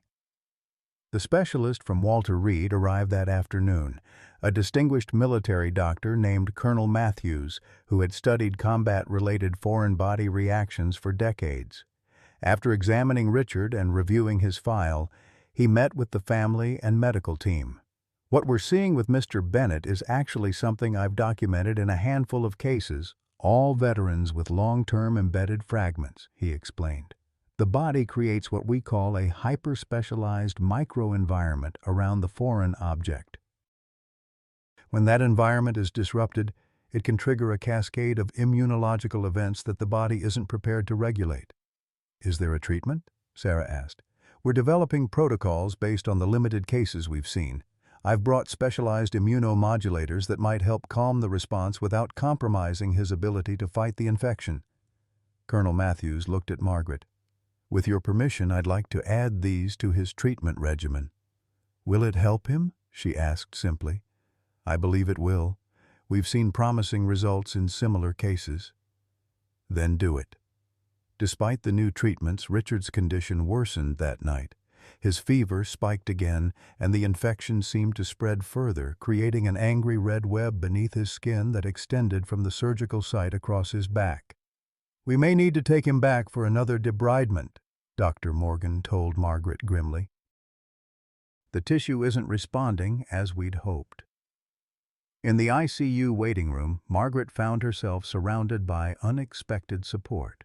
The specialist from Walter Reed arrived that afternoon, a distinguished military doctor named Colonel Matthews, who had studied combat-related foreign body reactions for decades. After examining Richard and reviewing his file, he met with the family and medical team. "What we're seeing with Mr. Bennett is actually something I've documented in a handful of cases, all veterans with long-term embedded fragments," he explained. "The body creates what we call a hyper-specialized microenvironment around the foreign object. When that environment is disrupted, it can trigger a cascade of immunological events that the body isn't prepared to regulate." "Is there a treatment?" Sarah asked. "We're developing protocols based on the limited cases we've seen. I've brought specialized immunomodulators that might help calm the response without compromising his ability to fight the infection." Colonel Matthews looked at Margaret. "With your permission, I'd like to add these to his treatment regimen." "Will it help him?" she asked simply. "I believe it will. We've seen promising results in similar cases." "Then do it." Despite the new treatments, Richard's condition worsened that night. His fever spiked again, and the infection seemed to spread further, creating an angry red web beneath his skin that extended from the surgical site across his back. "We may need to take him back for another debridement," Dr. Morgan told Margaret grimly. "The tissue isn't responding as we'd hoped." In the ICU waiting room, Margaret found herself surrounded by unexpected support.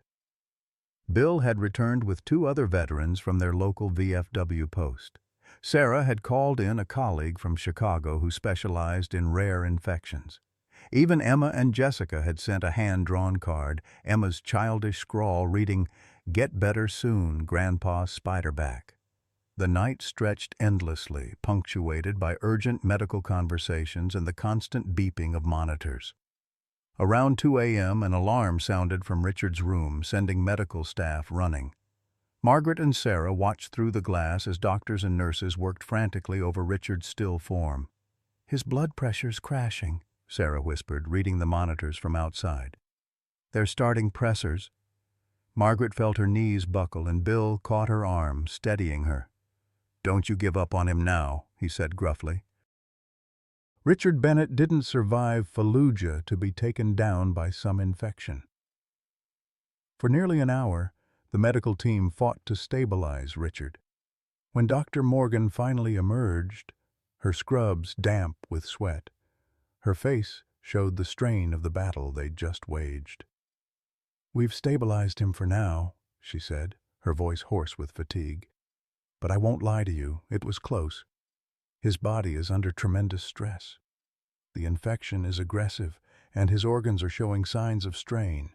Bill had returned with 2 other veterans from their local VFW post. Sarah had called in a colleague from Chicago who specialized in rare infections. Even Emma and Jessica had sent a hand-drawn card, Emma's childish scrawl reading, "Get better soon, Grandpa Spiderback." The night stretched endlessly, punctuated by urgent medical conversations and the constant beeping of monitors. Around 2 a.m., an alarm sounded from Richard's room, sending medical staff running. Margaret and Sarah watched through the glass as doctors and nurses worked frantically over Richard's still form. "His blood pressure's crashing," Sarah whispered, reading the monitors from outside. "They're starting pressors." Margaret felt her knees buckle and Bill caught her arm, steadying her. "Don't you give up on him now," he said gruffly. Richard Bennett didn't survive Fallujah to be taken down by some infection. For nearly an hour, the medical team fought to stabilize Richard. When Dr. Morgan finally emerged, her scrubs damp with sweat, her face showed the strain of the battle they'd just waged. "We've stabilized him for now," she said, her voice hoarse with fatigue. "But I won't lie to you, it was close. His body is under tremendous stress. The infection is aggressive, and his organs are showing signs of strain."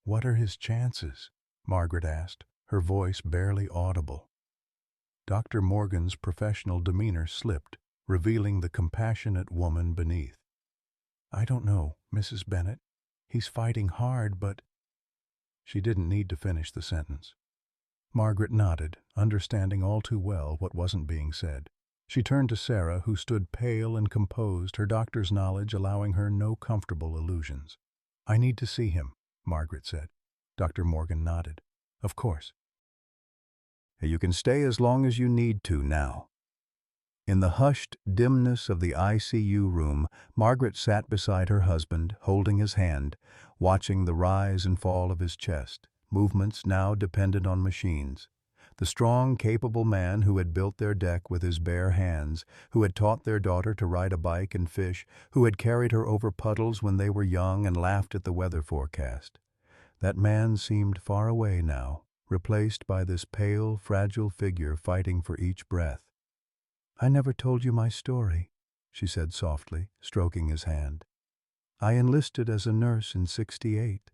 "What are his chances?" Margaret asked, her voice barely audible. Dr. Morgan's professional demeanor slipped, revealing the compassionate woman beneath. "I don't know, Mrs. Bennet. He's fighting hard, but—" She didn't need to finish the sentence. Margaret nodded, understanding all too well what wasn't being said. She turned to Sarah, who stood pale and composed, her doctor's knowledge allowing her no comfortable illusions. "I need to see him," Margaret said. Dr. Morgan nodded. "Of course. You can stay as long as you need to now." In the hushed dimness of the ICU room, Margaret sat beside her husband, holding his hand, watching the rise and fall of his chest, movements now dependent on machines. The strong, capable man who had built their deck with his bare hands, who had taught their daughter to ride a bike and fish, who had carried her over puddles when they were young and laughed at the weather forecast. That man seemed far away now, replaced by this pale, fragile figure fighting for each breath. "I never told you my story," she said softly, stroking his hand. "I enlisted as a nurse in '68.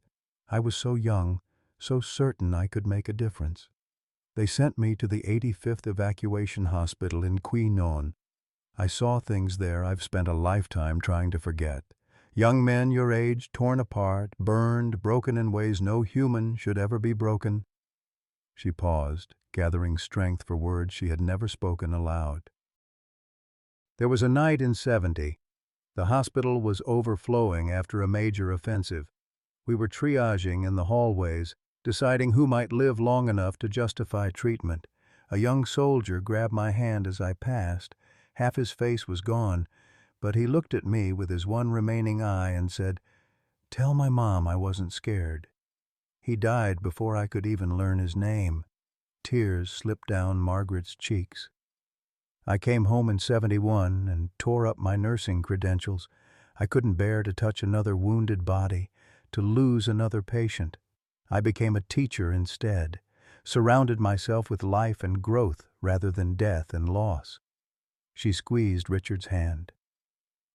I was so young, so certain I could make a difference. They sent me to the 85th Evacuation Hospital in Quy Nhon. I saw things there I've spent a lifetime trying to forget. Young men your age torn apart, burned, broken in ways no human should ever be broken." She paused, gathering strength for words she had never spoken aloud. There was a night in '70. The hospital was overflowing after a major offensive. We were triaging in the hallways, deciding who might live long enough to justify treatment. A young soldier grabbed my hand as I passed. Half his face was gone, but he looked at me with his one remaining eye and said, "Tell my mom I wasn't scared." He died before I could even learn his name. Tears slipped down Margaret's cheeks. I came home in '71 and tore up my nursing credentials. I couldn't bear to touch another wounded body, to lose another patient. I became a teacher instead, surrounded myself with life and growth rather than death and loss. She squeezed Richard's hand.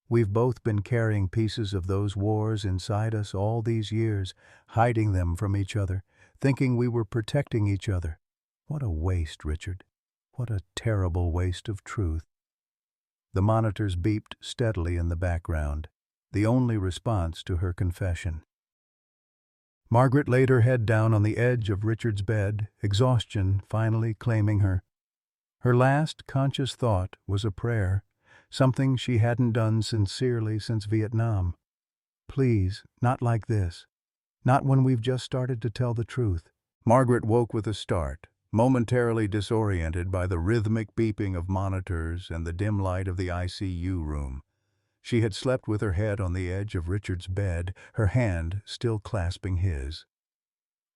"We've both been carrying pieces of those wars inside us all these years, hiding them from each other, thinking we were protecting each other. What a waste, Richard. What a terrible waste of truth." The monitors beeped steadily in the background, the only response to her confession. Margaret laid her head down on the edge of Richard's bed, exhaustion finally claiming her. Her last conscious thought was a prayer, something she hadn't done sincerely since Vietnam. "Please, not like this. Not when we've just started to tell the truth." Margaret woke with a start, momentarily disoriented by the rhythmic beeping of monitors and the dim light of the ICU room. She had slept with her head on the edge of Richard's bed, her hand still clasping his.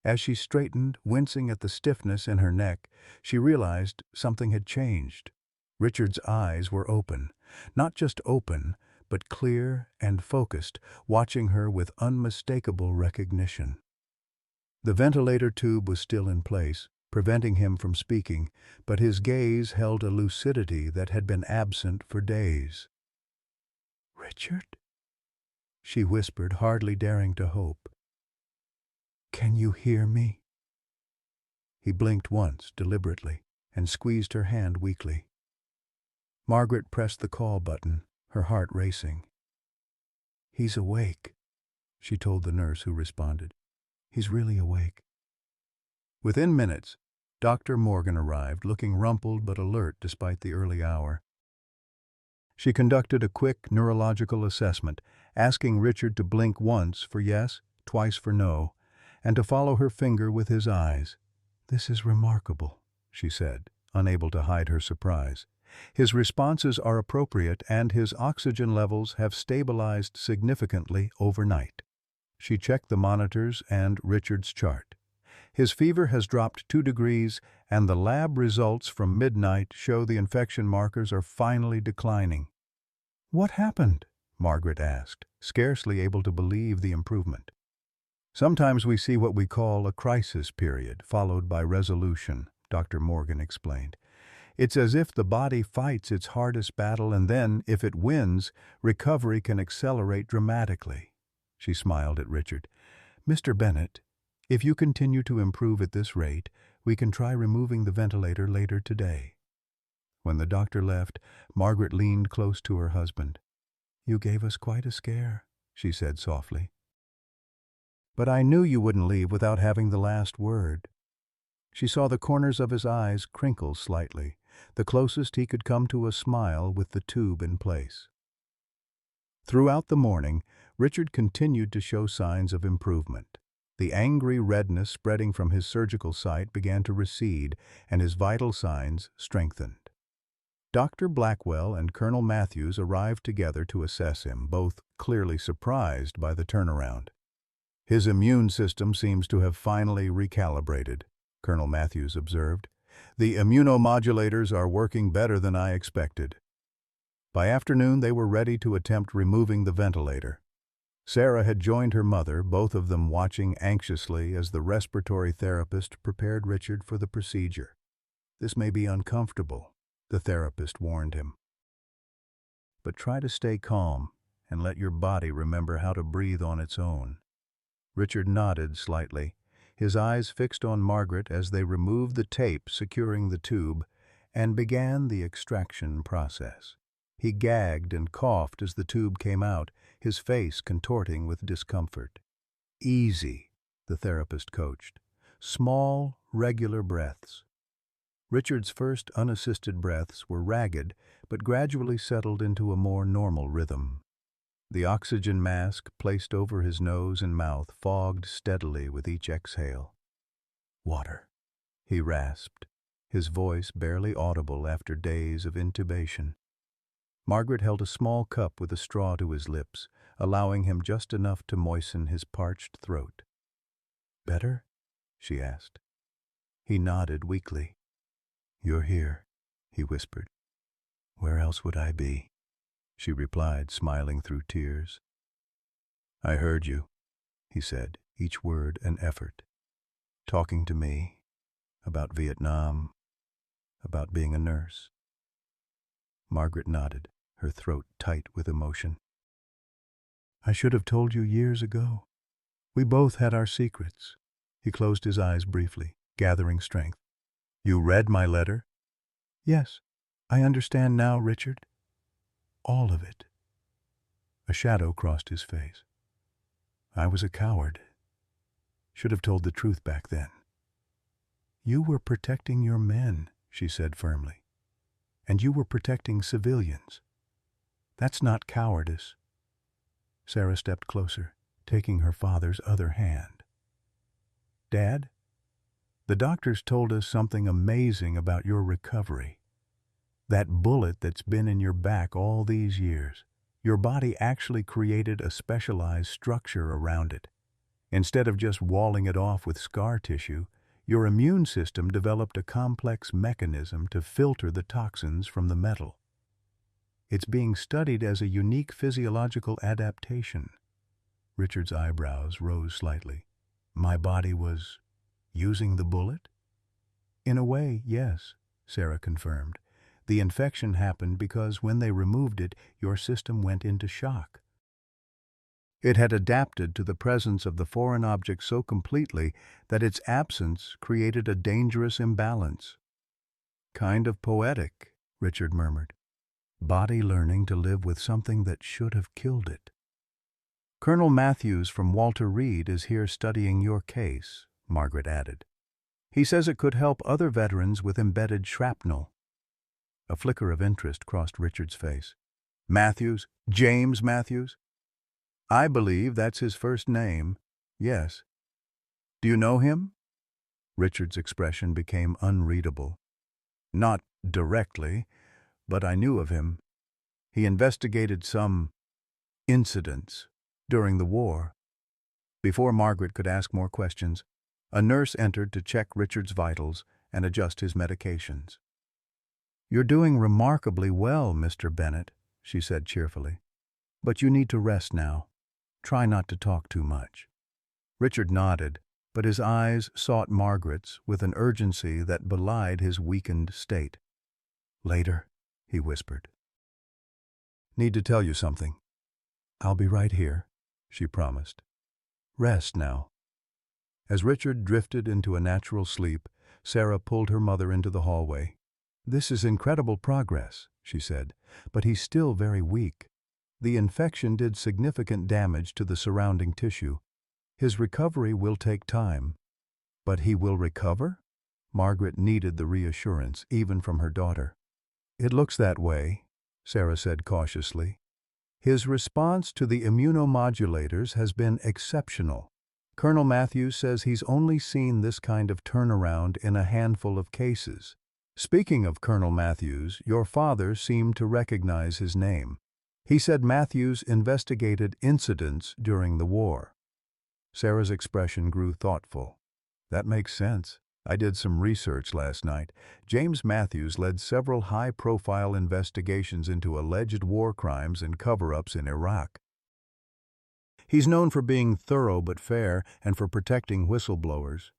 As she straightened, wincing at the stiffness in her neck, she realized something had changed. Richard's eyes were open, not just open, but clear and focused, watching her with unmistakable recognition. The ventilator tube was still in place, preventing him from speaking, but his gaze held a lucidity that had been absent for days. "Richard?" she whispered, hardly daring to hope. "Can you hear me?" He blinked once, deliberately, and squeezed her hand weakly. Margaret pressed the call button, her heart racing. "He's awake," she told the nurse who responded. "He's really awake." Within minutes, Dr. Morgan arrived, looking rumpled but alert despite the early hour. She conducted a quick neurological assessment, asking Richard to blink once for yes, twice for no, and to follow her finger with his eyes. "This is remarkable," she said, unable to hide her surprise. "His responses are appropriate and his oxygen levels have stabilized significantly overnight." She checked the monitors and Richard's chart. His fever has dropped 2 degrees, and the lab results from midnight show the infection markers are finally declining. "What happened?" Margaret asked, scarcely able to believe the improvement. "Sometimes we see what we call a crisis period, followed by resolution," Dr. Morgan explained. "It's as if the body fights its hardest battle and then, if it wins, recovery can accelerate dramatically." She smiled at Richard. "Mr. Bennet, If you continue to improve at this rate, we can try removing the ventilator later today." When the doctor left, Margaret leaned close to her husband. "You gave us quite a scare," she said softly. "But I knew you wouldn't leave without having the last word." She saw the corners of his eyes crinkle slightly, the closest he could come to a smile with the tube in place. Throughout the morning, Richard continued to show signs of improvement. The angry redness spreading from his surgical site began to recede, and his vital signs strengthened. Dr. Blackwell and Colonel Matthews arrived together to assess him, both clearly surprised by the turnaround. "His immune system seems to have finally recalibrated," Colonel Matthews observed. "The immunomodulators are working better than I expected." By afternoon, they were ready to attempt removing the ventilator. Sarah had joined her mother, both of them watching anxiously as the respiratory therapist prepared Richard for the procedure. "This may be uncomfortable," the therapist warned him. "But try to stay calm and let your body remember how to breathe on its own." Richard nodded slightly, his eyes fixed on Margaret as they removed the tape securing the tube and began the extraction process. He gagged and coughed as the tube came out, his face contorting with discomfort. "Easy," the therapist coached. "Small, regular breaths." Richard's first unassisted breaths were ragged, but gradually settled into a more normal rhythm. The oxygen mask placed over his nose and mouth fogged steadily with each exhale. "Water," he rasped, his voice barely audible after days of intubation. Margaret held a small cup with a straw to his lips, allowing him just enough to moisten his parched throat. "Better?" she asked. He nodded weakly. "You're here," he whispered. "Where else would I be?" she replied, smiling through tears. "I heard you," he said, each word an effort. "Talking to me about Vietnam, about being a nurse." Margaret nodded, her throat tight with emotion. "I should have told you years ago. We both had our secrets." He closed his eyes briefly, gathering strength. "You read my letter?" "Yes, I understand now, Richard. All of it." A shadow crossed his face. "I was a coward. Should have told the truth back then." "You were protecting your men," she said firmly. "And you were protecting civilians. That's not cowardice." Sarah stepped closer, taking her father's other hand. "Dad, the doctors told us something amazing about your recovery. That bullet that's been in your back all these years, your body actually created a specialized structure around it. Instead of just walling it off with scar tissue, your immune system developed a complex mechanism to filter the toxins from the metal. It's being studied as a unique physiological adaptation." Richard's eyebrows rose slightly. "My body was using the bullet?" "In a way, yes," Sarah confirmed. "The infection happened because when they removed it, your system went into shock. It had adapted to the presence of the foreign object so completely that its absence created a dangerous imbalance." "Kind of poetic," Richard murmured. "Body learning to live with something that should have killed it." "Colonel Matthews from Walter Reed is here studying your case," Margaret added. "He says it could help other veterans with embedded shrapnel." A flicker of interest crossed Richard's face. "Matthews? James Matthews?" "I believe that's his first name. Yes." "Do you know him?" Richard's expression became unreadable. "Not directly, but I knew of him. He investigated some incidents during the war." Before Margaret could ask more questions, a nurse entered to check Richard's vitals and adjust his medications. "You're doing remarkably well, Mr. Bennett," she said cheerfully. "But you need to rest now. Try not to talk too much." Richard nodded, but his eyes sought Margaret's with an urgency that belied his weakened state. "Later," he whispered. "Need to tell you something." "I'll be right here," she promised. "Rest now." As Richard drifted into a natural sleep, Sarah pulled her mother into the hallway. "This is incredible progress," she said, "but he's still very weak. The infection did significant damage to the surrounding tissue. His recovery will take time." "But he will recover?" Margaret needed the reassurance, even from her daughter. "It looks that way," Sarah said cautiously. "His response to the immunomodulators has been exceptional. Colonel Matthews says he's only seen this kind of turnaround in a handful of cases. Speaking of Colonel Matthews, your father seemed to recognize his name. He said Matthews investigated incidents during the war." Sarah's expression grew thoughtful. "That makes sense. I did some research last night. James Matthews led several high-profile investigations into alleged war crimes and cover-ups in Iraq. He's known for being thorough but fair and for protecting whistleblowers.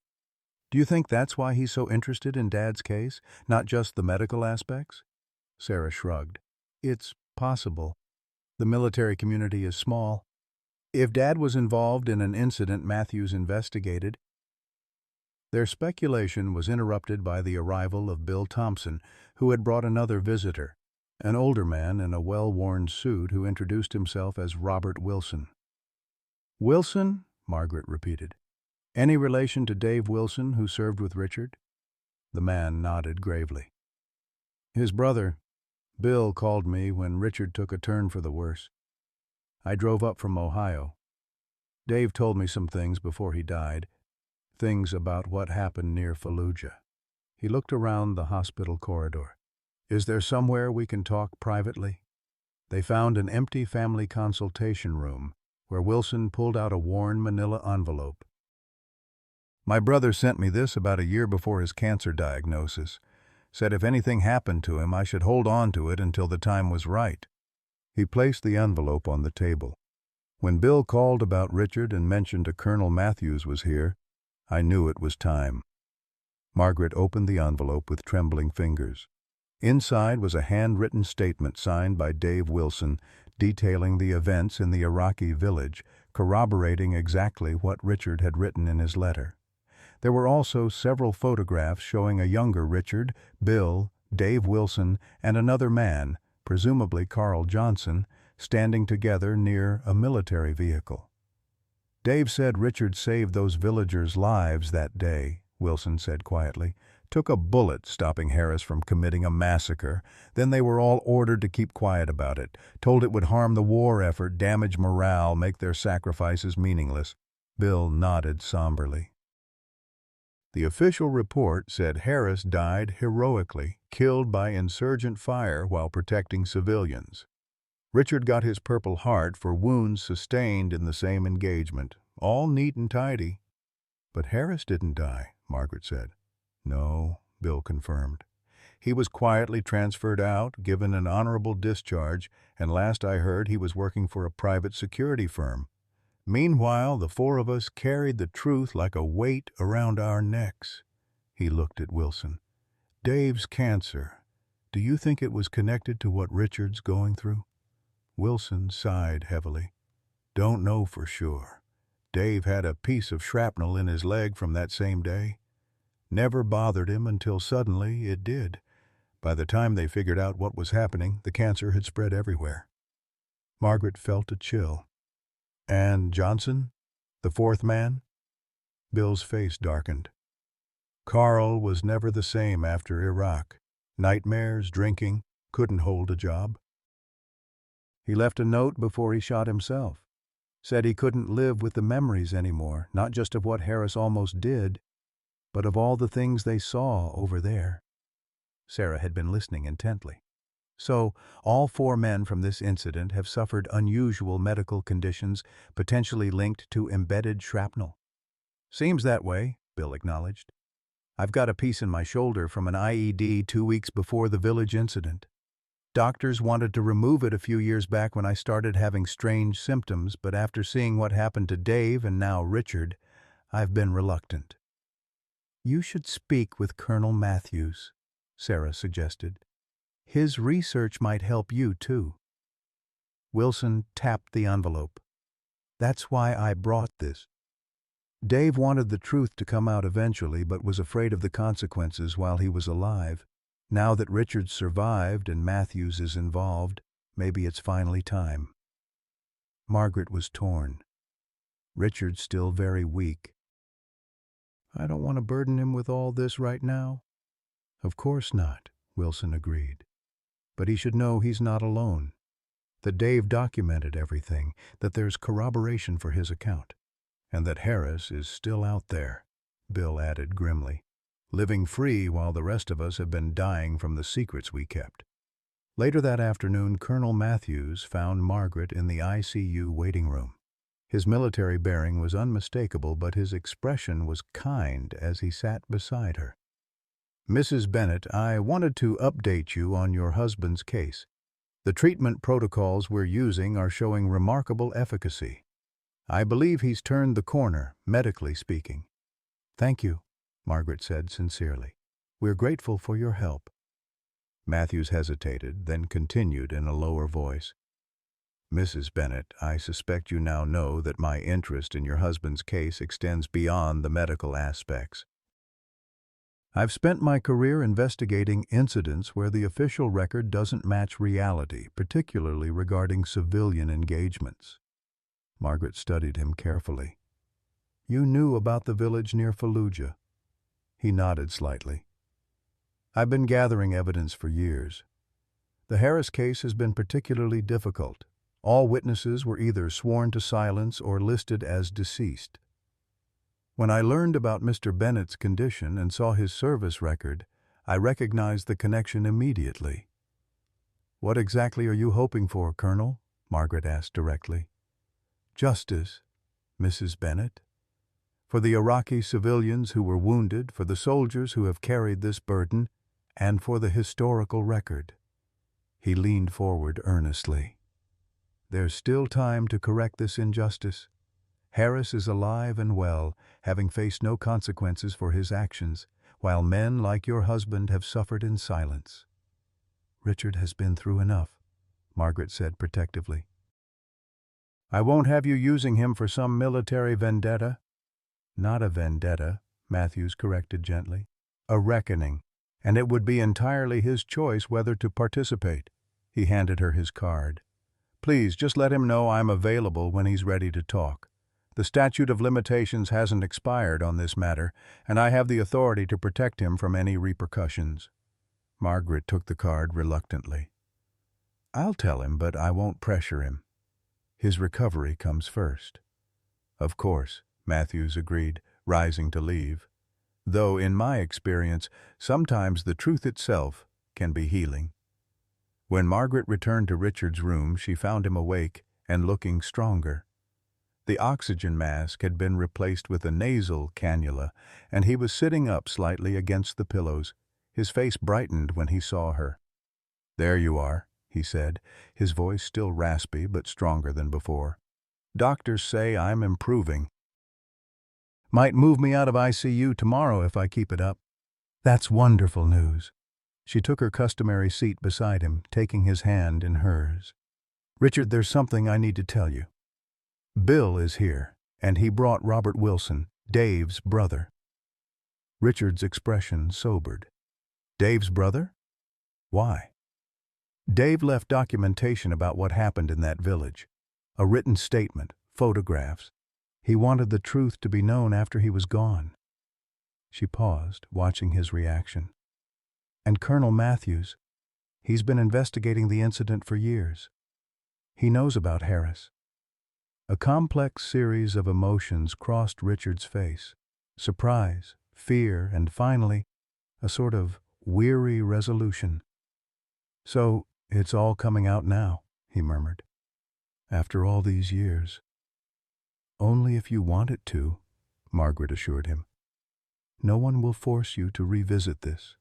Do you think that's why he's so interested in Dad's case, not just the medical aspects?" Sarah shrugged. "It's possible. The military community is small. If Dad was involved in an incident Matthews investigated—" Their speculation was interrupted by the arrival of Bill Thompson, who had brought another visitor, an older man in a well-worn suit who introduced himself as Robert Wilson. "Wilson?" Margaret repeated. "Any relation to Dave Wilson, who served with Richard?" The man nodded gravely. "His brother, Bill, called me when Richard took a turn for the worse. I drove up from Ohio. Dave told me some things before he died, things about what happened near Fallujah." He looked around the hospital corridor. "Is there somewhere we can talk privately?" They found an empty family consultation room, where Wilson pulled out a worn manila envelope. "My brother sent me this about a year before his cancer diagnosis. Said if anything happened to him, I should hold on to it until the time was right." He placed the envelope on the table. "When Bill called about Richard and mentioned a Colonel Matthews was here, I knew it was time." Margaret opened the envelope with trembling fingers. Inside was a handwritten statement signed by Dave Wilson, detailing the events in the Iraqi village, corroborating exactly what Richard had written in his letter. There were also several photographs showing a younger Richard, Bill, Dave Wilson, and another man, presumably Carl Johnson, standing together near a military vehicle. "Dave said Richard saved those villagers' lives that day," Wilson said quietly. "Took a bullet stopping Harris from committing a massacre. Then they were all ordered to keep quiet about it, told it would harm the war effort, damage morale, make their sacrifices meaningless." Bill nodded somberly. "The official report said Harris died heroically, killed by insurgent fire while protecting civilians. Richard got his Purple Heart for wounds sustained in the same engagement. All neat and tidy." "But Harris didn't die," Margaret said. "No," Bill confirmed. "He was quietly transferred out, given an honorable discharge, and last I heard he was working for a private security firm. Meanwhile, the four of us carried the truth like a weight around our necks." He looked at Wilson. "Dave's cancer. Do you think it was connected to what Richard's going through?" Wilson sighed heavily. "Don't know for sure. Dave had a piece of shrapnel in his leg from that same day. Never bothered him until suddenly it did. By the time they figured out what was happening, the cancer had spread everywhere." Margaret felt a chill. "And Johnson, the fourth man?" Bill's face darkened. "Carl was never the same after Iraq. Nightmares, drinking, couldn't hold a job. He left a note before he shot himself. Said he couldn't live with the memories anymore, not just of what Harris almost did, but of all the things they saw over there." Sarah had been listening intently. "So, all four men from this incident have suffered unusual medical conditions potentially linked to embedded shrapnel?" "Seems that way," Bill acknowledged. "I've got a piece in my shoulder from an IED 2 weeks before the village incident. Doctors wanted to remove it a few years back when I started having strange symptoms, but after seeing what happened to Dave and now Richard, I've been reluctant." "You should speak with Colonel Matthews," Sarah suggested. "His research might help you, too." Wilson tapped the envelope. "That's why I brought this. Dave wanted the truth to come out eventually, but was afraid of the consequences while he was alive. Now that Richard survived and Matthews is involved, maybe it's finally time. Margaret was torn. Richard's still very weak. I don't want to burden him with all this right now. Of course not, Wilson agreed. But he should know he's not alone. That Dave documented everything, that there's corroboration for his account, and that Harris is still out there, Bill added grimly, living free while the rest of us have been dying from the secrets we kept. Later that afternoon, Colonel Matthews found Margaret in the ICU waiting room. His military bearing was unmistakable, but his expression was kind as he sat beside her. Mrs. Bennett, I wanted to update you on your husband's case. The treatment protocols we're using are showing remarkable efficacy. I believe he's turned the corner, medically speaking. Thank you, Margaret said sincerely. We're grateful for your help. Matthews hesitated, then continued in a lower voice. Mrs. Bennett, I suspect you now know that my interest in your husband's case extends beyond the medical aspects. I've spent my career investigating incidents where the official record doesn't match reality, particularly regarding civilian engagements. Margaret studied him carefully. You knew about the village near Fallujah. He nodded slightly. I've been gathering evidence for years. The Harris case has been particularly difficult. All witnesses were either sworn to silence or listed as deceased. When I learned about Mr. Bennett's condition and saw his service record, I recognized the connection immediately. What exactly are you hoping for, Colonel? Margaret asked directly. Justice, Mrs. Bennett. For the Iraqi civilians who were wounded, for the soldiers who have carried this burden, and for the historical record. He leaned forward earnestly. There's still time to correct this injustice. Harris is alive and well, having faced no consequences for his actions, while men like your husband have suffered in silence. Richard has been through enough, Margaret said protectively. I won't have you using him for some military vendetta. Not a vendetta, Matthews corrected gently. A reckoning, and it would be entirely his choice whether to participate. He handed her his card. Please, just let him know I'm available when he's ready to talk. The statute of limitations hasn't expired on this matter, and I have the authority to protect him from any repercussions. Margaret took the card reluctantly. I'll tell him, but I won't pressure him. His recovery comes first. Of course, Matthews agreed, rising to leave. Though, in my experience, sometimes the truth itself can be healing. When Margaret returned to Richard's room, she found him awake and looking stronger. The oxygen mask had been replaced with a nasal cannula, and he was sitting up slightly against the pillows. His face brightened when he saw her. There you are, he said, his voice still raspy but stronger than before. Doctors say I'm improving. Might move me out of ICU tomorrow if I keep it up. That's wonderful news. She took her customary seat beside him, taking his hand in hers. Richard, there's something I need to tell you. Bill is here, and he brought Robert Wilson, Dave's brother. Richard's expression sobered. Dave's brother? Why? Dave left documentation about what happened in that village. A written statement, photographs. He wanted the truth to be known after he was gone. She paused, watching his reaction. And Colonel Matthews, he's been investigating the incident for years. He knows about Harris. A complex series of emotions crossed Richard's face. Surprise, fear, and finally, a sort of weary resolution. So, it's all coming out now, he murmured. After all these years. Only if you want it to, Margaret assured him. No one will force you to revisit this.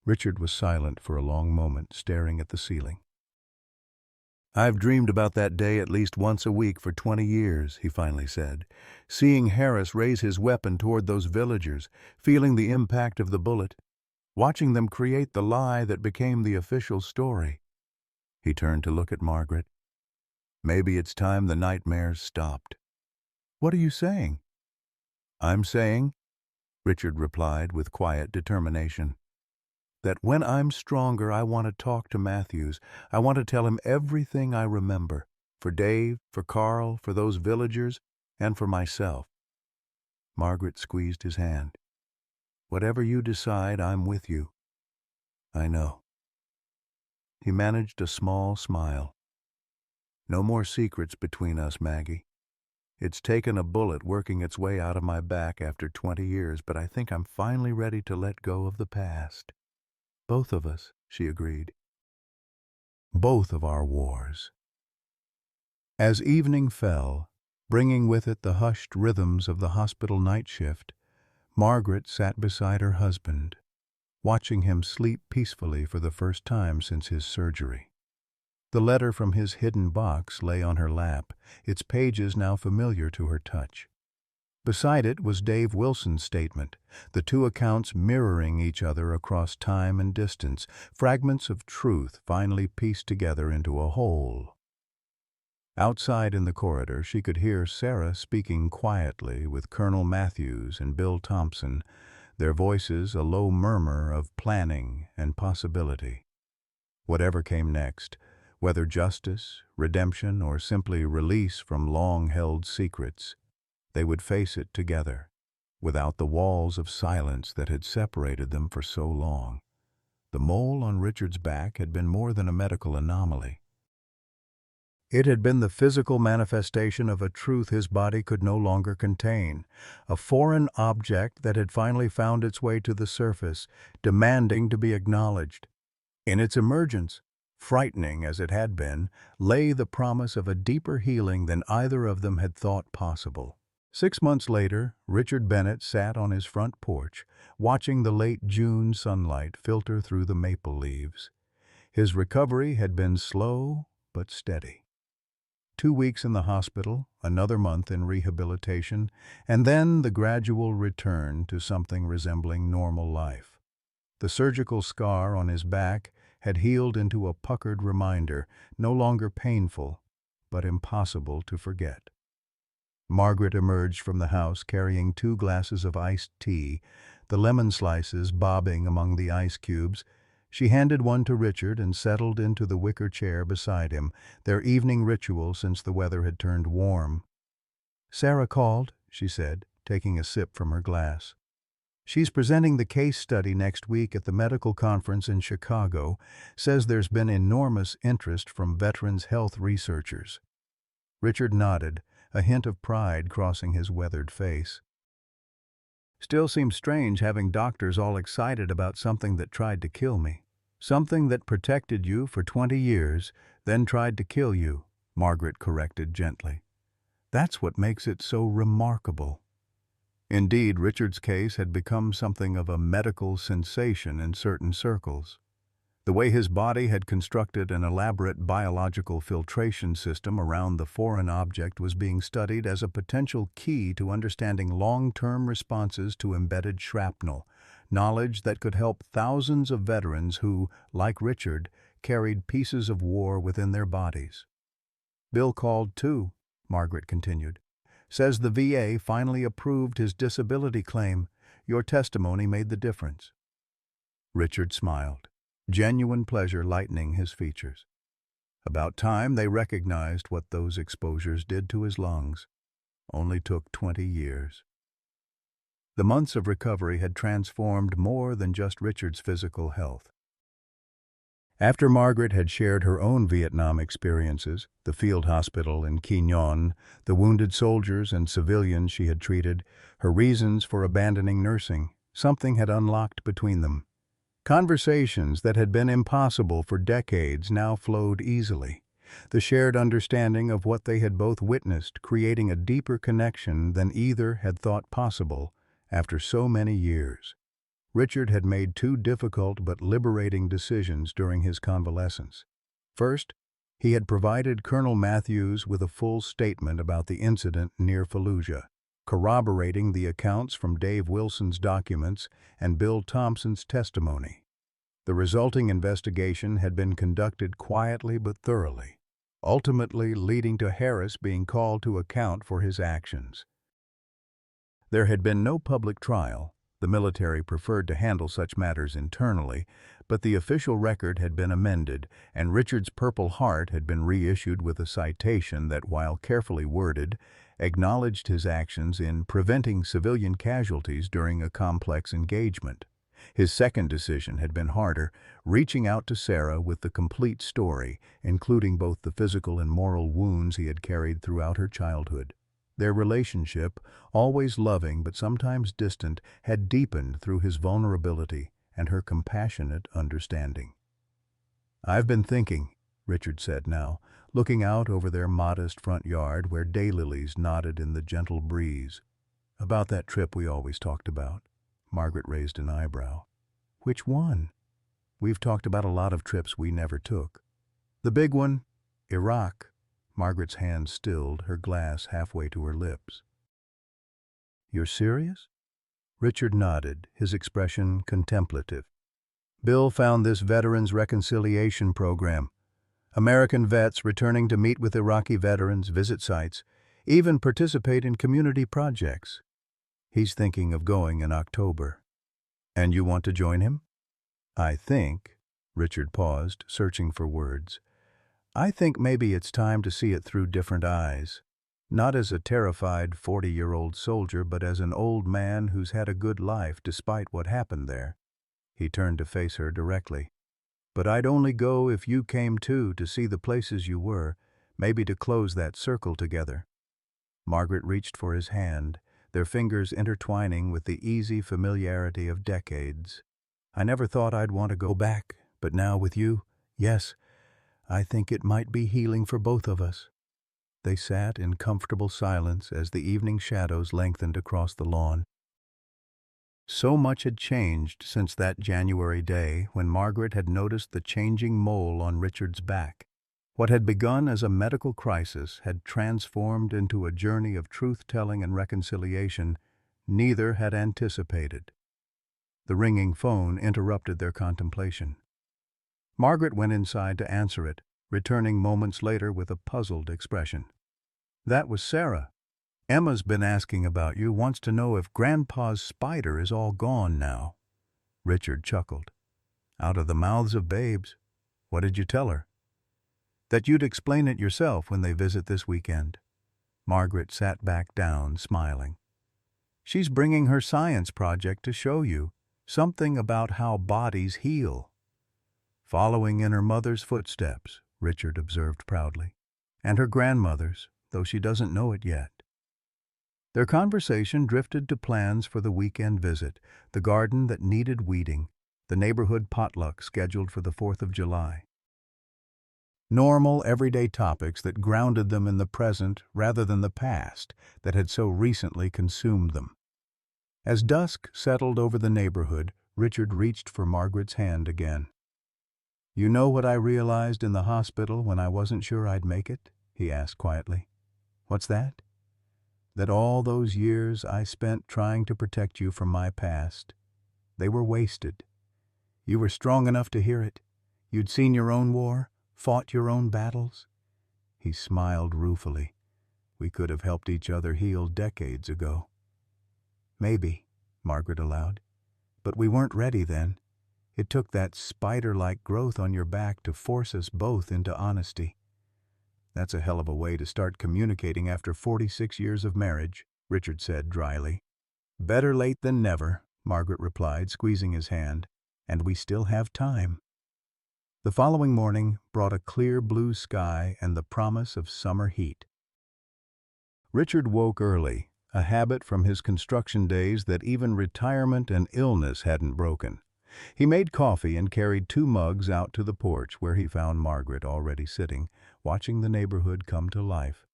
Richard was silent for a long moment, staring at the ceiling. I've dreamed about that day at least once a week for 20 years, he finally said, seeing Harris raise his weapon toward those villagers, feeling the impact of the bullet, watching them create the lie that became the official story. He turned to look at Margaret. Maybe it's time the nightmares stopped. What are you saying? I'm saying, Richard replied with quiet determination, that when I'm stronger, I want to talk to Matthews. I want to tell him everything I remember, for Dave, for Carl, for those villagers, and for myself. Margaret squeezed his hand. Whatever you decide, I'm with you. I know. He managed a small smile. No more secrets between us, Maggie. It's taken a bullet working its way out of my back after 20 years, but I think I'm finally ready to let go of the past. Both of us, she agreed. Both of our wars. As evening fell, bringing with it the hushed rhythms of the hospital night shift, Margaret sat beside her husband, watching him sleep peacefully for the first time since his surgery. The letter from his hidden box lay on her lap, its pages now familiar to her touch. Beside it was Dave Wilson's statement, the two accounts mirroring each other across time and distance, fragments of truth finally pieced together into a whole. Outside in the corridor, she could hear Sarah speaking quietly with Colonel Matthews and Bill Thompson, their voices a low murmur of planning and possibility. Whatever came next, whether justice, redemption, or simply release from long-held secrets, they would face it together, without the walls of silence that had separated them for so long. The mole on Richard's back had been more than a medical anomaly. It had been the physical manifestation of a truth his body could no longer contain, a foreign object that had finally found its way to the surface, demanding to be acknowledged. In its emergence, frightening as it had been, lay the promise of a deeper healing than either of them had thought possible. 6 months later, Richard Bennett sat on his front porch, watching the late June sunlight filter through the maple leaves. His recovery had been slow but steady. 2 weeks in the hospital, another month in rehabilitation, and then the gradual return to something resembling normal life. The surgical scar on his back had healed into a puckered reminder, no longer painful, but impossible to forget. Margaret emerged from the house carrying 2 glasses of iced tea, the lemon slices bobbing among the ice cubes. She handed one to Richard and settled into the wicker chair beside him, their evening ritual since the weather had turned warm. "Sarah called," she said, taking a sip from her glass. "She's presenting the case study next week at the medical conference in Chicago, says there's been enormous interest from veterans' health researchers." Richard nodded, a hint of pride crossing his weathered face. "Still seems strange having doctors all excited about something that tried to kill me. Something that protected you for 20 years, then tried to kill you," Margaret corrected gently. "That's what makes it so remarkable." Indeed, Richard's case had become something of a medical sensation in certain circles. The way his body had constructed an elaborate biological filtration system around the foreign object was being studied as a potential key to understanding long-term responses to embedded shrapnel, knowledge that could help thousands of veterans who, like Richard, carried pieces of war within their bodies. "Bill called too," Margaret continued. "Says the VA finally approved his disability claim. Your testimony made the difference." Richard smiled, genuine pleasure lightening his features. About time they recognized what those exposures did to his lungs. Only took 20 years. The months of recovery had transformed more than just Richard's physical health. After Margaret had shared her own Vietnam experiences, the field hospital in Quy Nhon, the wounded soldiers and civilians she had treated, her reasons for abandoning nursing, something had unlocked between them. Conversations that had been impossible for decades now flowed easily, the shared understanding of what they had both witnessed creating a deeper connection than either had thought possible after so many years. Richard had made 2 difficult but liberating decisions during his convalescence. First, he had provided Colonel Matthews with a full statement about the incident near Fallujah, corroborating the accounts from Dave Wilson's documents and Bill Thompson's testimony. The resulting investigation had been conducted quietly but thoroughly, ultimately leading to Harris being called to account for his actions. There had been no public trial. The military preferred to handle such matters internally, but the official record had been amended, and Richard's Purple Heart had been reissued with a citation that, while carefully worded, acknowledged his actions in preventing civilian casualties during a complex engagement. His second decision had been harder, reaching out to Sarah with the complete story, including both the physical and moral wounds he had carried throughout her childhood. Their relationship, always loving but sometimes distant, had deepened through his vulnerability and her compassionate understanding. "I've been thinking," Richard said now, looking out over their modest front yard where daylilies nodded in the gentle breeze. "About that trip we always talked about." Margaret raised an eyebrow. "Which one?" "We've talked about a lot of trips we never took." "The big one, Iraq." Margaret's hand stilled, her glass halfway to her lips. "You're serious?" Richard nodded, his expression contemplative. "Bill found this Veterans Reconciliation Program. American vets returning to meet with Iraqi veterans, visit sites, even participate in community projects. He's thinking of going in October." "And you want to join him?" "I think," Richard paused, searching for words, "I think maybe it's time to see it through different eyes. Not as a terrified 40-year-old soldier, but as an old man who's had a good life despite what happened there." He turned to face her directly. "But I'd only go if you came too, to see the places you were, maybe to close that circle together." Margaret reached for his hand, their fingers intertwining with the easy familiarity of decades. "I never thought I'd want to go back, but now with you, yes, I think it might be healing for both of us." They sat in comfortable silence as the evening shadows lengthened across the lawn. So much had changed since that January day when Margaret had noticed the changing mole on Richard's back. What had begun as a medical crisis had transformed into a journey of truth-telling and reconciliation neither had anticipated. The ringing phone interrupted their contemplation. Margaret went inside to answer it, returning moments later with a puzzled expression. "That was Sarah. Emma's been asking about you, wants to know if Grandpa's spider is all gone now." Richard chuckled. "Out of the mouths of babes. What did you tell her?" "That you'd explain it yourself when they visit this weekend." Margaret sat back down, smiling. "She's bringing her science project to show you, something about how bodies heal." "Following in her mother's footsteps," Richard observed proudly. "And her grandmother's, though she doesn't know it yet." Their conversation drifted to plans for the weekend visit, the garden that needed weeding, the neighborhood potluck scheduled for the 4th of July. Normal, everyday topics that grounded them in the present rather than the past that had so recently consumed them. As dusk settled over the neighborhood, Richard reached for Margaret's hand again. "You know what I realized in the hospital when I wasn't sure I'd make it?" he asked quietly. "What's that?" "That all those years I spent trying to protect you from my past, they were wasted. You were strong enough to hear it. You'd seen your own war, fought your own battles." He smiled ruefully. "We could have helped each other heal decades ago." "Maybe," Margaret allowed. "But we weren't ready then. It took that spider-like growth on your back to force us both into honesty." "That's a hell of a way to start communicating after 46 years of marriage," Richard said dryly. "Better late than never," Margaret replied, squeezing his hand. "And we still have time." The following morning brought a clear blue sky and the promise of summer heat. Richard woke early, a habit from his construction days that even retirement and illness hadn't broken. He made coffee and carried 2 mugs out to the porch where he found Margaret already sitting, watching the neighborhood come to life.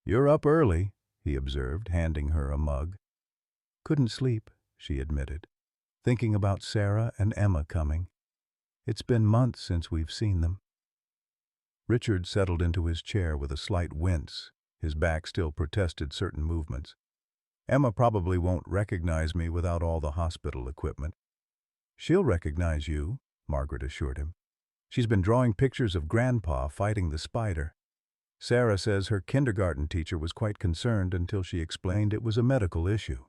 "You're up early," he observed, handing her a mug. "Couldn't sleep," she admitted, "thinking about Sarah and Emma coming. It's been months since we've seen them." Richard settled into his chair with a slight wince. His back still protested certain movements. "Emma probably won't recognize me without all the hospital equipment." "She'll recognize you," Margaret assured him. "She's been drawing pictures of Grandpa fighting the spider. Sarah says her kindergarten teacher was quite concerned until she explained it was a medical issue."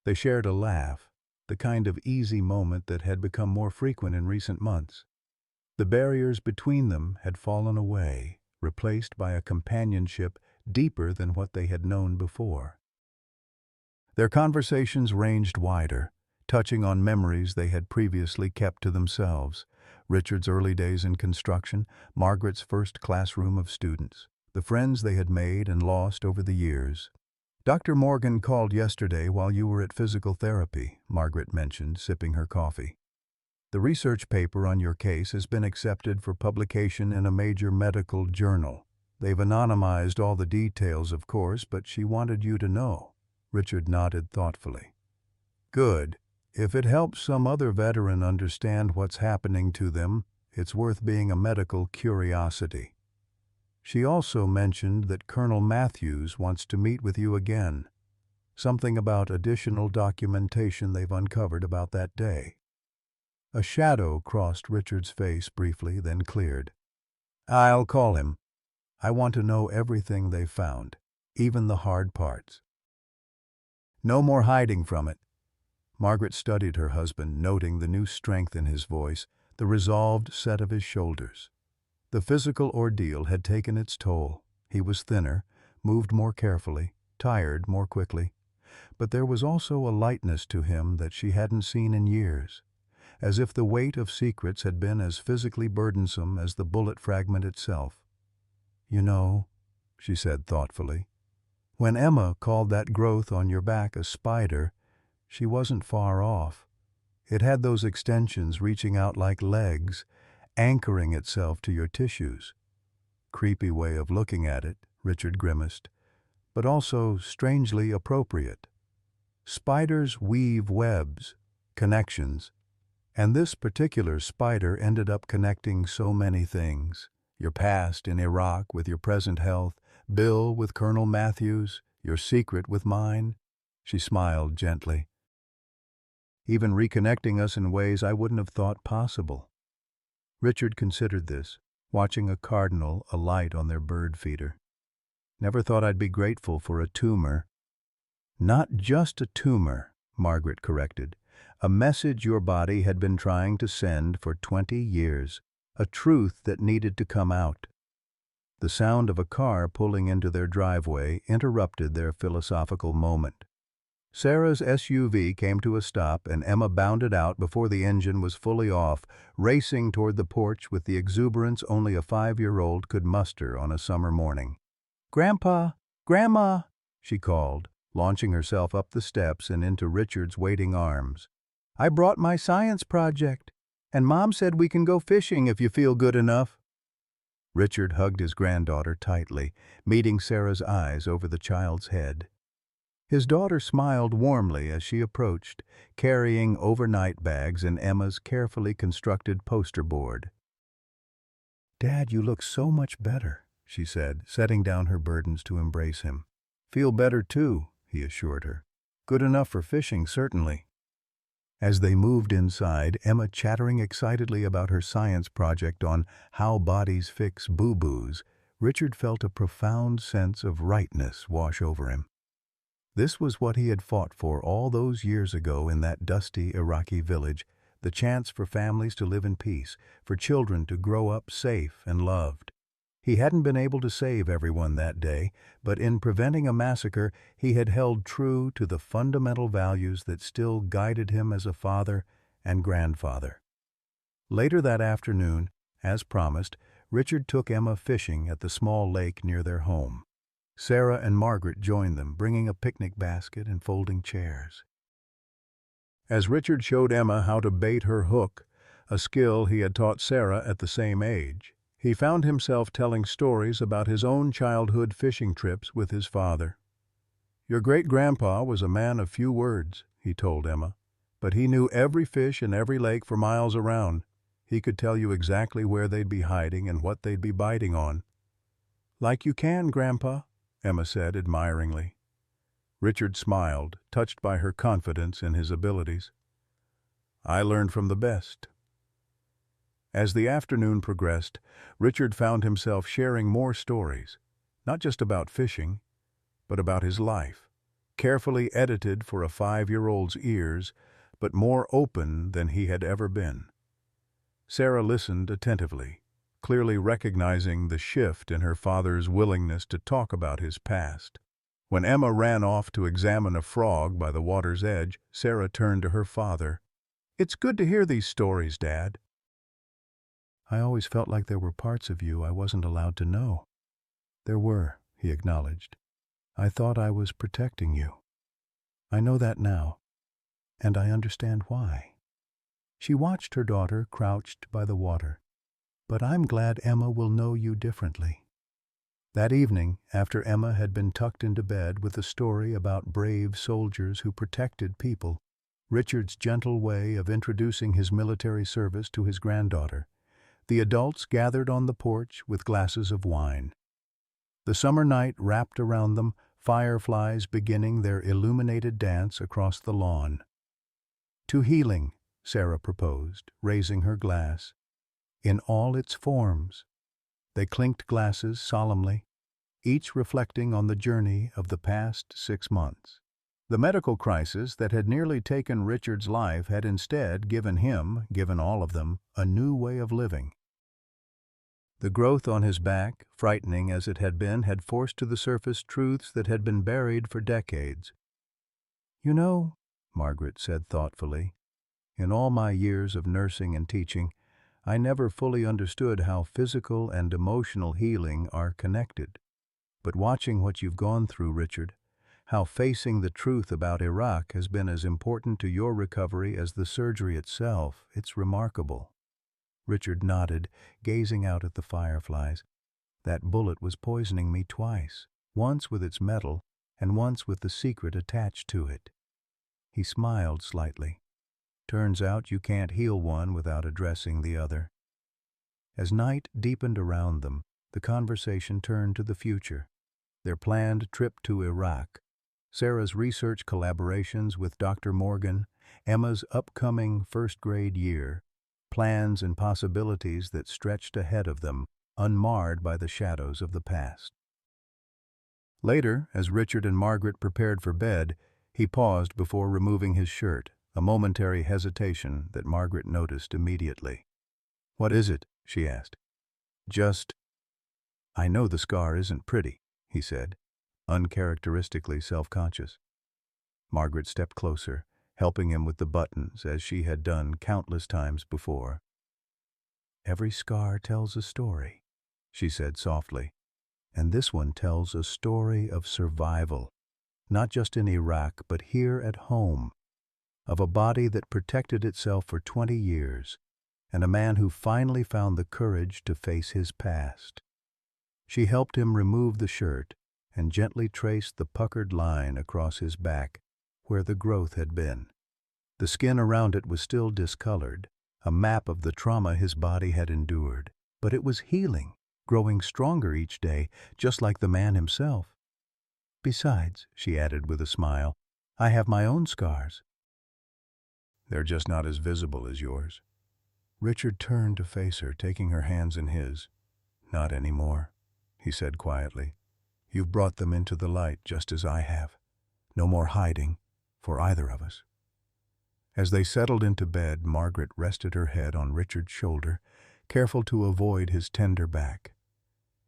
They shared a laugh, the kind of easy moment that had become more frequent in recent months. The barriers between them had fallen away, replaced by a companionship deeper than what they had known before. Their conversations ranged wider, touching on memories they had previously kept to themselves. Richard's early days in construction, Margaret's first classroom of students, the friends they had made and lost over the years. "Dr. Morgan called yesterday while you were at physical therapy," Margaret mentioned, sipping her coffee. "The research paper on your case has been accepted for publication in a major medical journal. They've anonymized all the details, of course, but she wanted you to know." Richard nodded thoughtfully. "Good. If it helps some other veteran understand what's happening to them, it's worth being a medical curiosity." She also mentioned that Colonel Matthews wants to meet with you again. Something about additional documentation they've uncovered about that day. A shadow crossed Richard's face briefly, then cleared. "I'll call him. I want to know everything they've found, even the hard parts." "No more hiding from it." Margaret studied her husband, noting the new strength in his voice, the resolved set of his shoulders. The physical ordeal had taken its toll. He was thinner, moved more carefully, tired more quickly. But there was also a lightness to him that she hadn't seen in years, as if the weight of secrets had been as physically burdensome as the bullet fragment itself. "You know," she said thoughtfully, "when Emma called that growth on your back a spider, she wasn't far off. It had those extensions reaching out like legs, anchoring itself to your tissues." "Creepy way of looking at it," Richard grimaced, "but also strangely appropriate. Spiders weave webs, connections, and this particular spider ended up connecting so many things. Your past in Iraq with your present health, Bill with Colonel Matthews, your secret with mine." She smiled gently. "Even reconnecting us in ways I wouldn't have thought possible." Richard considered this, watching a cardinal alight on their bird feeder. "Never thought I'd be grateful for a tumor." "Not just a tumor," Margaret corrected. "A message your body had been trying to send for 20 years. A truth that needed to come out." The sound of a car pulling into their driveway interrupted their philosophical moment. Sarah's SUV came to a stop and Emma bounded out before the engine was fully off, racing toward the porch with the exuberance only a 5-year-old could muster on a summer morning. "Grandpa! Grandma!" she called, launching herself up the steps and into Richard's waiting arms. "I brought my science project, and Mom said we can go fishing if you feel good enough." Richard hugged his granddaughter tightly, meeting Sarah's eyes over the child's head. His daughter smiled warmly as she approached, carrying overnight bags and Emma's carefully constructed poster board. "Dad, you look so much better," she said, setting down her burdens to embrace him. "Feel better too," he assured her. "Good enough for fishing, certainly." As they moved inside, Emma chattering excitedly about her science project on how bodies fix boo-boos, Richard felt a profound sense of rightness wash over him. This was what he had fought for all those years ago in that dusty Iraqi village, the chance for families to live in peace, for children to grow up safe and loved. He hadn't been able to save everyone that day, but in preventing a massacre, he had held true to the fundamental values that still guided him as a father and grandfather. Later that afternoon, as promised, Richard took Emma fishing at the small lake near their home. Sarah and Margaret joined them, bringing a picnic basket and folding chairs. As Richard showed Emma how to bait her hook, a skill he had taught Sarah at the same age, he found himself telling stories about his own childhood fishing trips with his father. "Your great-grandpa was a man of few words," he told Emma, "but he knew every fish in every lake for miles around. He could tell you exactly where they'd be hiding and what they'd be biting on." "Like you can, Grandpa," Emma said admiringly. Richard smiled, touched by her confidence in his abilities. "I learned from the best." As the afternoon progressed, Richard found himself sharing more stories, not just about fishing, but about his life, carefully edited for a 5-year-old's ears, but more open than he had ever been. Sarah listened attentively, clearly recognizing the shift in her father's willingness to talk about his past. When Emma ran off to examine a frog by the water's edge, Sarah turned to her father. "It's good to hear these stories, Dad." "I always felt like there were parts of you I wasn't allowed to know." "There were," he acknowledged. "I thought I was protecting you. I know that now, and I understand why." She watched her daughter crouched by the water. "But I'm glad Emma will know you differently." That evening, after Emma had been tucked into bed with a story about brave soldiers who protected people, Richard's gentle way of introducing his military service to his granddaughter, the adults gathered on the porch with glasses of wine. The summer night wrapped around them, fireflies beginning their illuminated dance across the lawn. "To healing," Sarah proposed, raising her glass. "In all its forms." They clinked glasses solemnly, each reflecting on the journey of the past 6 months. The medical crisis that had nearly taken Richard's life had instead given all of them, a new way of living. The growth on his back, frightening as it had forced to the surface truths that had been buried for decades. "You know," Margaret said thoughtfully, "in all my years of nursing and teaching, I never fully understood how physical and emotional healing are connected. But watching what you've gone through, Richard, how facing the truth about Iraq has been as important to your recovery as the surgery itself, it's remarkable." Richard nodded, gazing out at the fireflies. "That bullet was poisoning me twice, once with its metal and once with the secret attached to it." He smiled slightly. "Turns out you can't heal one without addressing the other." As night deepened around them, the conversation turned to the future. Their planned trip to Iraq, Sarah's research collaborations with Dr. Morgan, Emma's upcoming first-grade year, plans and possibilities that stretched ahead of them, unmarred by the shadows of the past. Later, as Richard and Margaret prepared for bed, he paused before removing his shirt, a momentary hesitation that Margaret noticed immediately. "What is it?" she asked. "Just—" "I know the scar isn't pretty," he said, uncharacteristically self-conscious. Margaret stepped closer, helping him with the buttons as she had done countless times before. "Every scar tells a story," she said softly, "and this one tells a story of survival, not just in Iraq but here at home, of a body that protected itself for 20 years, and a man who finally found the courage to face his past." She helped him remove the shirt and gently traced the puckered line across his back where the growth had been. The skin around it was still discolored, a map of the trauma his body had endured, but it was healing, growing stronger each day, just like the man himself. "Besides," she added with a smile, "I have my own scars." "They're just not as visible as yours." Richard turned to face her, taking her hands in his. "Not anymore," he said quietly. "You've brought them into the light just as I have. No more hiding, for either of us." As they settled into bed, Margaret rested her head on Richard's shoulder, careful to avoid his tender back.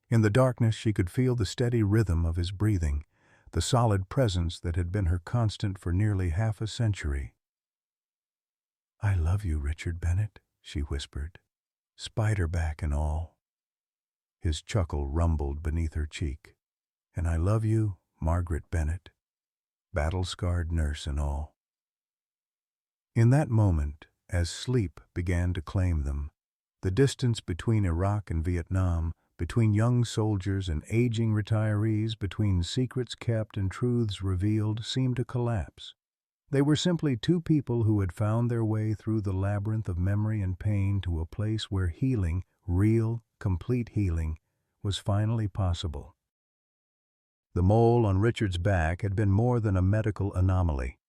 In the darkness, she could feel the steady rhythm of his breathing, the solid presence that had been her constant for nearly half a century. "I love you, Richard Bennett," she whispered, "spider back and all." His chuckle rumbled beneath her cheek. "And I love you, Margaret Bennett, battle-scarred nurse and all." In that moment, as sleep began to claim them, the distance between Iraq and Vietnam, between young soldiers and aging retirees, between secrets kept and truths revealed, seemed to collapse. They were simply two people who had found their way through the labyrinth of memory and pain to a place where healing, real, complete healing, was finally possible. The mole on Richard's back had been more than a medical anomaly.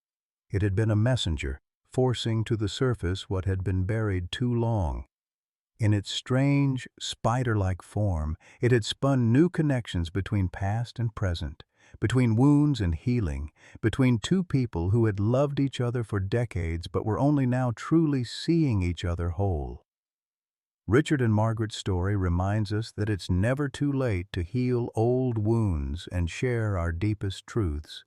It had been a messenger, forcing to the surface what had been buried too long. In its strange, spider-like form, it had spun new connections between past and present, between wounds and healing, between two people who had loved each other for decades but were only now truly seeing each other whole. Richard and Margaret's story reminds us that it's never too late to heal old wounds and share our deepest truths.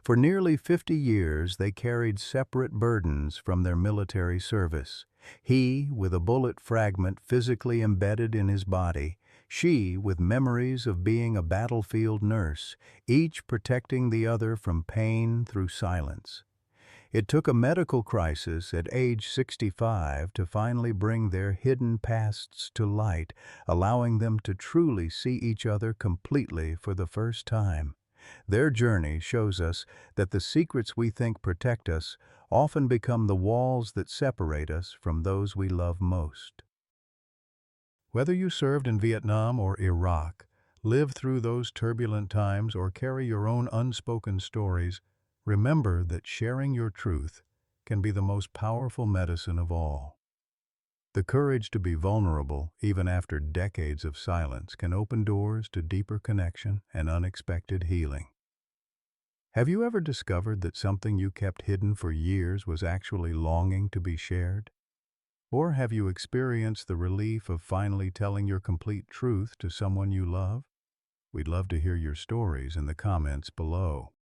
For nearly 50 years, they carried separate burdens from their military service. He, with a bullet fragment physically embedded in his body, she, with memories of being a battlefield nurse, each protecting the other from pain through silence. It took a medical crisis at age 65 to finally bring their hidden pasts to light, allowing them to truly see each other completely for the first time. Their journey shows us that the secrets we think protect us often become the walls that separate us from those we love most. Whether you served in Vietnam or Iraq, lived through those turbulent times, or carry your own unspoken stories, remember that sharing your truth can be the most powerful medicine of all. The courage to be vulnerable, even after decades of silence, can open doors to deeper connection and unexpected healing. Have you ever discovered that something you kept hidden for years was actually longing to be shared? Or have you experienced the relief of finally telling your complete truth to someone you love? We'd love to hear your stories in the comments below.